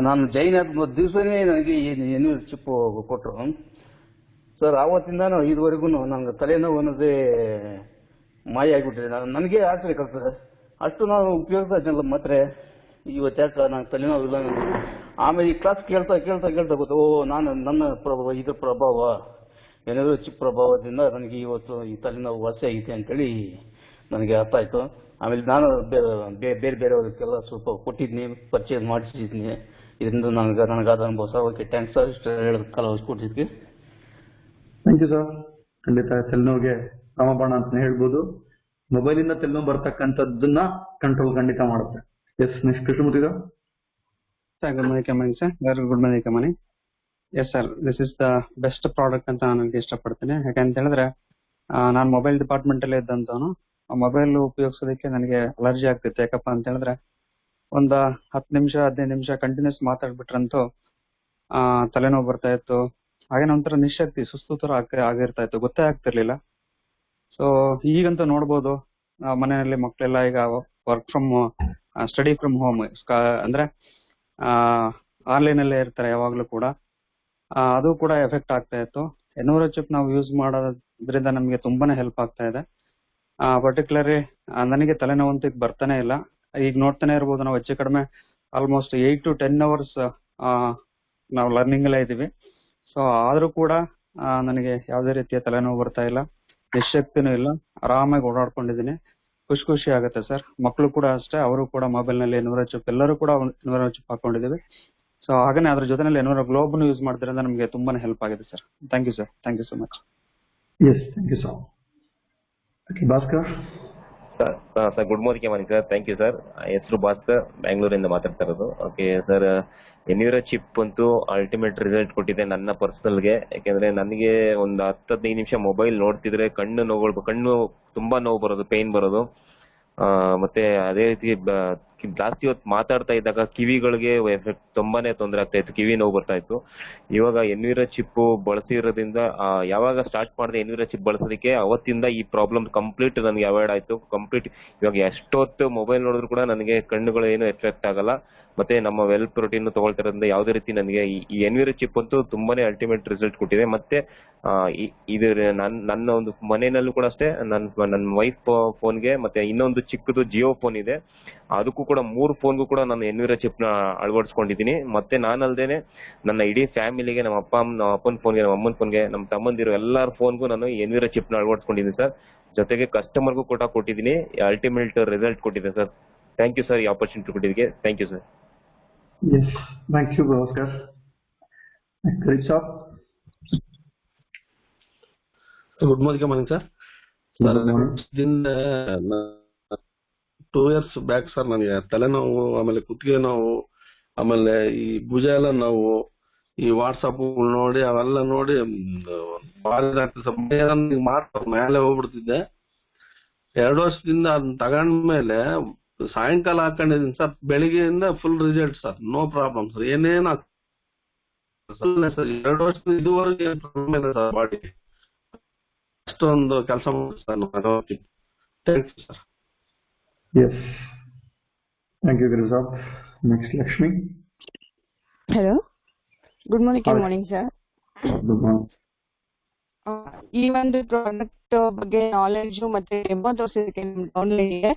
ನಾನು ಜೈನ್ ಆದ ದಿವಸನೇ ನನಗೆ ಎನ್ವಿರೋ ಚಿಪ್ ಕೊಟ್ಟರು ಸರ್. ಆವತ್ತಿಂದ ಇದುವರೆಗೂ ನನಗೆ ತಲೆನೋವು ಅನ್ನೋದೇ ಮಾಯ ಆಗಿಬಿಟ್ಟಿದೆ. ನನಗೆ ಆಶ್ಚರ್ಯ ಕಲ್ತದೆ, ಅಷ್ಟು ನಾನು ಉಪಯೋಗಿಸ್ತಾ ಇದ್ದಲ್ಲ ಮಾತ್ರೆ. ಇವತ್ತು ಯಾಕೆ ನಾನು ತಲೆನೋವು ಇಲ್ಲ ನನಗೆ. ಆಮೇಲೆ ಈ ಕ್ಲಾಸ್ ಕೇಳ್ತಾ ಗೊತ್ತು, ನನ್ನ ಇದ್ರ ಪ್ರಭಾವ, ಏನಾದರೂ ಚಿಪ್ ಪ್ರಭಾವದಿಂದ ನನಗೆ ಇವತ್ತು ಈ ತಲೆನೋವು ವಾಸಿ ಆಗೈತೆ ಅಂತೇಳಿ ನನಗೆ ಅರ್ಥ ಆಯ್ತು. ಆಮೇಲೆ ನಾನು ಬೇರೆಯವ್ರಿಗೆಲ್ಲ ಸ್ವಲ್ಪ ಕೊಟ್ಟಿದ್ದೀನಿ, ಪರ್ಚೇಸ್ ಮಾಡಿಸಿದ್ದೀನಿ. ಇದರಿಂದ ನನಗಾದ ಅನುಭವ ಸರ್. Okay, thanks sir. ಇಷ್ಟು ಹೇಳೋದು ಕಾಲ ಕೊಟ್ಟಿದ್ವಿ. Thank you sir. ಖಂಡಿತ ತಲೆನೋವಿಗೆ ರಾಮಬಾಣ ಅಂತ ಹೇಳ್ಬೋದು. ಮೊಬೈಲ್ ಇಂದ ತಲೆನೋವು ಬರ್ತಕ್ಕಂಥದ್ದನ್ನ ಕಂಟ್ರೋಲ್ ಖಂಡಿತ ಮಾಡುತ್ತೆ. Yes, next Krishnamurthy sir. Good morning, sir. Very good morning. Yes, sir. This is the best product ಅಂತ ನಾನು ಇಷ್ಟಪಡ್ತೀನಿ. ಯಾಕಂತ ಹೇಳಿದ್ರೆ ನಾನು ಮೊಬೈಲ್ ಡಿಪಾರ್ಟ್ಮೆಂಟ್ ಅಲ್ಲೇ ಇದ್ದಂತವನು. ಮೊಬೈಲ್ ಉಪಯೋಗಿಸೋದಕ್ಕೆ ನನಗೆ ಅಲರ್ಜಿ ಆಗ್ತಿತ್ತು. ಯಾಕಪ್ಪ ಅಂತ ಹೇಳಿದ್ರೆ ಒಂದು 10 ನಿಮಿಷ 15 ನಿಮಿಷ ಕಂಟಿನ್ಯೂಸ್ ಮಾತಾಡ್ಬಿಟ್ರಂತೂ ತಲೆನೋವು ಬರ್ತಾ ಇತ್ತು. ಹಾಗೇನ ಒಂಥರ ನಿಶಕ್ತಿ, ಸುಸ್ತು ತರ ಆಗಿರ್ತಾ ಇತ್ತು, ಗೊತ್ತೇ ಆಗ್ತಿರ್ಲಿಲ್ಲ. ಸೊ ಈಗಂತೂ ನೋಡ್ಬೋದು, ಮನೆಯಲ್ಲಿ ಮಕ್ಕಳೆಲ್ಲ ಈಗ work from study from home ಅಂದ್ರೆ ಆನ್ಲೈನ್ ಅಲ್ಲೇ ಇರ್ತಾರೆ ಯಾವಾಗ್ಲೂ ಕೂಡ. ಅದು ಕೂಡ ಎಫೆಕ್ಟ್ ಆಗ್ತಾ ಇತ್ತು. ಎನ್ವಿರೋ ಚಿಪ್ ನಾವು ಯೂಸ್ ಮಾಡೋದ್ರಿಂದ ನಮಗೆ ತುಂಬಾನೇ ಹೆಲ್ಪ್ ಆಗ್ತಾ ಇದೆ. ಪರ್ಟಿಕ್ಯುಲರ್ಲಿ ನನಗೆ ತಲೆನೋವಂತೂ ಈಗ ಬರ್ತಾನೆ ಇಲ್ಲ. ಈಗ ನೋಡ್ತಾನೆ ಇರ್ಬೋದು, ನಾವು ಹೆಚ್ಚು ಕಡಿಮೆ ಆಲ್ಮೋಸ್ಟ್ 8 to 10 hours ನಾವು ಲರ್ನಿಂಗ್ ಅಲ್ಲೇ ಇದೀವಿ. ಸೊ ಆದ್ರೂ ಕೂಡ ನನಗೆ ಯಾವುದೇ ರೀತಿಯ ತಲೆನೋವು ಬರ್ತಾ ಇಲ್ಲ, ನಿಶಕ್ತಿನೂ ಇಲ್ಲ, ಆರಾಮಾಗಿ ಓಡಾಡ್ಕೊಂಡಿದ್ದೀನಿ. ಖುಷಿ ಆಗುತ್ತೆ ಸರ್. ಮಕ್ಕಳು ಕೂಡ ಅಷ್ಟೇ, ಅವರು ಕೂಡ ಮೊಬೈಲ್ ನಲ್ಲಿ ಎನ್ವಿರೋ ಚಿಪ್, ಎಲ್ಲರೂ ಕೂಡ ಎನ್ವಿರೋ ಚಿಪ್ ಹಾಕೊಂಡಿದ್ದೀವಿ. ಸೊ ಹಾಗೇನೆ ಅದ್ರ ಜೊತೆನಲ್ಲಿ ಎನ್ವಿರೋ ಗ್ಲೋಬ್ ಯೂಸ್ ಮಾಡೋದ್ರಿಂದ ನಮಗೆ ತುಂಬಾನೇ ಹೆಲ್ಪ್ ಆಗಿದೆ sir. Thank you sir. Thank you so much. Yes, thank you sir. Bhaskar sir, good morning sir. Thank you sir. ಹೆಸರು ಭಾಸ್ಕರ್, ಬ್ಯಾಂಗ್ಳೂರಿಂದ ಮಾತಾಡ್ತಾ ಇರೋದು. ಓಕೆ ಸರ್, ಎನ್ವಿರೋ ಚಿಪ್ ಅಂತೂ ಅಲ್ಟಿಮೇಟ್ ರಿಸಲ್ಟ್ ಕೊಟ್ಟಿದೆ ನನ್ನ ಪರ್ಸನಲ್ಗೆ. ಯಾಕೆಂದ್ರೆ ನನಗೆ ಒಂದು 10-15 ನಿಮಿಷ ಮೊಬೈಲ್ ನೋಡ್ತಿದ್ರೆ ಕಣ್ಣು ತುಂಬಾ ನೋವು ಬರೋದು, ಪೇನ್ ಬರೋದು. ಮತ್ತೆ ಅದೇ ರೀತಿ ಜಾಸ್ತಿ ಹೊತ್ತು ಮಾತಾಡ್ತಾ ಇದ್ದಾಗ ಕಿವಿಗಳಿಗೆ ಎಫೆಕ್ಟ್, ತುಂಬಾನೇ ತೊಂದರೆ ಆಗ್ತಾ ಇತ್ತು, ಕಿವಿ ನೋವು ಬರ್ತಾ ಇತ್ತು. ಇವಾಗ ಎನ್ವಿರೋ ಚಿಪ್ ಬಳಸಿರೋದ್ರಿಂದ, ಯಾವಾಗ ಸ್ಟಾರ್ಟ್ ಮಾಡಿದೆ ಎನ್ವಿರೋ ಚಿಪ್ ಬಳಸೋದಕ್ಕೆ, ಅವತ್ತಿಂದ ಈ ಪ್ರಾಬ್ಲಮ್ ಕಂಪ್ಲೀಟ್ ನನಗೆ ಅವಾಯ್ಡ್ ಆಯ್ತು. ಕಂಪ್ಲೀಟ್ ಇವಾಗ ಎಷ್ಟೊತ್ತು ಮೊಬೈಲ್ ನೋಡಿದ್ರು ಕೂಡ ನನಗೆ ಕಣ್ಣುಗಳು ಏನು ಎಫೆಕ್ಟ್ ಆಗಲ್ಲ. ಮತ್ತೆ ನಮ್ಮ ವೆಲ್ ಪ್ರೋಟೀನ್ ತಗೊಳ್ತಿರೋದ್ರಿಂದ ಯಾವುದೇ ರೀತಿ ನನಗೆ ಈ ಎನ್ವಿರೋ ಚಿಪ್ ಅಂತೂ ತುಂಬಾನೇ ಅಲ್ಟಿಮೇಟ್ ರಿಸಲ್ಟ್ ಕೊಟ್ಟಿದೆ. ಮತ್ತೆ ಇದು ನನ್ನ ಒಂದು ಮನೆಯಲ್ಲೂ ಕೂಡ ಅಷ್ಟೇ, ನನ್ನ ವೈಫ್ ಫೋನ್ಗೆ ಮತ್ತೆ ಇನ್ನೊಂದು ಚಿಕ್ಕದು ಜಿಯೋ ಫೋನ್ ಇದೆ, ಅದಕ್ಕೂ ಕೂಡ 3 ಫೋನ್ಗೂ ಕೂಡ ನಾನು ಎನ್ವಿರೋ ಚಿಪ್ ನ ಅಳವಡಿಸ್ಕೊಂಡಿದ್ದೀನಿ. ಮತ್ತೆ ನಾನಲ್ದೇನೆ ನನ್ನ ಇಡೀ ಫ್ಯಾಮಿಲಿಗೆ, ನಮ್ಮ ಅಪ್ಪನ ಫೋನ್ಗೆ, ನಮ್ಮ ಅಮ್ಮನ ಫೋನ್ಗೆ, ನಮ್ಮ ತಮ್ಮಂದಿರು ಎಲ್ಲರ ಫೋನ್ಗೂ ನಾನು ಎನ್ವಿರೋ ಚಿಪ್ ನ ಅಳವಡಿಸ್ಕೊಂಡಿದ್ದೀನಿ ಸರ್. ಜೊತೆಗೆ ಕಸ್ಟಮರ್ಗೂ ಕೂಡ ಕೊಟ್ಟಿದ್ದೀನಿ. ಅಲ್ಟಿಮೇಟ್ ರಿಸಲ್ಟ್ ಕೊಟ್ಟಿದೆ ಸರ್. ಥ್ಯಾಂಕ್ ಯು ಸರ್, ಈ ಆಪರ್ಚುನಿಟಿ ಕೊಟ್ಟಿದ್ದಕ್ಕೆ. Thank you sir. Yes, thank you Bhaskar. Good morning sir. 2 years back sir ನನಗೆ ತಲೆನೋವು, ಆಮೇಲೆ ಕುತ್ತಿಗೆ ನೋವು, ಆಮೇಲೆ ಈ ಭುಜ ಎಲ್ಲ ನೋವು, ಈ ವಾಟ್ಸಪ್ ನೋಡಿ ಅವೆಲ್ಲ ನೋಡಿ ಮೇಲೆ ಹೋಗ್ಬಿಡ್ತಿದ್ದೆ. 2 ವರ್ಷದಿಂದ ಅದನ್ನ ತಗೊಂಡ್ಮೇಲೆ ಸಾಯಂಕಾಲ ಹಾಕೊಂಡಿದ್ದೀನಿ ಸರ್. ಬೆಳಿಗ್ಗೆಯಿಂದ full result sir, no problem sir, ಏನೇನು ಸರ್. 2 ವರ್ಷದಿಂದ ಇದುವರೆಗೆ ಏನು ಪ್ರಾಬ್ಲಮ್ ಇಲ್ಲ ಸರ್ ಬಾಡಿ. ಅಷ್ಟೊಂದು ಕೆಲಸ ಮಾಡಿ sir. Thank you sir. Yes, thank you ಗಿರಿಜಾಬ್. Next Lakshmi. Hello, good morning sir. Good morning. ಈ ಒಂದು ಪ್ರಾಡಕ್ಟ್ ಬಗ್ಗೆ ನಾಲೆಜ್ ಮತ್ತೆ ಡೆಮೋ ತೋರಿಸಿದಕ್ಕೆ ಆನ್ಲೈನ್ಗೆ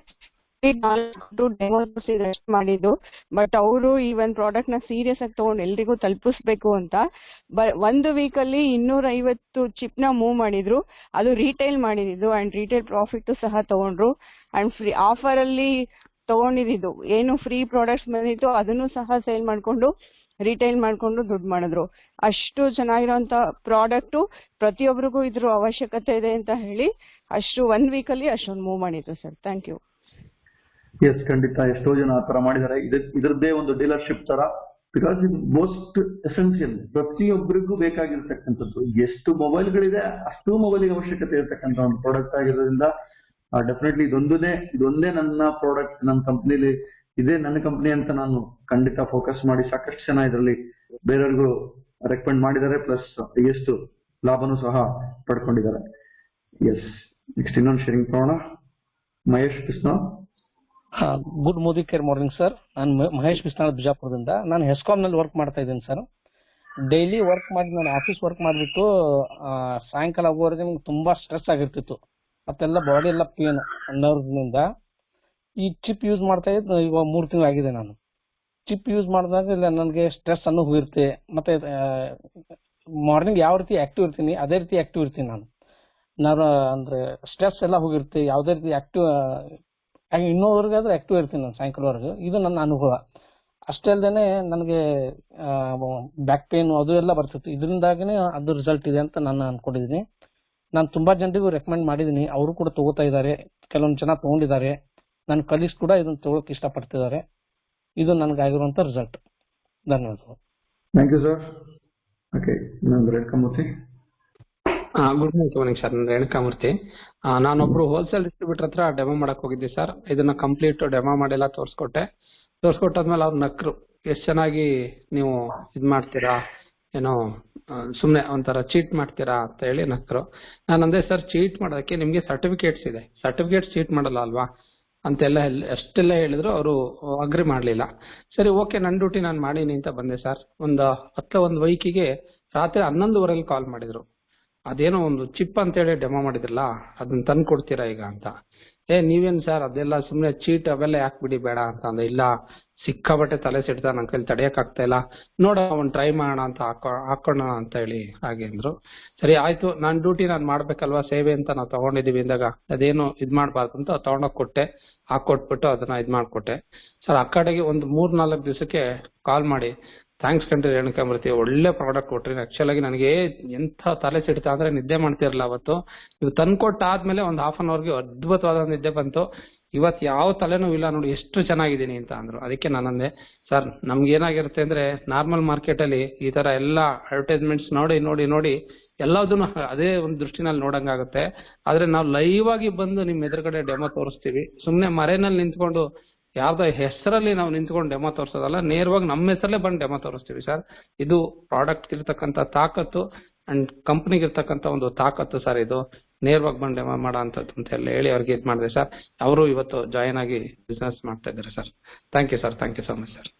ನಾಲೆಜ್ ಕೊಟ್ಟು ಡೆಮೋ ತೋರಿಸಿ ರೆಸ್ಟ್ ಮಾಡಿದ್ದು. ಬಟ್ ಅವರು ಈ ಒಂದು ಪ್ರಾಡಕ್ಟ್ ನ ಸೀರಿಯಸ್ ಆಗಿ ತಗೊಂಡು ಎಲ್ರಿಗೂ ತಲುಪಿಸ್ಬೇಕು ಅಂತ 1 week ಅಲ್ಲಿ 250 ಚಿಪ್ ನ ಮೂವ್ ಮಾಡಿದ್ರು. ಅದು ರೀಟೇಲ್ ಮಾಡಿದ್ದು ಅಂಡ್ ರೀಟೇಲ್ ಪ್ರಾಫಿಟ್ ಸಹ ತಗೊಂಡ್ರು. ಅಂಡ್ ಫ್ರೀ ಆಫರ್ ಅಲ್ಲಿ ತಗೊಂಡಿದ್ದು ಏನು ಫ್ರೀ ಪ್ರಾಡಕ್ಟ್ಸ್ ಬಂದಿತ್ತು ಅದನ್ನು ಸಹ ಸೇಲ್ ಮಾಡ್ಕೊಂಡು ರಿಟೈಲ್ ಮಾಡ್ಕೊಂಡು ದುಡ್ಡು ಮಾಡಿದ್ರು. ಅಷ್ಟು ಚೆನ್ನಾಗಿರೋಂಥ ಪ್ರಾಡಕ್ಟು, ಪ್ರತಿಯೊಬ್ಬರಿಗೂ ಇದ್ರ ಅವಶ್ಯಕತೆ ಇದೆ ಅಂತ ಹೇಳಿ ಅಷ್ಟು 1 ವೀಕಲ್ಲಿ ಅಷ್ಟೊಂದು ಮೂವ್ ಮಾಡಿದ್ರು ಸರ್. Thank you. ಎಸ್, ಖಂಡಿತ ಎಷ್ಟೋ ಜನ ಆ ತರ ಮಾಡಿದ್ದಾರೆ. ಇದರದ್ದೇ ಒಂದು ಡೀಲರ್ಶಿಪ್ ತರ, ಬಿಕಾಸ್ ಇದು ಮೋಸ್ಟ್ ಎಸೆನ್ಷಿಯಲ್, ಪ್ರತಿಯೊಬ್ಬರಿಗೂ ಬೇಕಾಗಿರ್ತಕ್ಕಂಥದ್ದು. ಎಷ್ಟು ಮೊಬೈಲ್ಗಳಿದೆ ಅಷ್ಟು ಮೊಬೈಲಿಗೆ ಅವಶ್ಯಕತೆ ಇರತಕ್ಕಂಥ ಒಂದು ಪ್ರಾಡಕ್ಟ್ ಆಗಿರೋದ್ರಿಂದ ಡೆಫಿನೆಟ್ಲಿ ಇದೊಂದೇ ನನ್ನ ಪ್ರಾಡಕ್ಟ್, ನನ್ನ ಕಂಪ್ನಿಲಿ ಇದೇ ನನ್ನ ಕಂಪ್ನಿ ಅಂತ ನಾನು ಖಂಡಿತ ಫೋಕಸ್ ಮಾಡಿ ಸಾಕಷ್ಟು ಜನ ಇದರಲ್ಲಿ ಬೇರೆಯವ್ರಿಗೂ ರೆಕಮೆಂಡ್ ಮಾಡಿದ್ದಾರೆ, ಪ್ಲಸ್ ಎಷ್ಟು ಲಾಭನೂ ಸಹ ಪಡ್ಕೊಂಡಿದ್ದಾರೆ. ಎಸ್, ನೆಕ್ಸ್ಟ್ ಇನ್ನೊಂದು ಶೇರಿಂಗ್ ಮಾಡೋಣ. Mahesh Bisnal. Good morning sir. ನಾನು ಮಹೇಶ್ ಬಿಸ್ನಾಳ್ ಬಿಜಾಪುರದಿಂದ. ನಾನು ಹೆಸ್ಕಾಮ್ ನಲ್ಲಿ ವರ್ಕ್ ಮಾಡ್ತಾ ಇದ್ದೀನಿ ಸರ್. ಡೈಲಿ ವರ್ಕ್ ಮಾಡಿ ನಾನು ಆಫೀಸ್ ವರ್ಕ್ ಮಾಡಿಬಿಟ್ಟು ಸಾಯಂಕಾಲ ಆಗುವವರೆಗೆ ನಂಗೆ ತುಂಬಾ ಸ್ಟ್ರೆಸ್ ಆಗಿರ್ತಿತ್ತು. ಮತ್ತೆಲ್ಲ ಬಾಡಿ ಎಲ್ಲ ಪೇನ್ ನರ್ವ್ನಿಂದ. ಈ ಚಿಪ್ ಯೂಸ್ ಮಾಡ್ತಾ ಇದ್ದು ಇವಾಗ 3 ತಿಂಗಳು ಆಗಿದೆ. ನಾನು ಚಿಪ್ ಯೂಸ್ ಮಾಡಿದಾಗ ಇಲ್ಲ ನನಗೆ ಸ್ಟ್ರೆಸ್ ಅನ್ನೋ ಹೋಗಿರುತ್ತೆ. ಮತ್ತೆ ಮಾರ್ನಿಂಗ್ ಯಾವ ರೀತಿ ಆಕ್ಟಿವ್ ಇರ್ತೀನಿ ಅದೇ ರೀತಿ ಆಕ್ಟಿವ್ ಇರ್ತೀನಿ ನಾನು ಅಂದ್ರೆ ಸ್ಟ್ರೆಸ್ ಎಲ್ಲ ಹೋಗಿರುತ್ತೆ. ಯಾವುದೇ ರೀತಿ ಆಕ್ಟಿವ್ ಇನ್ನೋವರೆಗಾದ್ರೆ ಆಕ್ಟಿವ್ ಇರ್ತೀನಿ ನಾನು ಸಾಯಂಕಾಲವರೆಗೂ. ಇದು ನನ್ನ ಅನುಭವ. ಅಷ್ಟೇ ಅಲ್ಲದೆ ನನಗೆ ಬ್ಯಾಕ್ ಪೇನ್ ಅದು ಎಲ್ಲ ಬರ್ತಿತ್ತು. ಇದರಿಂದಾಗನೇ ಅದು ರಿಸಲ್ಟ್ ಇದೆ ಅಂತ ನಾನು ಅನ್ಕೊಂಡಿದ್ದೀನಿ. ನಾನು ತುಂಬಾ ಜನರಿಗೂ ರೆಕಮೆಂಡ್ ಮಾಡಿದ್ದೀನಿ, ಅವರು ಕೂಡ ತಗೋತಾ ಇದ್ದಾರೆ. ಕೆಲವೊಂದು ಜನ ತಗೊಂಡಿದ್ದಾರೆ. ನನ್ನ ಕಲೀಗ್ಸ್ ಕೂಡ ಇದನ್ನ ತಗೊಳಕ್ ಇಷ್ಟಪಡ್ತಿದ್ದಾರೆ. ಇದು ನನಗಾಗಿರುವಂತ ರಿಸಲ್ಟ್. ಧನ್ಯವಾದಗಳು. Thank you sir. ಓಕೆ, ನಾನು ರೇಣುಕಾಮೂರ್ತಿ. Good morning sir. ನಾನು ರೇಣುಕಾಮೂರ್ತಿ. ನಾನೊಬ್ರು ಹೋಲ್ಸೇಲ್ ಡಿಸ್ಟ್ರಿಬ್ಯೂಟರ್ ಹತ್ರ ಡೆಮೋ ಮಾಡಕ್ ಹೋಗಿದ್ದೆ ಸರ್. ಇದನ್ನ ಕಂಪ್ಲೀಟ್ ಡೆಮೋ ಮಾಡೆಲ್ಲ ತೋರಿಸ್ಕೊಟ್ಟಾದ್ಮೇಲೆ ಅವ್ರು ನಕ್ರು, ಎಷ್ಟು ಚೆನ್ನಾಗಿ ನೀವು ಇದ್ ಮಾಡ್ತೀರಾ, ಏನೋ ಸುಮ್ನೆ ಒಂಥರ ಚೀಟ್ ಮಾಡ್ತೀರಾ ಅಂತ ಹೇಳಿ ನಕ್ರು. ನಾನಂದೆ ಸರ್, ಚೀಟ್ ಮಾಡೋದಕ್ಕೆ ನಿಮ್ಗೆ ಸರ್ಟಿಫಿಕೇಟ್ಸ್ ಇದೆ, ಸರ್ಟಿಫಿಕೇಟ್ಸ್ ಚೀಟ್ ಮಾಡಲ್ಲ ಅಲ್ವಾ ಅಂತೆಲ್ಲ ಅಷ್ಟೆಲ್ಲ ಹೇಳಿದ್ರು. ಅವರು ಅಗ್ರಿ ಮಾಡ್ಲಿಲ್ಲ. ಸರಿ ಓಕೆ, ನನ್ನ ಡ್ಯೂಟಿ ನಾನು ಮಾಡೀನಿ ಅಂತ ಬಂದೆ ಸರ್. ಒಂದು ವೀಕಿಗೆ ರಾತ್ರಿ 11:30 ಕಾಲ್ ಮಾಡಿದ್ರು. ಅದೇನೋ ಒಂದು ಚಿಪ್ ಅಂತೇಳಿ ಡೆಮೋ ಮಾಡಿದ್ರಲ್ಲ, ಅದನ್ನ ತಂದು ಕೊಡ್ತೀರಾ ಈಗ ಅಂತ. ನೀವೇನ್ ಸರ್ ಅದೆಲ್ಲ ಸುಮ್ನೆ ಚೀಟ್ ಅವೆಲ್ಲ ಯಾಕೆ ಬೇಡ ಅಂತ ಅಂದೆ. ಇಲ್ಲ, ಸಿಕ್ಕಾಬಟ್ಟೆ ತಲೆ ಸಿಡ್ತಾ ನನ್ನ ಕೈಲಿ ತಡೆಯಕ್ ಆಗ್ತಾ ಇಲ್ಲ, ನೋಡ ಒಂದು ಟ್ರೈ ಮಾಡೋಣ ಅಂತ ಹಾಕೋಣ ಅಂತ ಹೇಳಿ ಹಾಗೆ ಅಂದ್ರು. ಸರಿ ಆಯ್ತು, ನನ್ನ ಡ್ಯೂಟಿ ನಾನು ಮಾಡ್ಬೇಕಲ್ವಾ, ಸೇವೆ ಅಂತ ನಾವು ತಗೊಂಡಿದೀವಿ ಅಂದಾಗ ಅದೇನು ಇದ್ ಮಾಡ್ಬಾರ್ದು ಅಂತ ತಗೊಂಡೋಗ್ ಕೊಟ್ಟೆ. ಹಾಕೊಟ್ಬಿಟ್ಟು ಅದನ್ನ ಇದ್ ಮಾಡ್ಕೊಟ್ಟೆ ಸರ್. ಆ ಕಡೆಗೆ ಒಂದು 3-4 ದಿವಸಕ್ಕೆ ಕಾಲ್ ಮಾಡಿ, ಥ್ಯಾಂಕ್ಸ್ ಕಂಡ್ರಿ ರೇಣುಕಾಮೂರ್ತಿ, ಒಳ್ಳೆ ಪ್ರಾಡಕ್ಟ್ ಕೊಟ್ರಿ. ಆಕ್ಚುಲ್ ಆಗಿ ನನಗೆ ಎಂಥ ತಲೆ ಸಿಡ್ತಾ ಅಂದ್ರೆ ನಿದ್ದೆ ಮಾಡ್ತಿರಲ್ಲ ಅವತ್ತು. ಇವು ತಂದ್ಕೊಟ್ಟಾದ್ಮೇಲೆ ಒಂದು 1/2 hour ಅದ್ಭುತವಾದ ನಿದ್ದೆ ಬಂತು. ಇವತ್ತು ಯಾವ ತಲೆನೂ ಇಲ್ಲ ನೋಡಿ, ಎಷ್ಟು ಚೆನ್ನಾಗಿದ್ದೀನಿ ಅಂತ ಅಂದ್ರು. ಅದಕ್ಕೆ ನಾನಂದೆ, ಸರ್ ನಮ್ಗೆ ಏನಾಗಿರುತ್ತೆ ಅಂದ್ರೆ ನಾರ್ಮಲ್ ಮಾರ್ಕೆಟ್ ಅಲ್ಲಿ ಈ ತರ ಎಲ್ಲಾ ಅಡ್ವರ್ಟೈಸ್ಮೆಂಟ್ಸ್ ನೋಡಿ ಎಲ್ಲದನ್ನು ಅದೇ ಒಂದು ದೃಷ್ಟಿನಲ್ಲಿ ನೋಡಂಗಾಗುತ್ತೆ. ಆದ್ರೆ ನಾವು ಲೈವ್ ಆಗಿ ಬಂದು ನಿಮ್ ಎದುರುಗಡೆ ಡೆಮೋ ತೋರಿಸ್ತೀವಿ. ಸುಮ್ನೆ ಮರೆನಲ್ಲಿ ನಿಂತ್ಕೊಂಡು ಯಾರ್ದೋ ಹೆಸರಲ್ಲಿ ನಾವು ನಿಂತ್ಕೊಂಡು ಡೆಮೋ ತೋರಿಸೋದಲ್ಲ, ನೇರವಾಗಿ ನಮ್ಮ ಹೆಸರಲ್ಲೇ ಬಂದು ಡೆಮೋ ತೋರಿಸ್ತೀವಿ ಸರ್. ಇದು ಪ್ರಾಡಕ್ಟ್ ಇರ್ತಕ್ಕಂಥ ತಾಕತ್ತು ಅಂಡ್ ಕಂಪ್ನಿಗೆ ಇರ್ತಕ್ಕಂಥ ಒಂದು ತಾಕತ್ತು ಸರ್. ಇದು ನೇರವಾಗಿ ಬಂದು ಡೆಮೋ ಮಾಡೋ ಅಂತದ್ದು ಅಂತ ಹೇಳಿ ಅವ್ರಿಗೆ ಇದು ಮಾಡಿದೆ ಸರ್. ಅವರು ಇವತ್ತು ಜಾಯಿನ್ ಆಗಿ ಬಿಸ್ನೆಸ್ ಮಾಡ್ತಾ ಇದ್ದಾರೆ sir. Thank you sir. Thank you so much sir.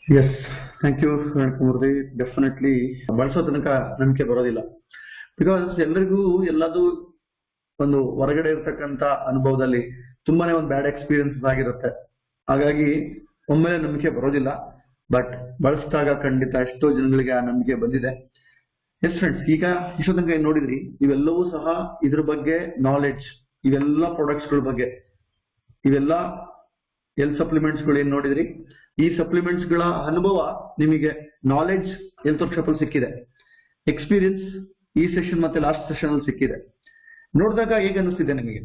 Yes, thank you Renukamurthy. Definitely ಬಳಸೋ ತನಕ ನಂಬಿಕೆ ಬರೋದಿಲ್ಲ. ಬಿಕಾಸ್ ಎಲ್ಲರಿಗೂ ಎಲ್ಲದು ಒಂದು ಹೊರಗಡೆ ಇರ್ತಕ್ಕಂಥ ಅನುಭವದಲ್ಲಿ ತುಂಬಾನೇ ಒಂದು ಬ್ಯಾಡ್ ಎಕ್ಸ್ಪೀರಿಯನ್ಸ್ ಆಗಿರುತ್ತೆ. ಹಾಗಾಗಿ ಒಮ್ಮೆಲೆ ನಂಬಿಕೆ ಬರೋದಿಲ್ಲ. ಬಟ್ ಬಳಸಿದಾಗ ಖಂಡಿತ ಎಷ್ಟೋ ಜನಗಳಿಗೆ ಆ ನಂಬಿಕೆ ಬಂದಿದೆ. ಎಸ್ ಫ್ರೆಂಡ್ಸ್, ಈಗ ಇಷ್ಟೋ ತನಕ ಏನ್ ನೋಡಿದ್ರಿ, ಇವೆಲ್ಲವೂ ಸಹ ಇದ್ರ ಬಗ್ಗೆ ನಾಲೆಡ್ಜ್, ಇವೆಲ್ಲ ಪ್ರಾಡಕ್ಟ್ಸ್ ಗಳ ಬಗ್ಗೆ, ಇವೆಲ್ಲ ಸಪ್ಲಿಮೆಂಟ್ಸ್ ಗಳು ಏನ್ ನೋಡಿದ್ರಿ, ಈ ಸಪ್ಲಿಮೆಂಟ್ಸ್ ಗಳ ಅನುಭವ ನಿಮಗೆ ನಾಲೆಡ್ಜ್ ಹೆಲ್ತ್ ವರ್ಕ್ಶಾಪ್ ಅಲ್ಲಿ ಸಿಕ್ಕಿದೆ. ಎಕ್ಸ್ಪೀರಿಯನ್ಸ್ ಈ ಸೆಷನ್ ಮತ್ತೆ ಲಾಸ್ಟ್ ಸೆಷನ್ ಅಲ್ಲಿ ಸಿಕ್ಕಿದೆ. ನೋಡಿದಾಗ ಹೇಗೆ ಅನಿಸ್ತಿದೆ ನಿಮಗೆ?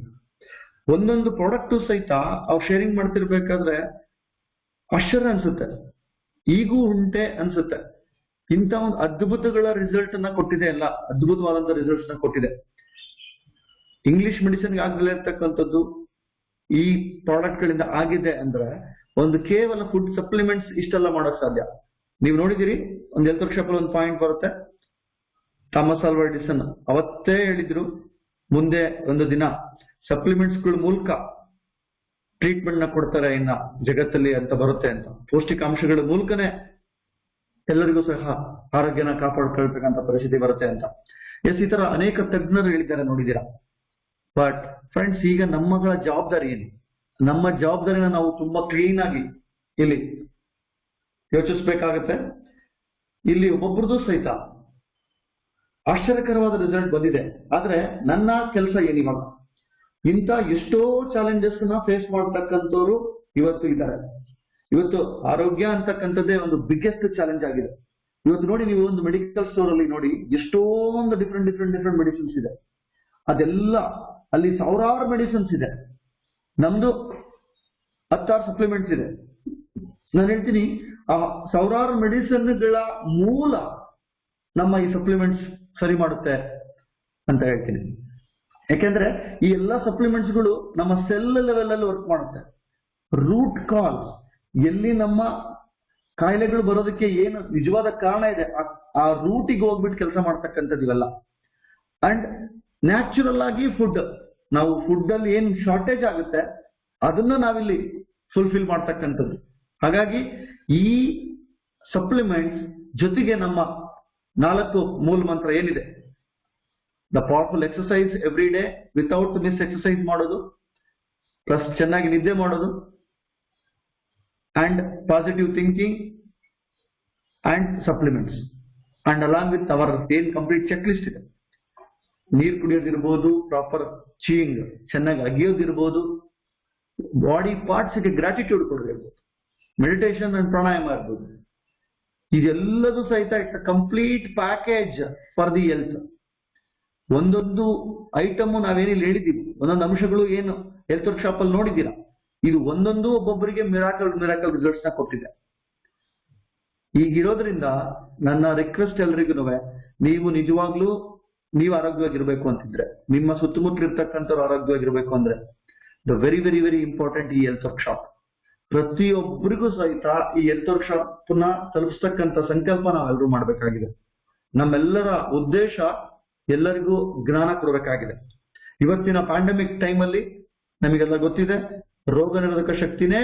ಒಂದೊಂದು ಪ್ರಾಡಕ್ಟ್ ಸಹಿತ ಅವ್ರು ಶೇರಿಂಗ್ ಮಾಡ್ತಿರ್ಬೇಕಾದ್ರೆ ಆಶ್ಚರ್ಯ ಅನ್ಸುತ್ತೆ, ಈಗೂ ಉಂಟೆ ಅನ್ಸುತ್ತೆ. ಇಂಥ ಒಂದು ಅದ್ಭುತಗಳ ರಿಸಲ್ಟ್ ಅನ್ನ ಕೊಟ್ಟಿದೆ, ಎಲ್ಲ ಅದ್ಭುತವಾದಂತ ರಿಸಲ್ಟ್ಸ್ ನ ಕೊಟ್ಟಿದೆ. ಇಂಗ್ಲಿಷ್ ಮೆಡಿಸಿನ್ಗೆ ಆಗದಲ್ಲೇ ಇರ್ತಕ್ಕಂಥದ್ದು ಈ ಪ್ರಾಡಕ್ಟ್ ಗಳಿಂದ ಆಗಿದೆ ಅಂದ್ರೆ ಒಂದು ಕೇವಲ ಫುಡ್ ಸಪ್ಲಿಮೆಂಟ್ಸ್ ಇಷ್ಟೆಲ್ಲ ಮಾಡೋಕ್ ಸಾಧ್ಯ. ನೀವು ನೋಡಿದಿರಿ, ಒಂದು ಹೆಲ್ತ್ ವರ್ಕ್ಶಾಪ್ ಅಲ್ಲಿ ಒಂದು ಪಾಯಿಂಟ್ ಬರುತ್ತೆ. ಥಾಮಸ್ ಆಲ್ವಾ ಎಡಿಸನ್ ಅವತ್ತೇ ಹೇಳಿದ್ರು, ಮುಂದೆ ಒಂದು ದಿನ ಸಪ್ಲಿಮೆಂಟ್ಸ್ ಗಳ ಮೂಲಕ ಟ್ರೀಟ್ಮೆಂಟ್ ನ ಕೊಡ್ತಾರೆ ಇನ್ನ ಜಗತ್ತಲ್ಲಿ ಅಂತ ಬರುತ್ತೆ ಅಂತ. ಪೌಷ್ಟಿಕಾಂಶಗಳ ಮೂಲಕನೇ ಎಲ್ಲರಿಗೂ ಸಹ ಆರೋಗ್ಯನ ಕಾಪಾಡ್ಕೊಳ್ಬೇಕಂತ ಪರಿಸ್ಥಿತಿ ಬರುತ್ತೆ ಅಂತ. ಎಸ್, ಈ ತರ ಅನೇಕ ತಜ್ಞರು ಹೇಳಿದ್ದಾರೆ, ನೋಡಿದೀರಾ. ಬಟ್ ಫ್ರೆಂಡ್ಸ್, ಈಗ ನಮ್ಮಗಳ ಜವಾಬ್ದಾರಿ ಏನು? ನಮ್ಮ ಜವಾಬ್ದಾರಿನ ನಾವು ತುಂಬಾ ಕ್ಲೀನ್ ಆಗಿ ಇಲ್ಲಿ ಯೋಚಿಸ್ಬೇಕಾಗತ್ತೆ. ಇಲ್ಲಿ ಒಬ್ಬೊಬ್ರದ್ದು ಸಹಿತ ಆಶ್ಚರ್ಯಕರವಾದ ರಿಸಲ್ಟ್ ಬಂದಿದೆ. ಆದ್ರೆ ನನ್ನ ಕೆಲಸ ಏನಿವಾಗ, ಇಂಥ ಎಷ್ಟೋ ಚಾಲೆಂಜಸ್ ನ ಫೇಸ್ ಮಾಡ್ತಕ್ಕಂಥವ್ರು ಇವತ್ತು ಇದ್ದಾರೆ. ಇವತ್ತು ಆರೋಗ್ಯ ಅಂತಕ್ಕಂಥದ್ದೇ ಒಂದು ಬಿಗ್ಗೆಸ್ಟ್ ಚಾಲೆಂಜ್ ಆಗಿದೆ. ಇವತ್ತು ನೋಡಿ, ನೀವು ಒಂದು ಮೆಡಿಕಲ್ ಸ್ಟೋರ್ ಅಲ್ಲಿ ನೋಡಿ, ಎಷ್ಟೊಂದು ಡಿಫ್ರೆಂಟ್ ಮೆಡಿಸಿನ್ಸ್ ಇದೆ. ಅದೆಲ್ಲ ಅಲ್ಲಿ ಸಾವಿರಾರು ಮೆಡಿಸಿನ್ಸ್ ಇದೆ, ನಮ್ದು 10 ಸಪ್ಲಿಮೆಂಟ್ಸ್ ಇದೆ. ನಾನು ಹೇಳ್ತೀನಿ, ಆ ಸಾವಿರಾರು ಮೆಡಿಸಿನ್ಗಳ ಮೂಲ ನಮ್ಮ ಈ ಸಪ್ಲಿಮೆಂಟ್ಸ್ ಸರಿ ಮಾಡುತ್ತೆ ಅಂತ ಹೇಳ್ತೀನಿ. ಯಾಕೆಂದ್ರೆ ಈ ಎಲ್ಲಾ ಸಪ್ಲಿಮೆಂಟ್ಸ್ಗಳು ನಮ್ಮ ಸೆಲ್ ಲೆವೆಲ್ ಅಲ್ಲಿ ವರ್ಕ್ ಮಾಡುತ್ತೆ. ರೂಟ್ ಕಾಸ್, ಎಲ್ಲಿ ನಮ್ಮ ಕಾಯಿಲೆಗಳು ಬರೋದಕ್ಕೆ ಏನು ನಿಜವಾದ ಕಾರಣ ಇದೆ, ಆ ರೂಟಿಗೆ ಹೋಗ್ಬಿಟ್ಟು ಕೆಲಸ ಮಾಡ್ತಕ್ಕಂಥದ್ದು ಇವೆಲ್ಲ. ಅಂಡ್ ನ್ಯಾಚುರಲ್ ಆಗಿ ಫುಡ್, ನಾವು ಫುಡ್ ಅಲ್ಲಿ ಏನ್ ಶಾರ್ಟೇಜ್ ಆಗುತ್ತೆ ಅದನ್ನ ನಾವಿಲ್ಲಿ ಫುಲ್ಫಿಲ್ ಮಾಡ್ತಕ್ಕಂಥದ್ದು. ಹಾಗಾಗಿ ಈ ಸಪ್ಲಿಮೆಂಟ್ಸ್ ಜೊತೆಗೆ ನಮ್ಮ 4 ಮೂಲ ಮಂತ್ರ ಏನಿದೆ, the powerful exercise every day without miss exercise ಮಾಡೋದು, ಪ್ಲಸ್ ಚೆನ್ನಾಗಿ ನಿದ್ದೆ ಮಾಡೋದು, and positive thinking and supplements, and along with our complete checklist ಇದೆ. ನೀರು ಕುಡಿಯೋದಿರ್ಬೋದು, ಪ್ರಾಪರ್ ಚೀಯಿಂಗ್, ಚೆನ್ನಾಗಿ ಅಗಿಯೋದಿರ್ಬೋದು, ಬಾಡಿ ಪಾರ್ಟ್ಸ್ ಗೆ ಗ್ರಾಟಿಟ್ಯೂಡ್ ಕೊಡಬೇಕು, ಮೆಡಿಟೇಷನ್ ಅಂಡ್ ಪ್ರಾಣಾಯಾಮ ಇರ್ಬೋದು. ಇದೆಲ್ಲದೂ ಸಹಿತ it's complete package for the health. ಒಂದೊಂದು ಐಟಮ್ ನಾವೇನಿಲ್ಲಿ ಹೇಳಿದ್ದೀವಿ, ಒಂದೊಂದು ಅಂಶಗಳು ಏನು ಹೆಲ್ತ್ ವರ್ಕ್ ಶಾಪ್ ಅಲ್ಲಿ ನೋಡಿದ್ದೀರಾ, ಇದು ಒಂದೊಂದು ಒಬ್ಬೊಬ್ಬರಿಗೆ ಮಿರಾಕಲ್ ರಿಸಲ್ಟ್ಸ್ ನ ಕೊಟ್ಟಿದೆ. ಈಗಿರೋದ್ರಿಂದ ನನ್ನ ರಿಕ್ವೆಸ್ಟ್ ಎಲ್ರಿಗೂ, ನೀವು ನಿಜವಾಗ್ಲೂ ನೀವು ಆರೋಗ್ಯವಾಗಿರ್ಬೇಕು ಅಂತಿದ್ರೆ, ನಿಮ್ಮ ಸುತ್ತಮುತ್ತಲು ಇರ್ತಕ್ಕಂಥವ್ರು ಆರೋಗ್ಯವಾಗಿರ್ಬೇಕು ಅಂದ್ರೆ the very very very important ಈ ಹೆಲ್ತ್ ವರ್ಕ್ ಶಾಪ್. ಪ್ರತಿಯೊಬ್ಬರಿಗೂ ಸಹಿತ ಈ ಹೆಲ್ತ್ ವರ್ಕ್ ಶಾಪ್ ನ ತಲುಪಿಸ್ತಕ್ಕಂಥ ಸಂಕಲ್ಪ ನಾವೆಲ್ಲರೂ ಮಾಡಬೇಕಾಗಿದೆ. ನಮ್ಮೆಲ್ಲರ ಉದ್ದೇಶ ಎಲ್ಲರಿಗೂ ಜ್ಞಾನ ಕೊಡಬೇಕಾಗಿದೆ. ಇವತ್ತಿನ ಪ್ಯಾಂಡಮಿಕ್ ಟೈಮ್ ಅಲ್ಲಿ ನಮಗೆಲ್ಲ ಗೊತ್ತಿದೆ, ರೋಗ ನಿರೋಧಕ ಶಕ್ತಿನೇ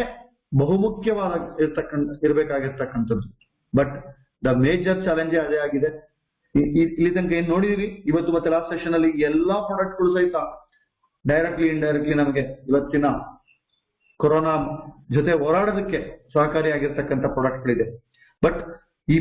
ಬಹುಮುಖ್ಯವಾದ ಇರಬೇಕಾಗಿರ್ತಕ್ಕಂಥದ್ದು. ಬಟ್ ದ ಮೇಜರ್ ಚಾಲೆಂಜ್ ಅದೇ ಆಗಿದೆ. ಇಲ್ಲಿ ತನಕ ಏನ್ ನೋಡಿದೀವಿ, ಇವತ್ತು ಮತ್ತೆ ಲಾಸ್ಟ್ ಸೆಷನ್ ಅಲ್ಲಿ ಎಲ್ಲಾ ಪ್ರಾಡಕ್ಟ್ಗಳು ಸಹಿತ ಡೈರೆಕ್ಟ್ಲಿ ಇಂಡೈರೆಕ್ಟ್ಲಿ ನಮಗೆ ಇವತ್ತಿನ ಕೊರೋನಾ ಜೊತೆ ಹೋರಾಡೋದಕ್ಕೆ ಸಹಕಾರಿಯಾಗಿರ್ತಕ್ಕಂಥ ಪ್ರಾಡಕ್ಟ್ಗಳಿದೆ. ಬಟ್ ಈ